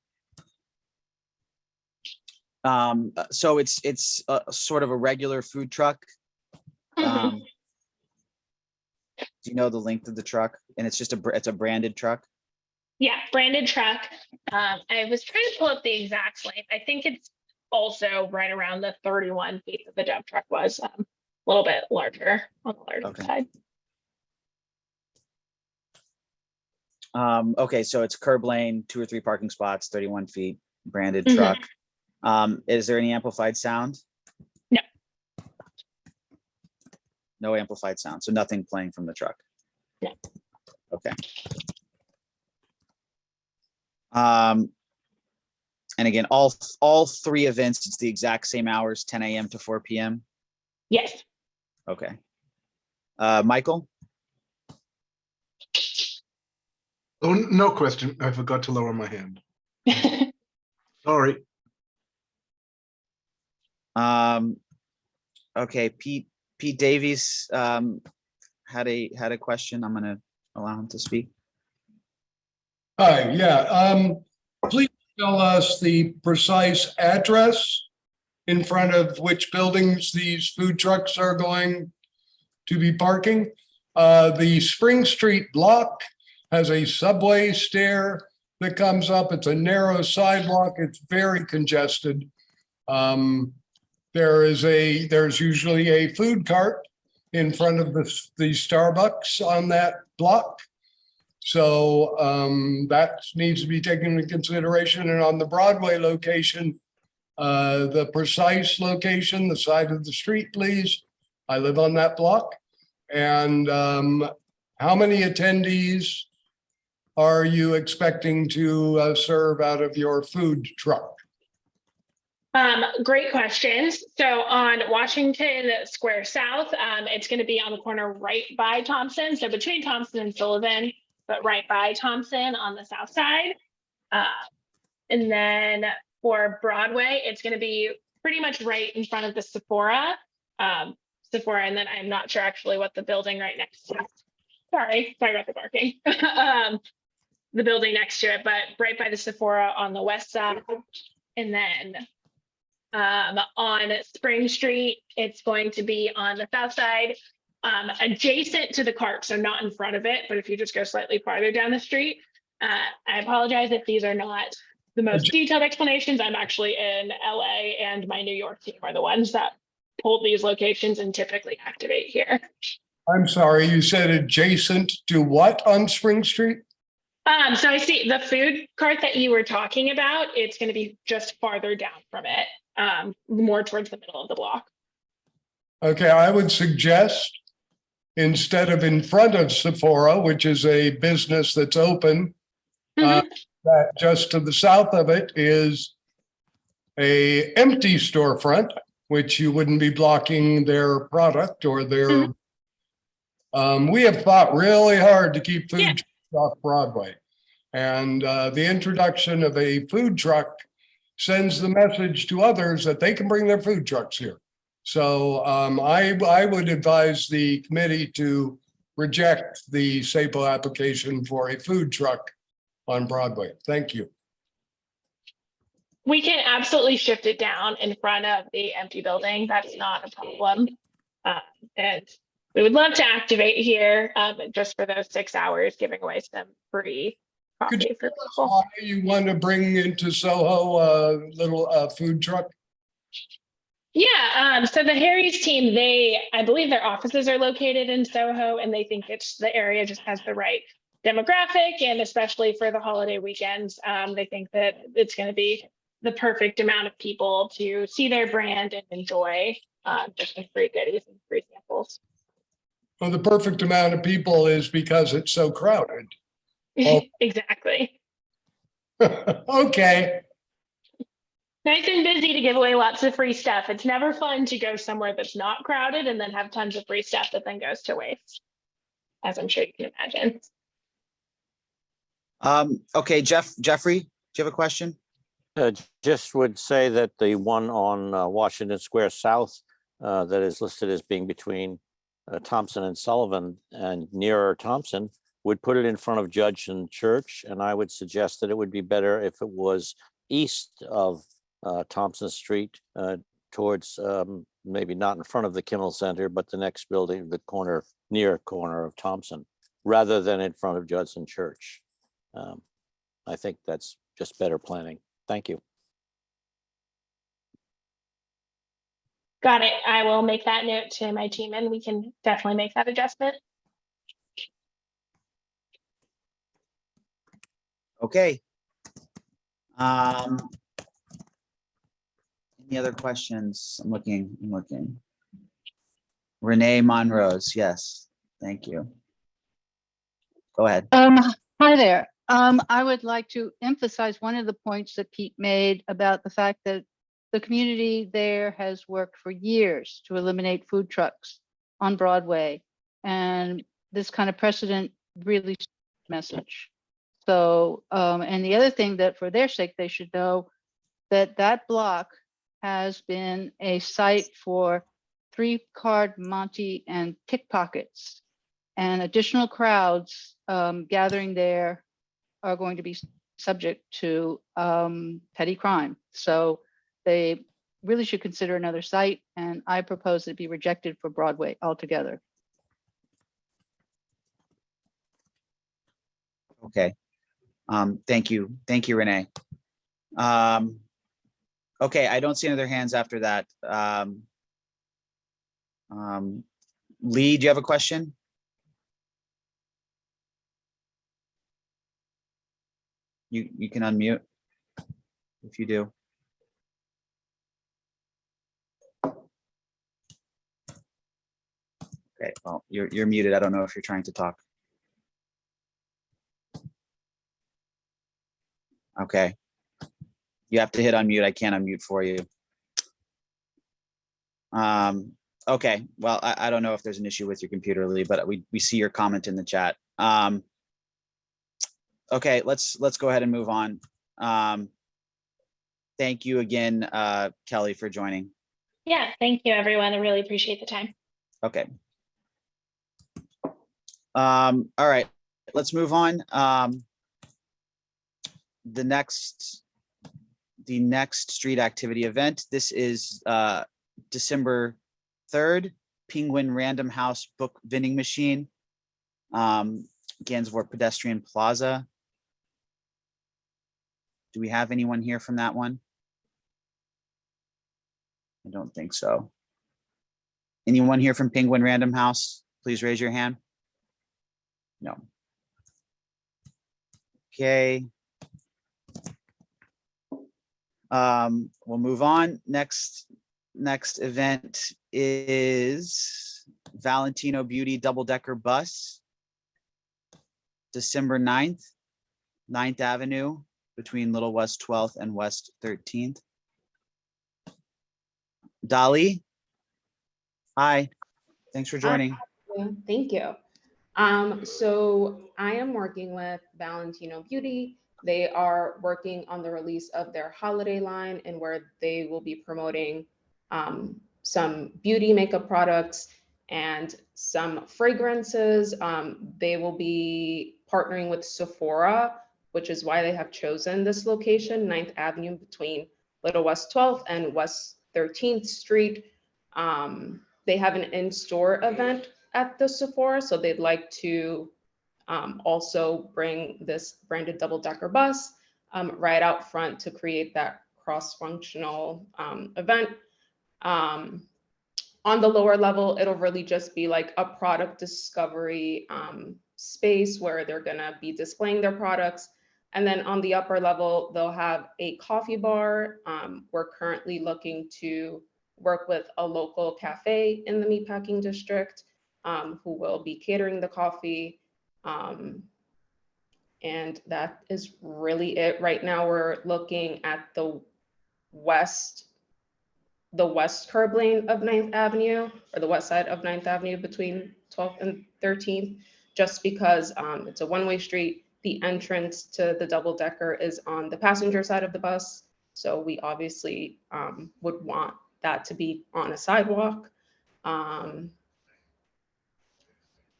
So it's sort of a regular food truck. Do you know the length of the truck? And it's just it's a branded truck.
Yeah, branded truck. I was trying to pull up the exact length. I think it's also right around the 31 feet that the dump truck was, a little bit larger on the larger side.
Okay, so it's curb lane, 2 or 3 parking spots, 31 feet, branded truck. Is there any amplified sound?
No.
No amplified sound, so nothing playing from the truck?
No.
Okay. And again, all 3 events, it's the exact same hours, 10 a.m. to 4 p.m.
Yes.
Okay. Michael?
Oh, no question. I forgot to lower my hand. Sorry.
Okay, Pete Davies had a question. I'm gonna allow him to speak.
Hi, yeah. Please tell us the precise address in front of which buildings these food trucks are going to be parking. The Spring Street block has a subway stair that comes up. It's a narrow sidewalk. It's very congested. there's usually a food cart in front of the Starbucks on that block. So that needs to be taken into consideration. And on the Broadway location, the precise location, the side of the street, please. I live on that block. And how many attendees are you expecting to serve out of your food truck?
Great questions. So on Washington Square South, it's going to be on the corner right by Thompson. So between Thompson and Sullivan, but right by Thompson on the south side. And then for Broadway, it's going to be pretty much right in front of the Sephora. Sephora, and then I'm not sure actually what the building right next to it. Sorry about the barking. The building next to it, but right by the Sephora on the west side. And then on Spring Street, it's going to be on the south side, adjacent to the CARP, so not in front of it, but if you just go slightly farther down the street. I apologize if these are not the most detailed explanations. I'm actually in LA, and my New York team are the ones that pull these locations and typically activate here.
I'm sorry, you said adjacent to what on Spring Street?
So I see the food cart that you were talking about, it's going to be just farther down from it, more towards the middle of the block.
Okay, I would suggest instead of in front of Sephora, which is a business that's open, that just to the south of it is a empty storefront, which you wouldn't be blocking their product or their. We have fought really hard to keep food off Broadway, and the introduction of a food truck sends the message to others that they can bring their food trucks here. So I would advise the committee to reject the SAPO application for a food truck on Broadway. Thank you.
We can absolutely shift it down in front of the empty building. That's not a problem. And we would love to activate here just for those 6 hours, giving away some free coffee for people.
Why you want to bring into Soho a little food truck?
Yeah, so the Harry's team, I believe their offices are located in Soho, and they think the area just has the right demographic, and especially for the holiday weekends, they think that it's going to be the perfect amount of people to see their brand and enjoy just some free goodies and free samples.
Well, the perfect amount of people is because it's so crowded.
Exactly.
Okay.
Nice and busy to give away lots of free stuff. It's never fun to go somewhere that's not crowded and then have tons of free stuff that then goes to waste, as I'm sure you can imagine.
Okay, Jeffrey, do you have a question?
Just would say that the one on Washington Square South that is listed as being between Thompson and Sullivan and nearer Thompson would put it in front of Judson Church. And I would suggest that it would be better if it was east of Thompson Street towards maybe not in front of the Kimmel Center, but the next building, the near corner of Thompson, rather than in front of Judson Church. I think that's just better planning. Thank you.
Got it. I will make that note to my team and we can definitely make that adjustment.
Okay. Any other questions? I'm looking. Renee Monrose, yes, thank you. Go ahead.
Hi there. I would like to emphasize one of the points that Pete made about the fact that the community there has worked for years to eliminate food trucks on Broadway. And this kind of precedent really message. So, and the other thing that for their sake, they should know that that block has been a site for 3-card Monte and pickpockets, and additional crowds gathering there are going to be subject to petty crime. So they really should consider another site, and I propose it be rejected for Broadway altogether.
Okay. Thank you, Renee. Okay, I don't see any other hands after that. Lee, do you have a question? You can unmute if you do. Okay, well, you're muted. I don't know if you're trying to talk. Okay. You have to hit unmute. I can't unmute for you. Okay, well, I don't know if there's an issue with your computer, Lee, but we see your comment in the chat. Okay, let's go ahead and move on. Thank you again, Kelly, for joining.
Yeah, thank you, everyone. I really appreciate the time.
Okay. All right, let's move on. The next street activity event. This is December 3rd, Penguin Random House Book Vending Machine, Gansevoort Pedestrian Plaza. Do we have anyone here from that one? I don't think so. Anyone here from Penguin Random House? Please raise your hand. No. Okay. We'll move on. Next event is Valentino Beauty double-decker bus, December 9th, 9th Avenue between Little West 12th and West 13th. Dolly, hi, thanks for joining.
Thank you. So I am working with Valentino Beauty. They are working on the release of their holiday line, and where they will be promoting some beauty makeup products and some fragrances. They will be partnering with Sephora, which is why they have chosen this location, 9th Avenue between Little West 12th and West 13th Street. They have an in-store event at the Sephora, so they'd like to also bring this branded double-decker bus right out front to create that cross-functional event. On the lower level, it'll really just be like a product discovery space where they're gonna be displaying their products. And then on the upper level, they'll have a coffee bar. We're currently looking to work with a local cafe in the Meatpacking district who will be catering the coffee. And that is really it. Right now, we're looking at the west curb lane of 9th Avenue, or the west side of 9th Avenue between 12th and 13th, just because it's a one-way street. The entrance to the double-decker is on the passenger side of the bus. So we obviously would want that to be on a sidewalk.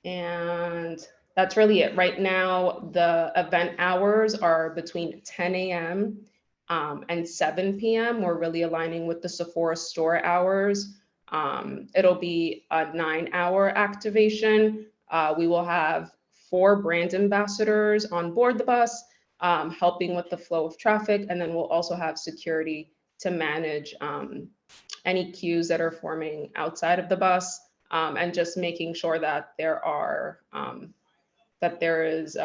And that's really it. Right now, the event hours are between 10 a.m. And 7 p.m. We're really aligning with the Sephora store hours. It'll be a 9-hour activation. We will have 4 brand ambassadors on board the bus, helping with the flow of traffic. And then we'll also have security to manage any queues that are forming outside of the bus, and just making sure that there is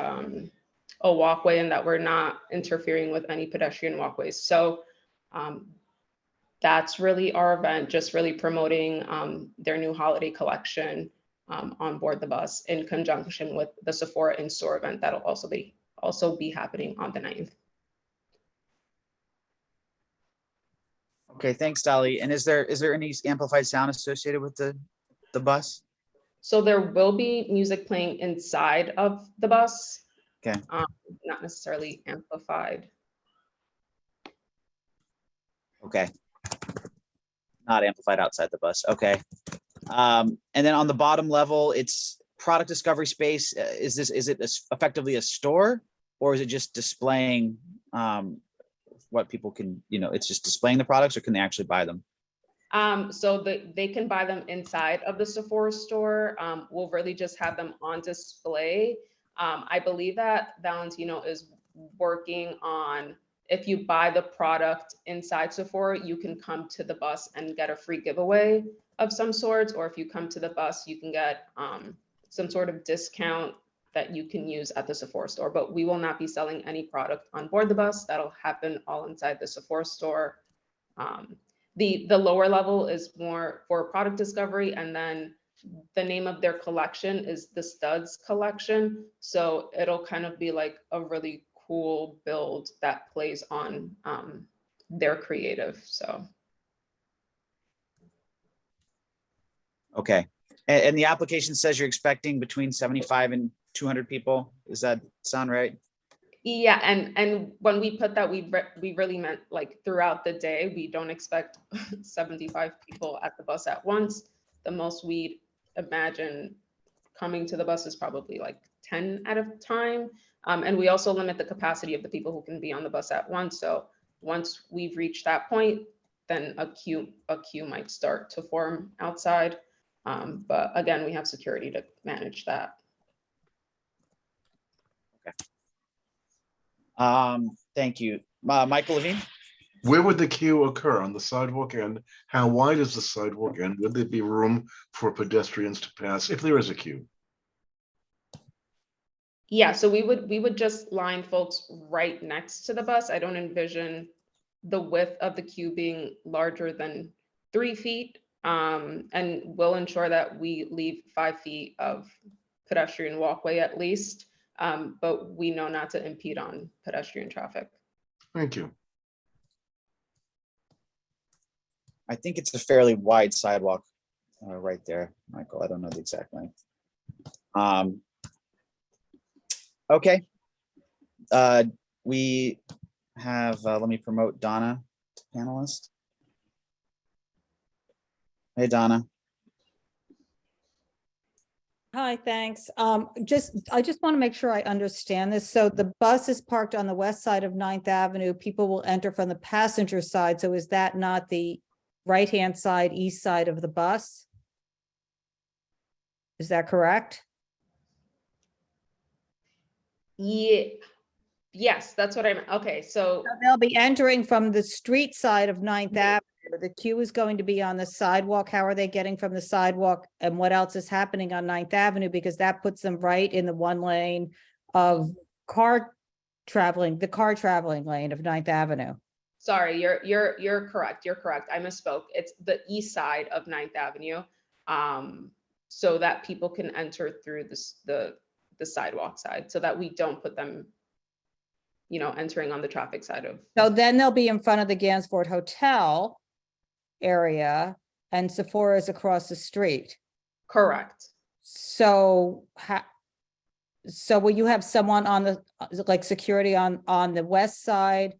a walkway and that we're not interfering with any pedestrian walkways. So that's really our event, just really promoting their new holiday collection on board the bus in conjunction with the Sephora in-store event that'll also be happening on the 9th.
Okay, thanks, Dolly. And is there any amplified sound associated with the bus?
So there will be music playing inside of the bus.
Okay.
Not necessarily amplified.
Okay. Not amplified outside the bus. Okay. And then on the bottom level, it's product discovery space. Is it effectively a store, or is it just displaying what people can, it's just displaying the products, or can they actually buy them?
So they can buy them inside of the Sephora store. We'll really just have them on display. I believe that Valentino is working on if you buy the product inside Sephora, you can come to the bus and get a free giveaway of some sorts, or if you come to the bus, you can get some sort of discount that you can use at the Sephora store. But we will not be selling any product on board the bus. That'll happen all inside the Sephora store. The lower level is more for product discovery, and then the name of their collection is the Studs collection. So it'll kind of be like a really cool build that plays on their creative. So.
Okay. And the application says you're expecting between 75 and 200 people. Does that sound right?
Yeah, and when we put that, we really meant like throughout the day. We don't expect 75 people at the bus at once. The most we'd imagine coming to the bus is probably like 10 at a time. And we also limit the capacity of the people who can be on the bus at once. So once we've reached that point, then a queue might start to form outside. But again, we have security to manage that.
Okay. Thank you. Michael Levine?
Where would the queue occur? On the sidewalk end? How wide is the sidewalk end? Would there be room for pedestrians to pass if there is a queue?
Yeah, so we would just line folks right next to the bus. I don't envision the width of the queue being larger than 3 feet. And we'll ensure that we leave 5 feet of pedestrian walkway at least. But we know not to impede on pedestrian traffic.
Thank you.
I think it's a fairly wide sidewalk right there, Michael. I don't know the exact length. Okay. We have, let me promote Donna, panelist. Hey, Donna.
Hi, thanks. I just want to make sure I understand this. So the bus is parked on the west side of 9th Avenue. People will enter from the passenger side. So is that not the right-hand side, east side of the bus? Is that correct?
Yeah. Yes, that's what I'm, okay, so.
They'll be entering from the street side of 9th Avenue. The queue is going to be on the sidewalk. How are they getting from the sidewalk? And what else is happening on 9th Avenue? Because that puts them right in the one lane of the car traveling lane of 9th Avenue.
Sorry, you're correct. You're correct. I misspoke. It's the east side of 9th Avenue. So that people can enter through the sidewalk side, so that we don't put them, entering on the traffic side of.
So then they'll be in front of the Gansevoort Hotel area, and Sephora is across the street.
Correct.
So will you have someone on the, like security on the west side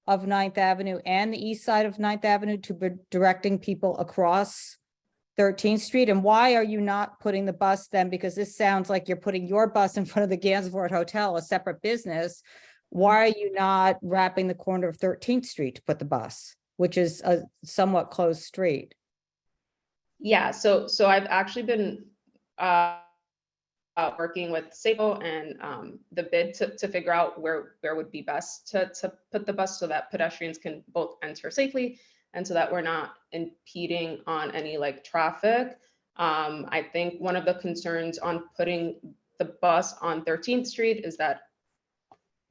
of 9th Avenue and the east side of 9th Avenue to be directing people across 13th Street? And why are you not putting the bus then? Because this sounds like you're putting your bus in front of the Gansevoort Hotel, a separate business. Why are you not wrapping the corner of 13th Street to put the bus, which is a somewhat closed street?
Yeah, so I've actually been working with SAPO and the bid to figure out where would be best to put the bus so that pedestrians can both enter safely and so that we're not impeding on any like traffic. I think one of the concerns on putting the bus on 13th Street is that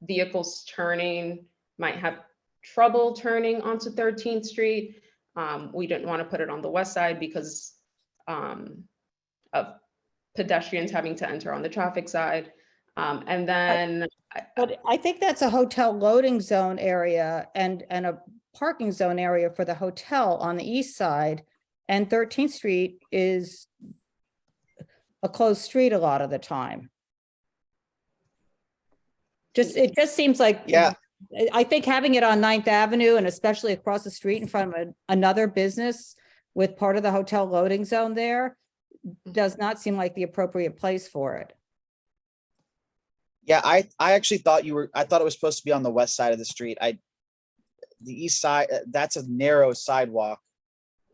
vehicles turning might have trouble turning onto 13th Street. We didn't want to put it on the west side because of pedestrians having to enter on the traffic side. And then.
But I think that's a hotel loading zone area and a parking zone area for the hotel on the east side. And 13th Street is a closed street a lot of the time. It just seems like,
yeah,
I think having it on 9th Avenue and especially across the street in front of another business with part of the hotel loading zone there does not seem like the appropriate place for it.
Yeah, I actually thought I thought it was supposed to be on the west side of the street. The east side, that's a narrow sidewalk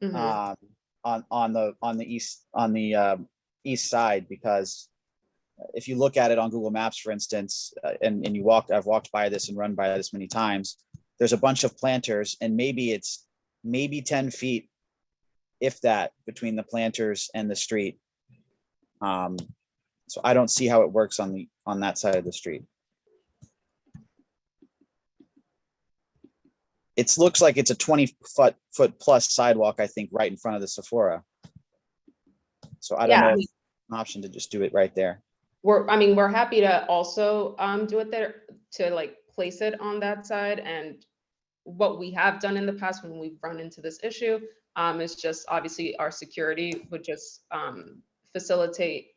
on the east side, because if you look at it on Google Maps, for instance, and I've walked by this and run by this many times, there's a bunch of planters, and maybe 10 feet, if that, between the planters and the street. So I don't see how it works on that side of the street. It looks like it's a 20-foot plus sidewalk, I think, right in front of the Sephora. So I don't know if it's an option to just do it right there.
We're happy to also do it there, to like place it on that side. And what we have done in the past when we've run into this issue is just obviously our security would just facilitate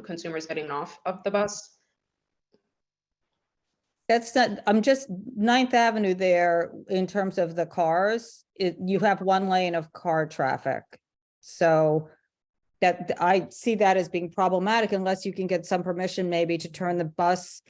consumers getting off of the bus.
That's not, I'm just 9th Avenue there in terms of the cars, you have one lane of car traffic. So that I see that as being problematic unless you can get some permission maybe to turn the bus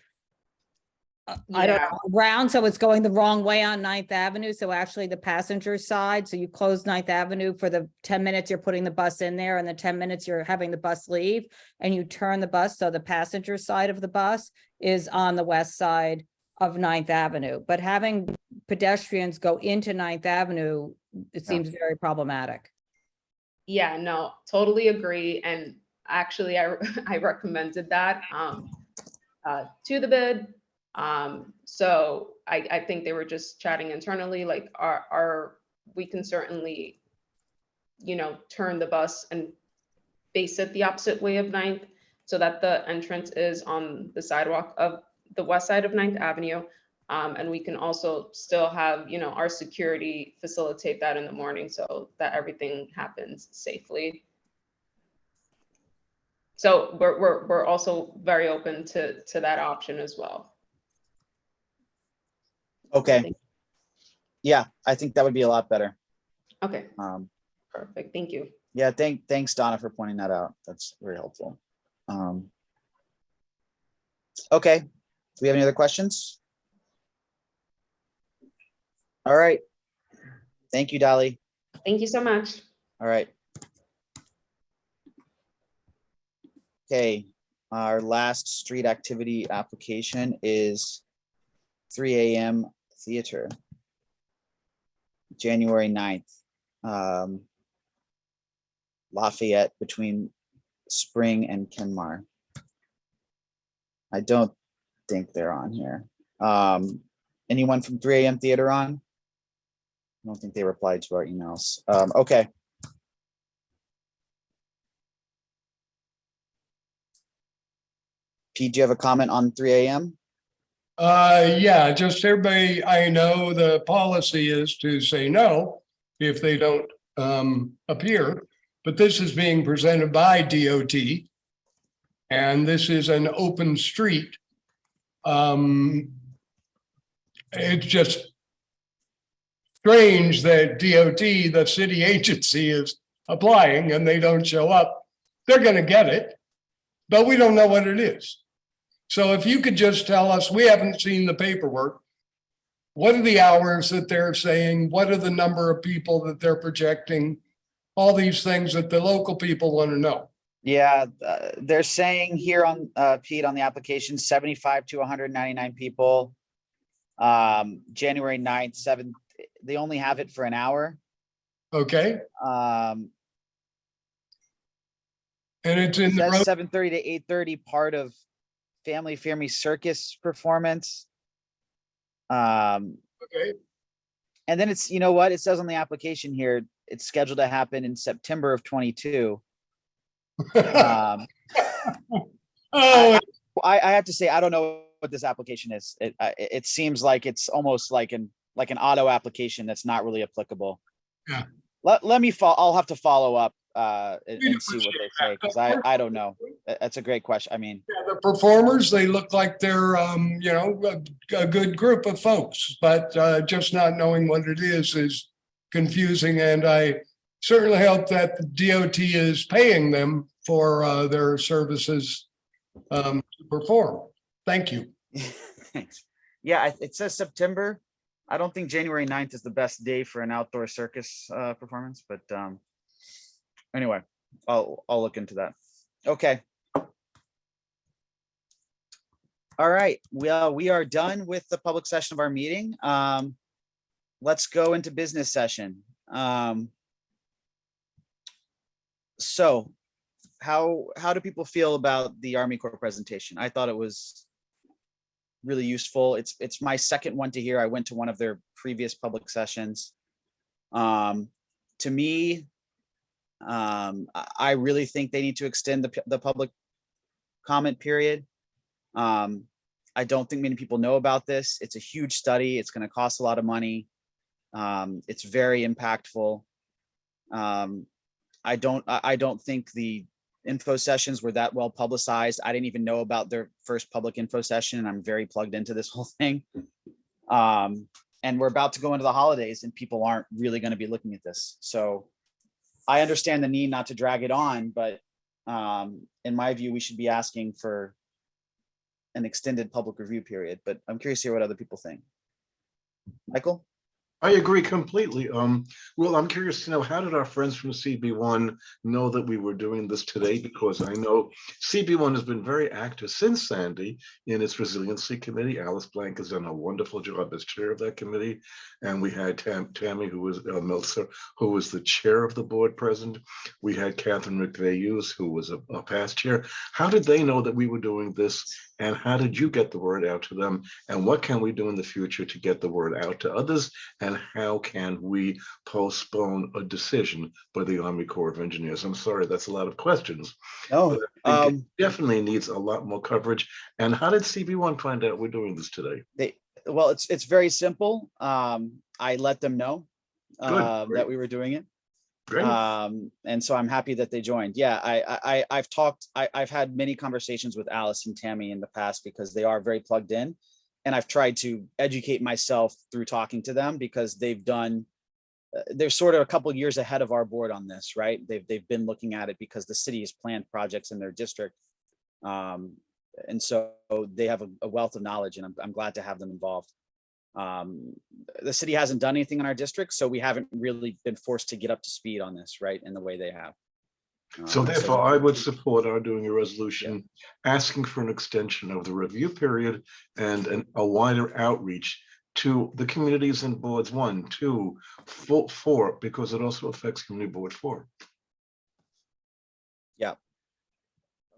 I don't know, around, so it's going the wrong way on 9th Avenue. So actually the passenger side, so you close 9th Avenue for the 10 minutes you're putting the bus in there and the 10 minutes you're having the bus leave, and you turn the bus so the passenger side of the bus is on the west side of 9th Avenue. But having pedestrians go into 9th Avenue, it seems very problematic.
Yeah, no, totally agree. And actually I recommended that to the bid. So I think they were just chatting internally, like we can certainly, turn the bus and face it the opposite way of 9th so that the entrance is on the sidewalk of the west side of 9th Avenue. And we can also still have, our security facilitate that in the morning so that everything happens safely. So we're also very open to that option as well.
Okay. Yeah, I think that would be a lot better.
Okay. Perfect. Thank you.
Yeah, thanks Donna for pointing that out. That's very helpful. Okay. Do we have any other questions? All right. Thank you, Dolly.
Thank you so much.
All right. Okay. Our last street activity application is 3 a.m. theater, January 9th, Lafayette between Spring and Kenmar. I don't think they're on here. Anyone from 3 a.m. theater on? I don't think they replied to our emails. Okay. Pete, do you have a comment on 3 a.m.?
Yeah, just everybody, I know the policy is to say no if they don't appear, but this is being presented by DOT. And this is an open street. It's just strange that DOT, the city agency, is applying and they don't show up. They're going to get it, but we don't know what it is. So if you could just tell us, we haven't seen the paperwork. What are the hours that they're saying? What are the number of people that they're projecting? All these things that the local people want to know.
Yeah, they're saying here on Pete on the application, 75 to 199 people. January 9th, 7th, they only have it for an hour.
Okay.
And
it's in the
7:30 to 8:30, part of Family Fermi Circus performance.
Okay.
And then it's, you know what, it says on the application here, it's scheduled to happen in September of 22. I have to say, I don't know what this application is. It seems like it's almost like an auto application that's not really applicable.
Yeah.
Let me I'll have to follow up and see what they say, because I don't know. That's a great question. I mean,
yeah, the performers, they look like they're a good group of folks, but just not knowing what it is confusing. And I certainly hope that the DOT is paying them for their services to perform. Thank you.
Thanks. Yeah, it says September. I don't think January 9th is the best day for an outdoor circus performance, but anyway, I'll look into that. Okay. All right, well, we are done with the public session of our meeting. Let's go into business session. So how do people feel about the Army Corps presentation? I thought it was really useful. It's my second one to hear. I went to one of their previous public sessions. To me, I really think they need to extend the public comment period. I don't think many people know about this. It's a huge study. It's going to cost a lot of money. It's very impactful. I don't think the info sessions were that well publicized. I didn't even know about their first public info session, and I'm very plugged into this whole thing. And we're about to go into the holidays, and people aren't really going to be looking at this. So I understand the need not to drag it on, but in my view, we should be asking for an extended public review period. But I'm curious to hear what other people think. Michael?
I agree completely. Well, I'm curious to know, how did our friends from CB1 know that we were doing this today? Because I know CB1 has been very active since Sandy in its resiliency committee. Alice Blank has done a wonderful job as chair of that committee. And we had Tammy, who was Meltzer, who was the chair of the board present. We had Catherine McVeigh, who was a past chair. How did they know that we were doing this? And how did you get the word out to them? And what can we do in the future to get the word out to others? And how can we postpone a decision by the Army Corps of Engineers? I'm sorry, that's a lot of questions.
Oh,
it definitely needs a lot more coverage. And how did CB1 find out we're doing this today?
Well, it's very simple. I let them know that we were doing it.
Great.
And so I'm happy that they joined. Yeah, I've had many conversations with Alice and Tammy in the past because they are very plugged in. And I've tried to educate myself through talking to them because they've done, they're sort of a couple of years ahead of our board on this, right? They've been looking at it because the city has planned projects in their district. And so they have a wealth of knowledge, and I'm glad to have them involved. The city hasn't done anything in our district, so we haven't really been forced to get up to speed on this, right, in the way they have.
So therefore, I would support our doing a resolution asking for an extension of the review period and a wider outreach to the communities in boards 1, 2, 4, because it also affects community board 4.
Yeah.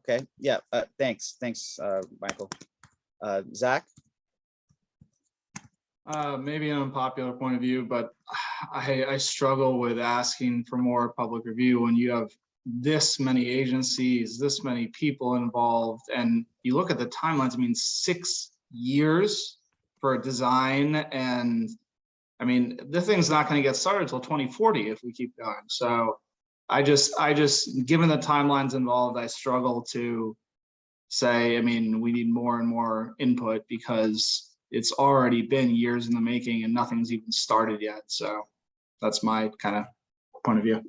Okay. Yeah. Thanks, Michael. Zach?
Maybe an unpopular point of view, but I struggle with asking for more public review when you have this many agencies, this many people involved, and you look at the timelines. I mean, 6 years for a design, and I mean, the thing's not going to get started until 2040 if we keep going. So I just, given the timelines involved, I struggle to say, I mean, we need more and more input because it's already been years in the making and nothing's even started yet. So that's my kind of point of view.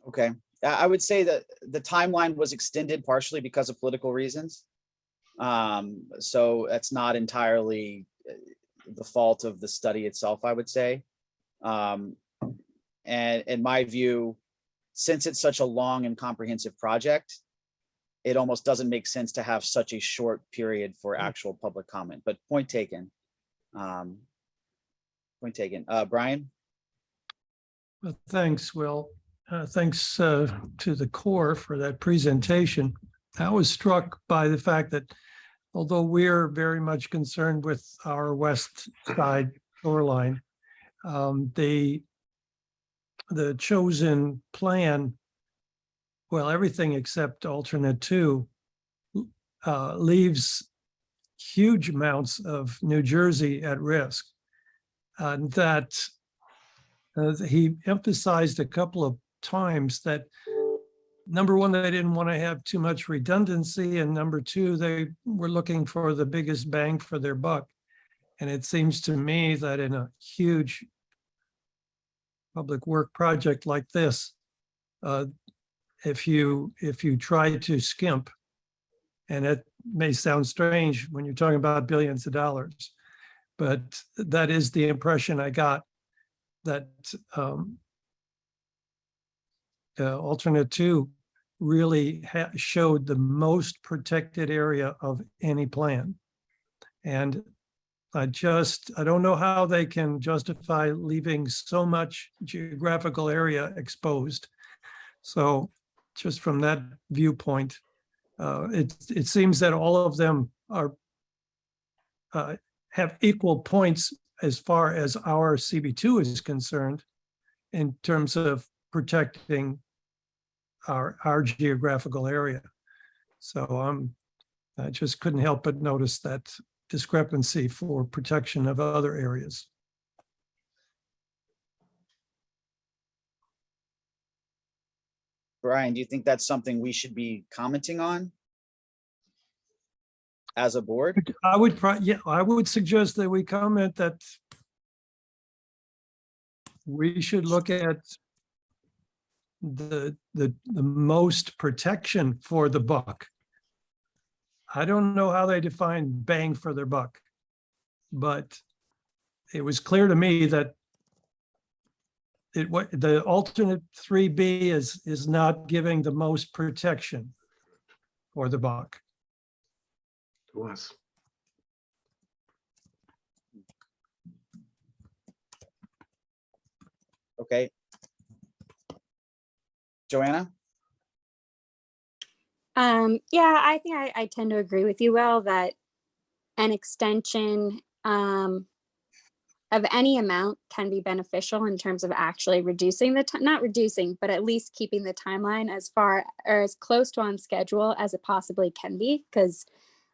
Okay. I would say that the timeline was extended partially because of political reasons. So that's not entirely the fault of the study itself, I would say. And in my view, since it's such a long and comprehensive project, it almost doesn't make sense to have such a short period for actual public comment, but point taken. Point taken. Brian?
Well, thanks, Will. Thanks to the Corps for that presentation. I was struck by the fact that although we're very much concerned with our west side shoreline, the chosen plan, well, everything except alternate 2, leaves huge amounts of New Jersey at risk. That he emphasized a couple of times that, number one, they didn't want to have too much redundancy, and number 2, they were looking for the biggest bang for their buck. And it seems to me that in a huge public work project like this, if you try to skimp, and it may sound strange when you're talking about billions of dollars, but that is the impression I got, that alternate 2 really showed the most protected area of any plan. And I don't know how they can justify leaving so much geographical area exposed. So just from that viewpoint, it seems that all of them are have equal points as far as our CB2 is concerned in terms of protecting our geographical area. So I just couldn't help but notice that discrepancy for protection of other areas.
Brian, do you think that's something we should be commenting on as a board?
I would suggest that we comment that we should look at the most protection for the buck. I don't know how they define bang for their buck, but it was clear to me that the alternate 3B is not giving the most protection for the buck.
To us.
Okay. Joanna?
Yeah, I think I tend to agree with you, Will, that an extension of any amount can be beneficial in terms of actually reducing the time, not reducing, but at least keeping the timeline as far or as close to on schedule as it possibly can be. Because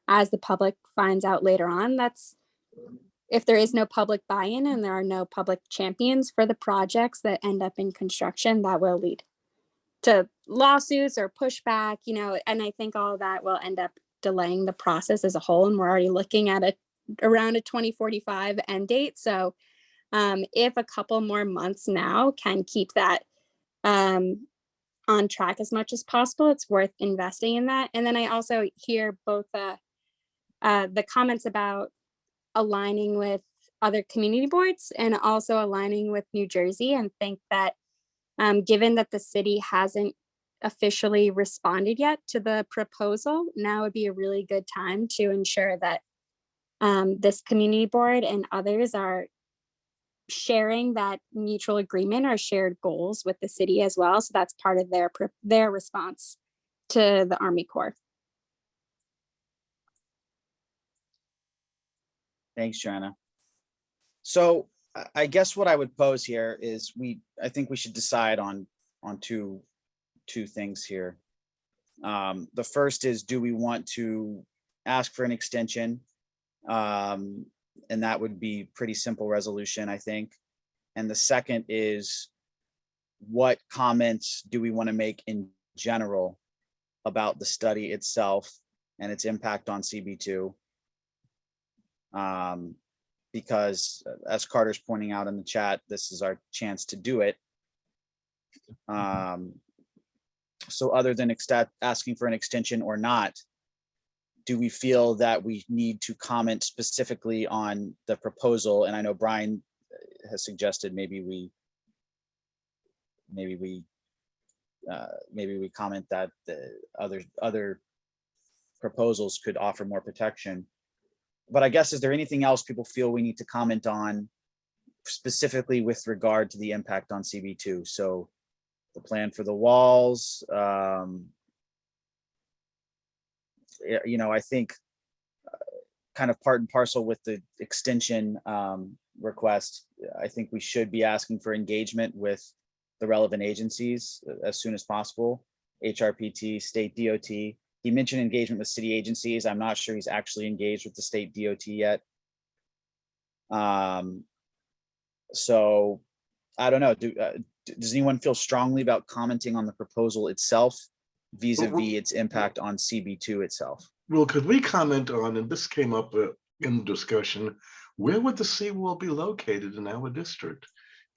as the public finds out later on, if there is no public buy-in and there are no public champions for the projects that end up in construction, that will lead to lawsuits or pushback, and I think all of that will end up delaying the process as a whole. And we're already looking at around a 2045 end date. So if a couple more months now can keep that on track as much as possible, it's worth investing in that. And then I also hear both the comments about aligning with other community boards and also aligning with New Jersey, and think that given that the city hasn't officially responded yet to the proposal, now would be a really good time to ensure that this community board and others are sharing that mutual agreement or shared goals with the city as well. So that's part of their response to the Army Corps.
Thanks, Joanna. So I guess what I would pose here is I think we should decide on two things here. The first is, do we want to ask for an extension? And that would be pretty simple resolution, I think. And the second is, what comments do we want to make in general about the study itself and its impact on CB2? Because as Carter's pointing out in the chat, this is our chance to do it. So other than asking for an extension or not, do we feel that we need to comment specifically on the proposal? And I know Brian has suggested maybe we comment that the other proposals could offer more protection. But I guess, is there anything else people feel we need to comment on specifically with regard to the impact on CB2? So the plan for the walls, I think kind of part and parcel with the extension request, I think we should be asking for engagement with the relevant agencies as soon as possible. HRPT, state DOT. He mentioned engagement with city agencies. I'm not sure he's actually engaged with the state DOT yet. So I don't know. Does anyone feel strongly about commenting on the proposal itself vis-a-vis its impact on CB2 itself?
Well, could we comment on, and this came up in the discussion, where would the seawall be located in our district?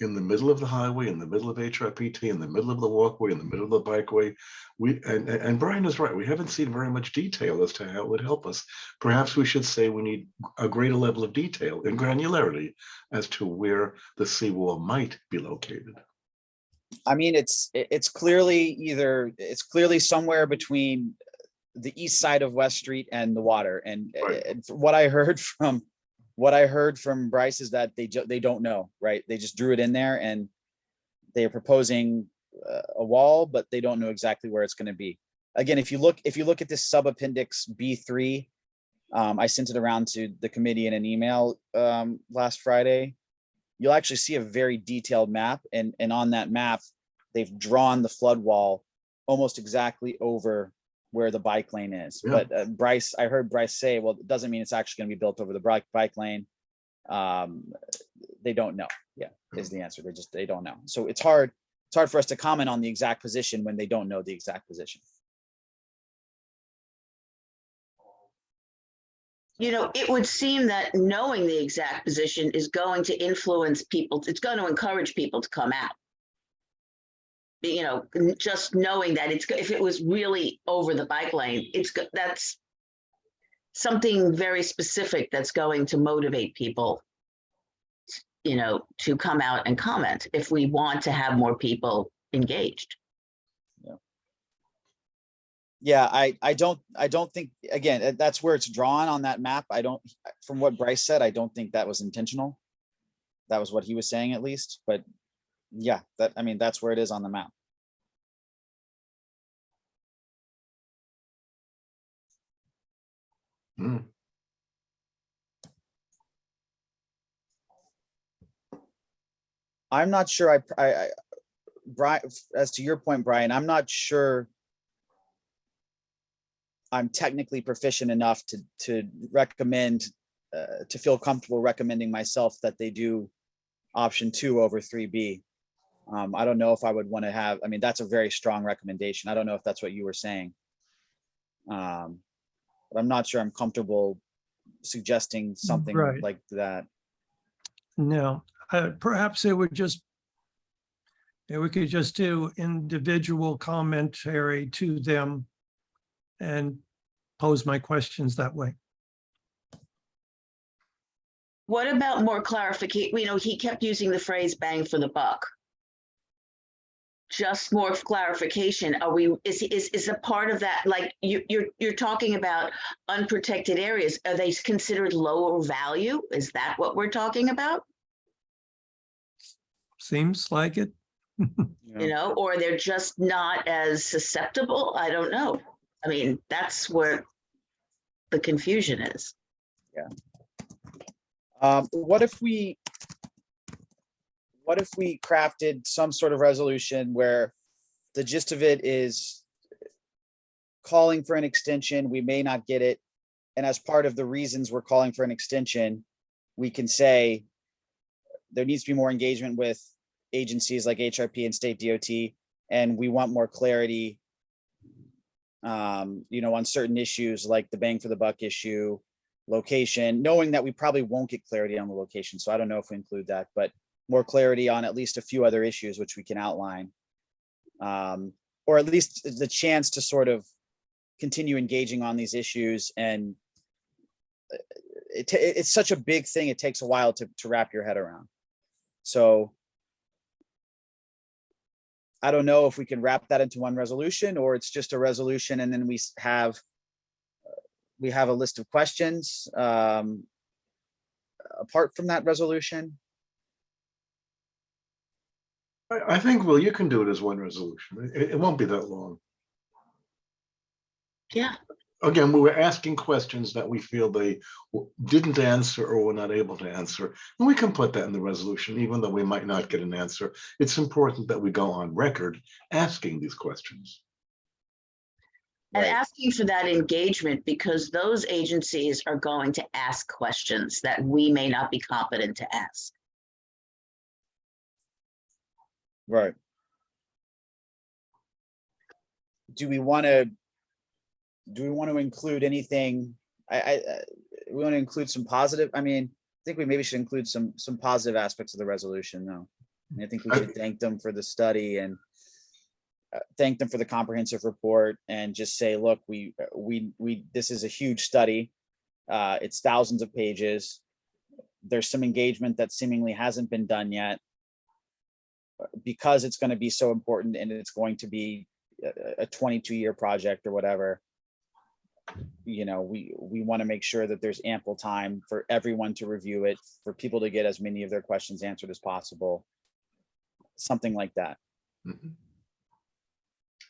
In the middle of the highway, in the middle of HRPT, in the middle of the walkway, in the middle of the bikeway? And Brian is right. We haven't seen very much detail as to how it would help us. Perhaps we should say we need a greater level of detail and granularity as to where the seawall might be located.
I mean, it's clearly somewhere between the east side of West Street and the water. And what I heard from Bryce is that they don't know, right? They just drew it in there and they are proposing a wall, but they don't know exactly where it's going to be. Again, if you look at this sub appendix B3, I sent it around to the committee in an email last Friday. You'll actually see a very detailed map, and on that map, they've drawn the flood wall almost exactly over where the bike lane is.
Yeah.
But I heard Bryce say, well, it doesn't mean it's actually going to be built over the bike lane. They don't know. Yeah, is the answer. They don't know. So it's hard for us to comment on the exact position when they don't know the exact position.
You know, it would seem that knowing the exact position is going to influence people. It's going to encourage people to come out. You know, just knowing that if it was really over the bike lane, that's something very specific that's going to motivate people, you know, to come out and comment if we want to have more people engaged.
Yeah, I don't think, again, that's where it's drawn on that map. From what Bryce said, I don't think that was intentional. That was what he was saying, at least. But yeah, that's where it is on the map. I'm not sure. Brian, as to your point, Brian, I'm not sure I'm technically proficient enough to recommend, to feel comfortable recommending myself that they do option 2 over 3B. I don't know if I would want to have, that's a very strong recommendation. I don't know if that's what you were saying. But I'm not sure I'm comfortable suggesting something
Right.
like that.
No, perhaps we could just do individual commentary to them and pose my questions that way.
What about more clarification? You know, he kept using the phrase "bang for the buck." Just more clarification. Is a part of that, like you're talking about unprotected areas? Are they considered lower value? Is that what we're talking about?
Seems like it.
You know, or they're just not as susceptible? I don't know. That's where the confusion is.
Yeah. What if we crafted some sort of resolution where the gist of it is calling for an extension, we may not get it, and as part of the reasons we're calling for an extension, we can say there needs to be more engagement with agencies like HRP and state DOT, and we want more clarity, you know, on certain issues like the bang for the buck issue, location, knowing that we probably won't get clarity on the location. So I don't know if we include that, but more clarity on at least a few other issues which we can outline, or at least the chance to sort of continue engaging on these issues. And it's such a big thing, it takes a while to wrap your head around. So I don't know if we can wrap that into one resolution, or it's just a resolution and then we have a list of questions apart from that resolution.
I think, Will, you can do it as one resolution. It won't be that long.
Yeah.
Again, we were asking questions that we feel they didn't answer or were not able to answer. And we can put that in the resolution, even though we might not get an answer. It's important that we go on record asking these questions.
And asking for that engagement, because those agencies are going to ask questions that we may not be competent to ask.
Right. Do we want to include anything? We want to include some positive. I think we maybe should include some positive aspects of the resolution, though. I think we should thank them for the study and thank them for the comprehensive report, and just say, look, this is a huge study. It's thousands of pages. There's some engagement that seemingly hasn't been done yet. because it's going to be so important and it's going to be a 22-year project or whatever, you know, we want to make sure that there's ample time for everyone to review it, for people to get as many of their questions answered as possible. Something like that.
Mhm.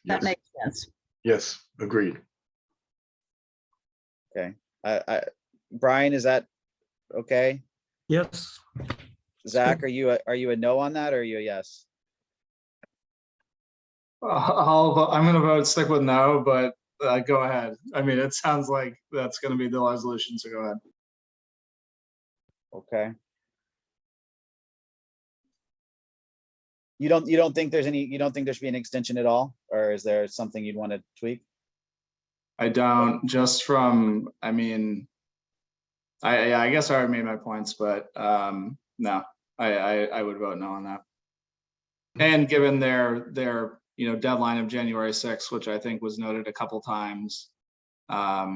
That
Yes.
makes sense.
Yes, agreed.
Okay. Brian, is that okay?
Yes.
Zach, are you a no on that, or are you a yes?
I'm going to vote stick with no, but go ahead. I mean, it sounds like that's going to be the resolution, so go ahead.
Okay. You don't think there should be an extension at all, or is there something you'd want to tweak?
I don't, just from, I mean, I guess I already made my points, but no, I would vote no on that. And given their deadline of January 6th, which I think was noted a couple times, I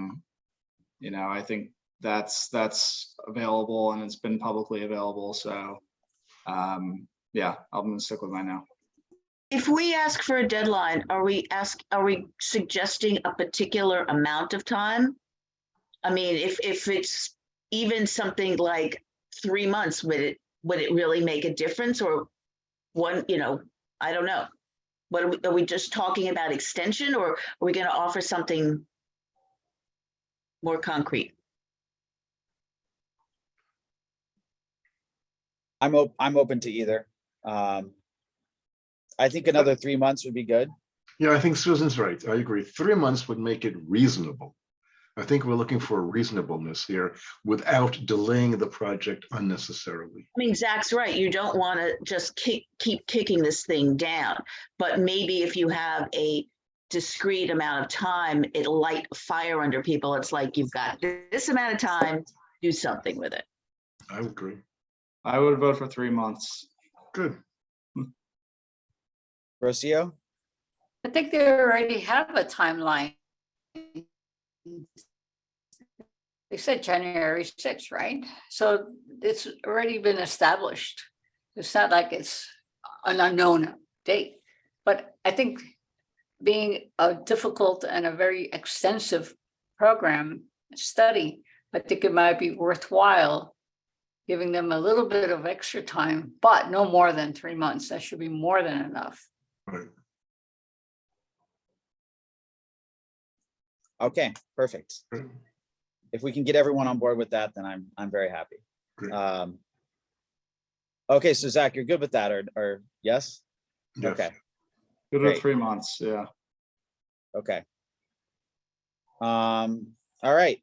think that's available and it's been publicly available. So yeah, I'm gonna stick with my no.
If we ask for a deadline, are we suggesting a particular amount of time? I mean, if it's even something like 3 months, would it really make a difference? Or one, I don't know. What are we just talking about extension, or are we going to offer something more concrete?
I'm open to either. I think another 3 months would be good.
Yeah, I think Susan's right. I agree. 3 months would make it reasonable. I think we're looking for reasonableness here without delaying the project unnecessarily.
I mean, Zach's right. You don't want to just keep kicking this thing down, but maybe if you have a discrete amount of time, it'll light a fire under people. It's like, you've got this amount of time, do something with it.
I agree.
I would vote for 3 months.
Good.
Rocio?
I think they already have a timeline. They said January 6th, right? So it's already been established. It's not like it's an unknown date. But I think being a difficult and a very extensive program study, I think it might be worthwhile giving them a little bit of extra time, but no more than 3 months. That should be more than enough.
Right.
Okay, perfect. If we can get everyone on board with that, then I'm very happy.
Great.
Okay, so Zach, you're good with that, or yes?
Yes.
Okay.
Good
Great.
with 3 months, yeah.
Okay. All right.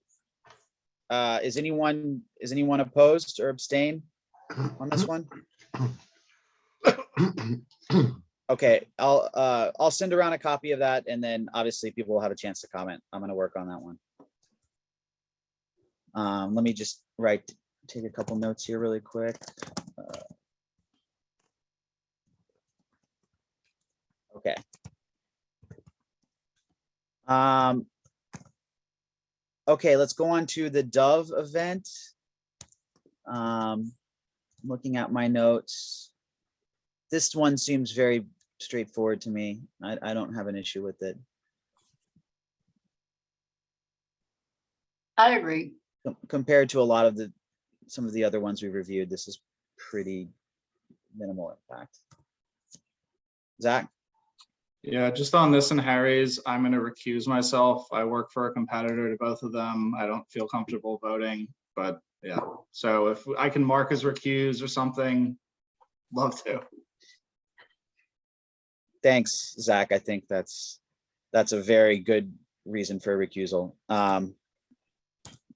Is anyone opposed or abstain on this one? Okay, I'll send around a copy of that, and then obviously people will have a chance to comment. I'm going to work on that one. Let me just take a couple notes here really quick. Okay. Okay, let's go on to the Dove event. Looking at my notes. This one seems very straightforward to me. I don't have an issue with it.
I agree.
Compared to a lot of some of the other ones we reviewed, this is pretty minimal impact. Zach?
Yeah, just on this and Harry's, I'm going to recuse myself. I work for a competitor to both of them. I don't feel comfortable voting, but yeah. So if I can mark as recused or something, love to.
Thanks, Zach. I think that's a very good reason for a recusal.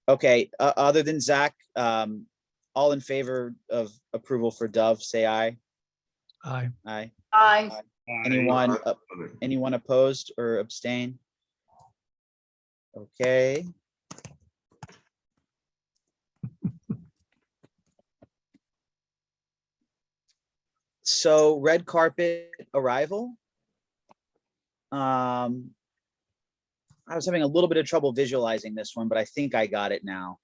Okay, other than Zach, all in favor of approval for Dove, say aye.
Aye.
Aye.
Aye.
Anyone opposed or abstain? Okay. So red carpet arrival. I was having a little bit of trouble visualizing this one, but I think I got it now.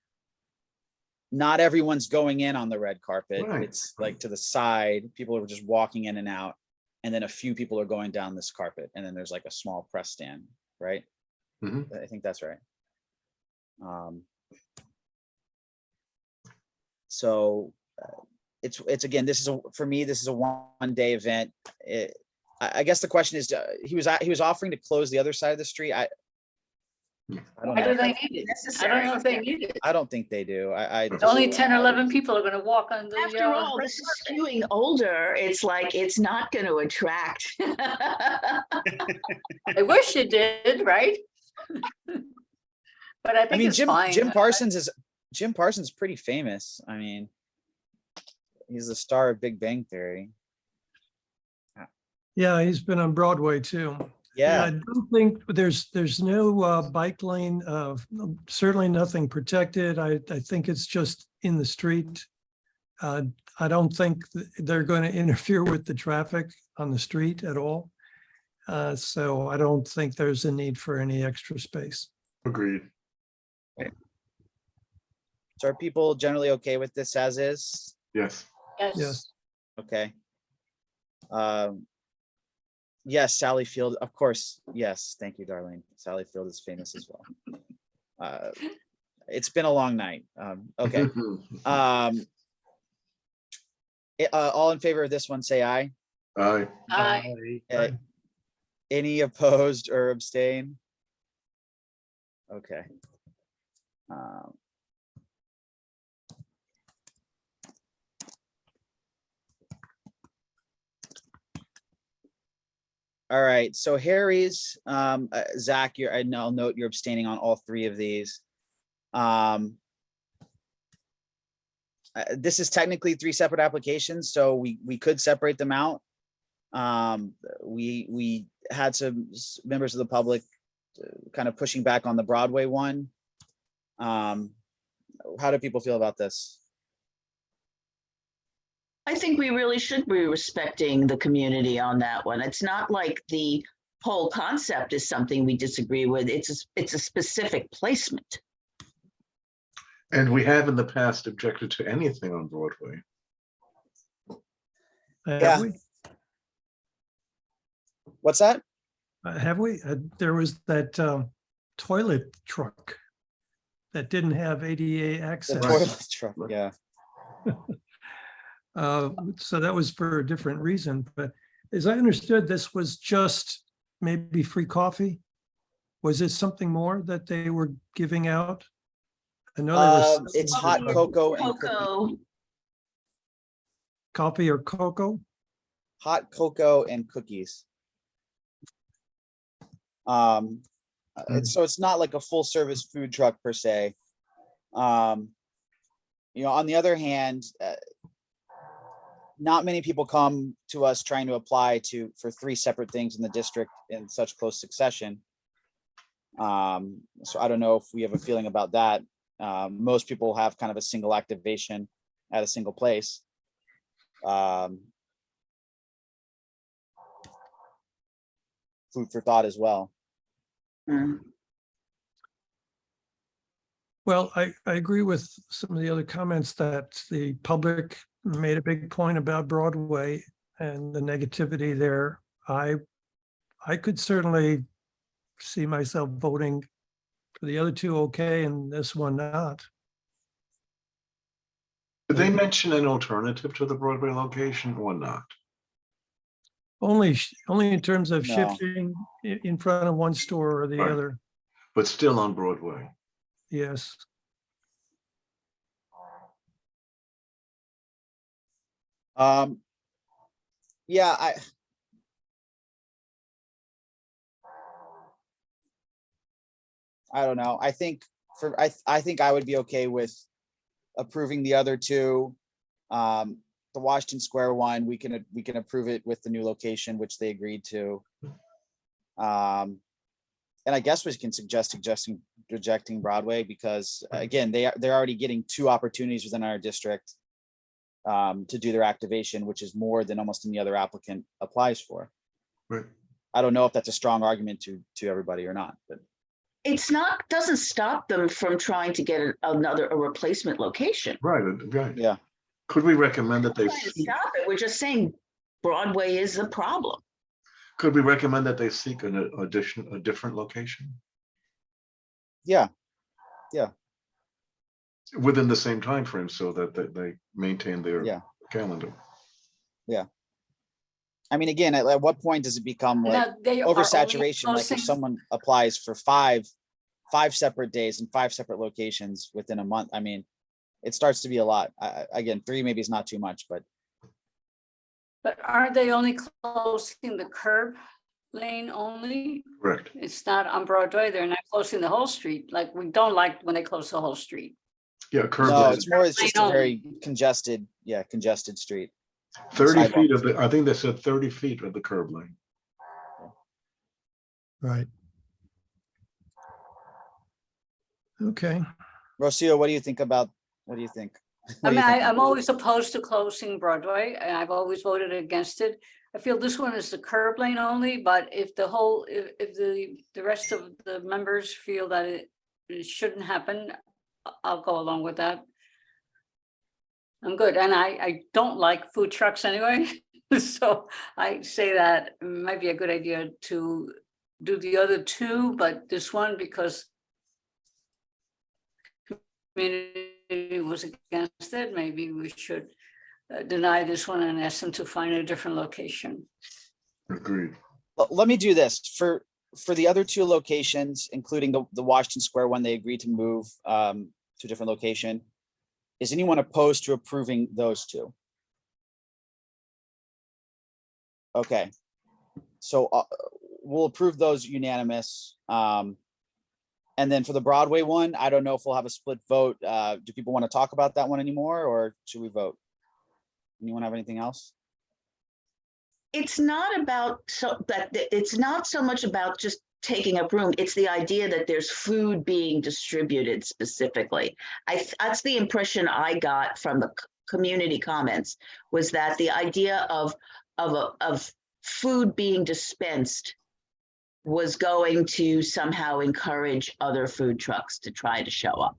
not everyone's going in on the red carpet.
Right.
It's like to the side, people are just walking in and out. And then a few people are going down this carpet, and then there's like a small press stand, right?
Mhm.
I think that's right. So it's again, for me, this is a 1-day event. I guess the question is, he was offering to close the other side of the street. I don't
Why
know.
do they need it? I don't know if they need it.
I don't think they do.
Only 10 or 11 people are going to walk on the.
After all, this is skewing older. It's like, it's not going to attract.
I wish it did, right? But I think it's fine.
Jim Parsons is pretty famous. I mean, he's the star of Big Bang Theory.
Yeah, he's been on Broadway too.
Yeah.
I don't think there's no bike lane, certainly nothing protected. I think it's just in the street. I don't think they're going to interfere with the traffic on the street at all. So I don't think there's a need for any extra space.
Agreed.
So are people generally okay with this as is?
Yes.
Yes.
Okay. Yes, Sally Field, of course. Yes, thank you, Darlene. Sally Field is famous as well. It's been a long night. Okay. All in favor of this one, say aye.
Aye.
Aye.
Any opposed or abstain? Okay. All right, so Harry's, Zach, I'll note you're abstaining on all 3 of these. This is technically 3 separate applications, so we could separate them out. We had some members of the public kind of pushing back on the Broadway one. How do people feel about this?
I think we really should be respecting the community on that one. It's not like the whole concept is something we disagree with. It's a specific placement.
And we have in the past objected to anything on Broadway.
Have we?
What's that?
Have we? There was that toilet truck that didn't have ADA access.
The toilet truck, yeah.
So that was for a different reason, but as I understood, this was just maybe free coffee. Was it something more that they were giving out? I know there was.
It's hot cocoa and
Cocoa.
Coffee or cocoa?
Hot cocoa and cookies. So it's not like a full service food truck per se. On the other hand, not many people come to us trying to apply for 3 separate things in the district in such close succession. So I don't know if we have a feeling about that. Most people have kind of a single activation at a single place. Food for thought as well.
Well, I agree with some of the other comments that the public made a big point about Broadway and the negativity there. I could certainly see myself voting for the other 2 okay and this one not.
Did they mention an alternative to the Broadway location or not?
Only in terms of
No.
shifting in front of one store or the
Right.
other.
But still on Broadway.
Yes.
Yeah, I don't know. I think I think I would be okay with approving the other 2. The Washington Square one, we can approve it with the new location, which they agreed to. And I guess we can suggest rejecting Broadway because again, they're already getting 2 opportunities within our district to do their activation, which is more than almost any other applicant applies for.
Right.
I don't know if that's a strong argument to everybody or not, but
it's not, doesn't stop them from trying to get a replacement location.
Right, right.
Yeah.
Could we recommend that they
We're not trying to
seek,
stop it. We're just saying Broadway is the problem.
could we recommend that they seek a different location
Yeah. Yeah.
within the same time frame so that they maintain their
Yeah.
calendar?
Yeah. I mean, again, at what point does it become like
Now, they are only
oversaturation? Like if
closing-
someone applies for five separate days and 5 separate locations within a month, I mean, it starts to be a lot. Again, 3 maybe is not too much, but
But aren't they only closing the curb lane only?
Correct.
It's not on Broadway. They're not closing the whole street. Like, we don't like when they close the whole street.
Yeah, curb
no,
lane.
it's more, it's just a
Lane
very congested, congested street.
30 feet
sidewalks.
of the, I think they said 30 feet of the curb lane.
Right. Okay.
Rocio, what do you think about, what do you think?
I
What do
mean,
you think?
I'm always opposed to closing Broadway, and I've always voted against it. I feel this one is the curb lane only, but if the whole, if the rest of the members feel that it shouldn't happen, I'll go along with that. I'm good, and I don't like food trucks anyway, so I say that it might be a good idea to do the other two, but this one, because community was against it, maybe we should deny this one and ask them to find a different location.
Agreed.
Well, let me do this for the other 2 locations, including the Washington Square one, they agreed to move to a different location. Is anyone opposed to approving those 2? Okay, so we'll approve those unanimous. And then for the Broadway one, I don't know if we'll have a split vote. Do people want to talk about that one anymore, or should we vote? Anyone have anything else?
It's not about it's not so much about just taking up room. It's the idea that there's food being distributed specifically. That's the impression I got from the community comments, was that the idea of food being dispensed was going to somehow encourage other food trucks to try to show up.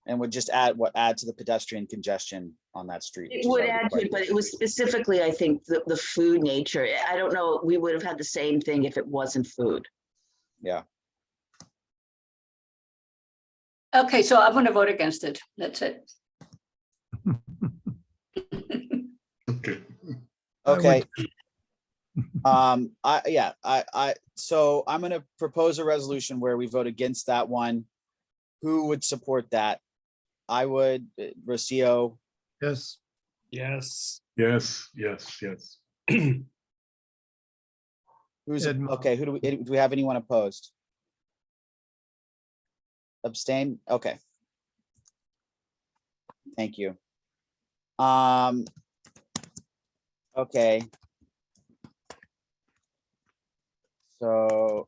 And would just add to the pedestrian congestion on that street. which
It
is
would
already
add to
quite
it, but it was specifically, I think, the food nature. I don't know, we would have had the same thing if it wasn't food.
Yeah.
Okay, so I'm going to vote against it. That's it.
Okay.
Okay. So I'm gonna propose a resolution where we vote against that one. Who would support that? I would, Rocio.
Yes.
Yes. Yes.
Who's,
Edmo.
okay, do we have anyone opposed? Abstain? Okay. Thank you. Okay. So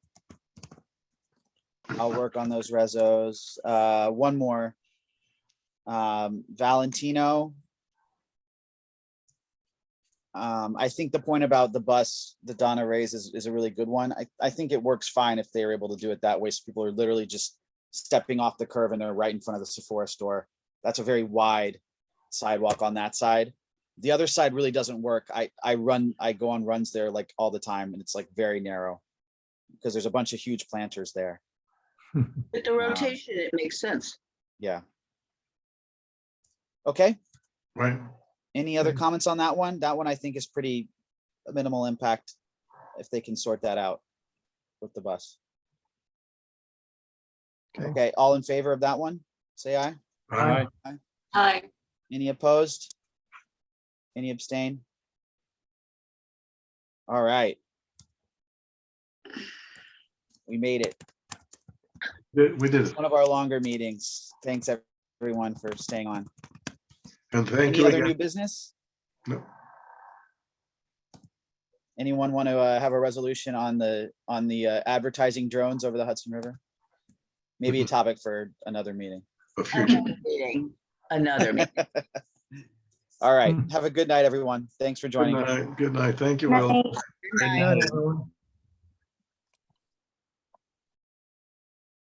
I'll work on those resos. One more. Valentino. I think the point about the bus that Donna raised is a really good one. I think it works fine if they're able to do it that way. So people are literally just stepping off the curb and they're right in front of the Sephora store. That's a very wide sidewalk on that side. The other side really doesn't work. I go on runs there like all the time, and it's like very narrow because there's a bunch of huge planters there.
With the rotation, it makes sense.
Yeah. Okay.
Right.
Any other comments on that one? That one I think is pretty minimal impact if they can sort that out with the bus. Okay, all in favor of that one? Say aye.
Aye.
Aye.
Any opposed? Any abstain? All right. We made it.
We did it.
One of our longer meetings. Thanks everyone for staying on.
And thank
Any
you
other
again.
new business?
No.
Anyone want to have a resolution on the advertising drones over the Hudson River? Maybe a topic for another meeting.
A future
meeting. Another meeting.
All right. Have a good night, everyone. Thanks for joining.
Good night. Good night. Thank you,
Night.
Will.
Good night, everyone.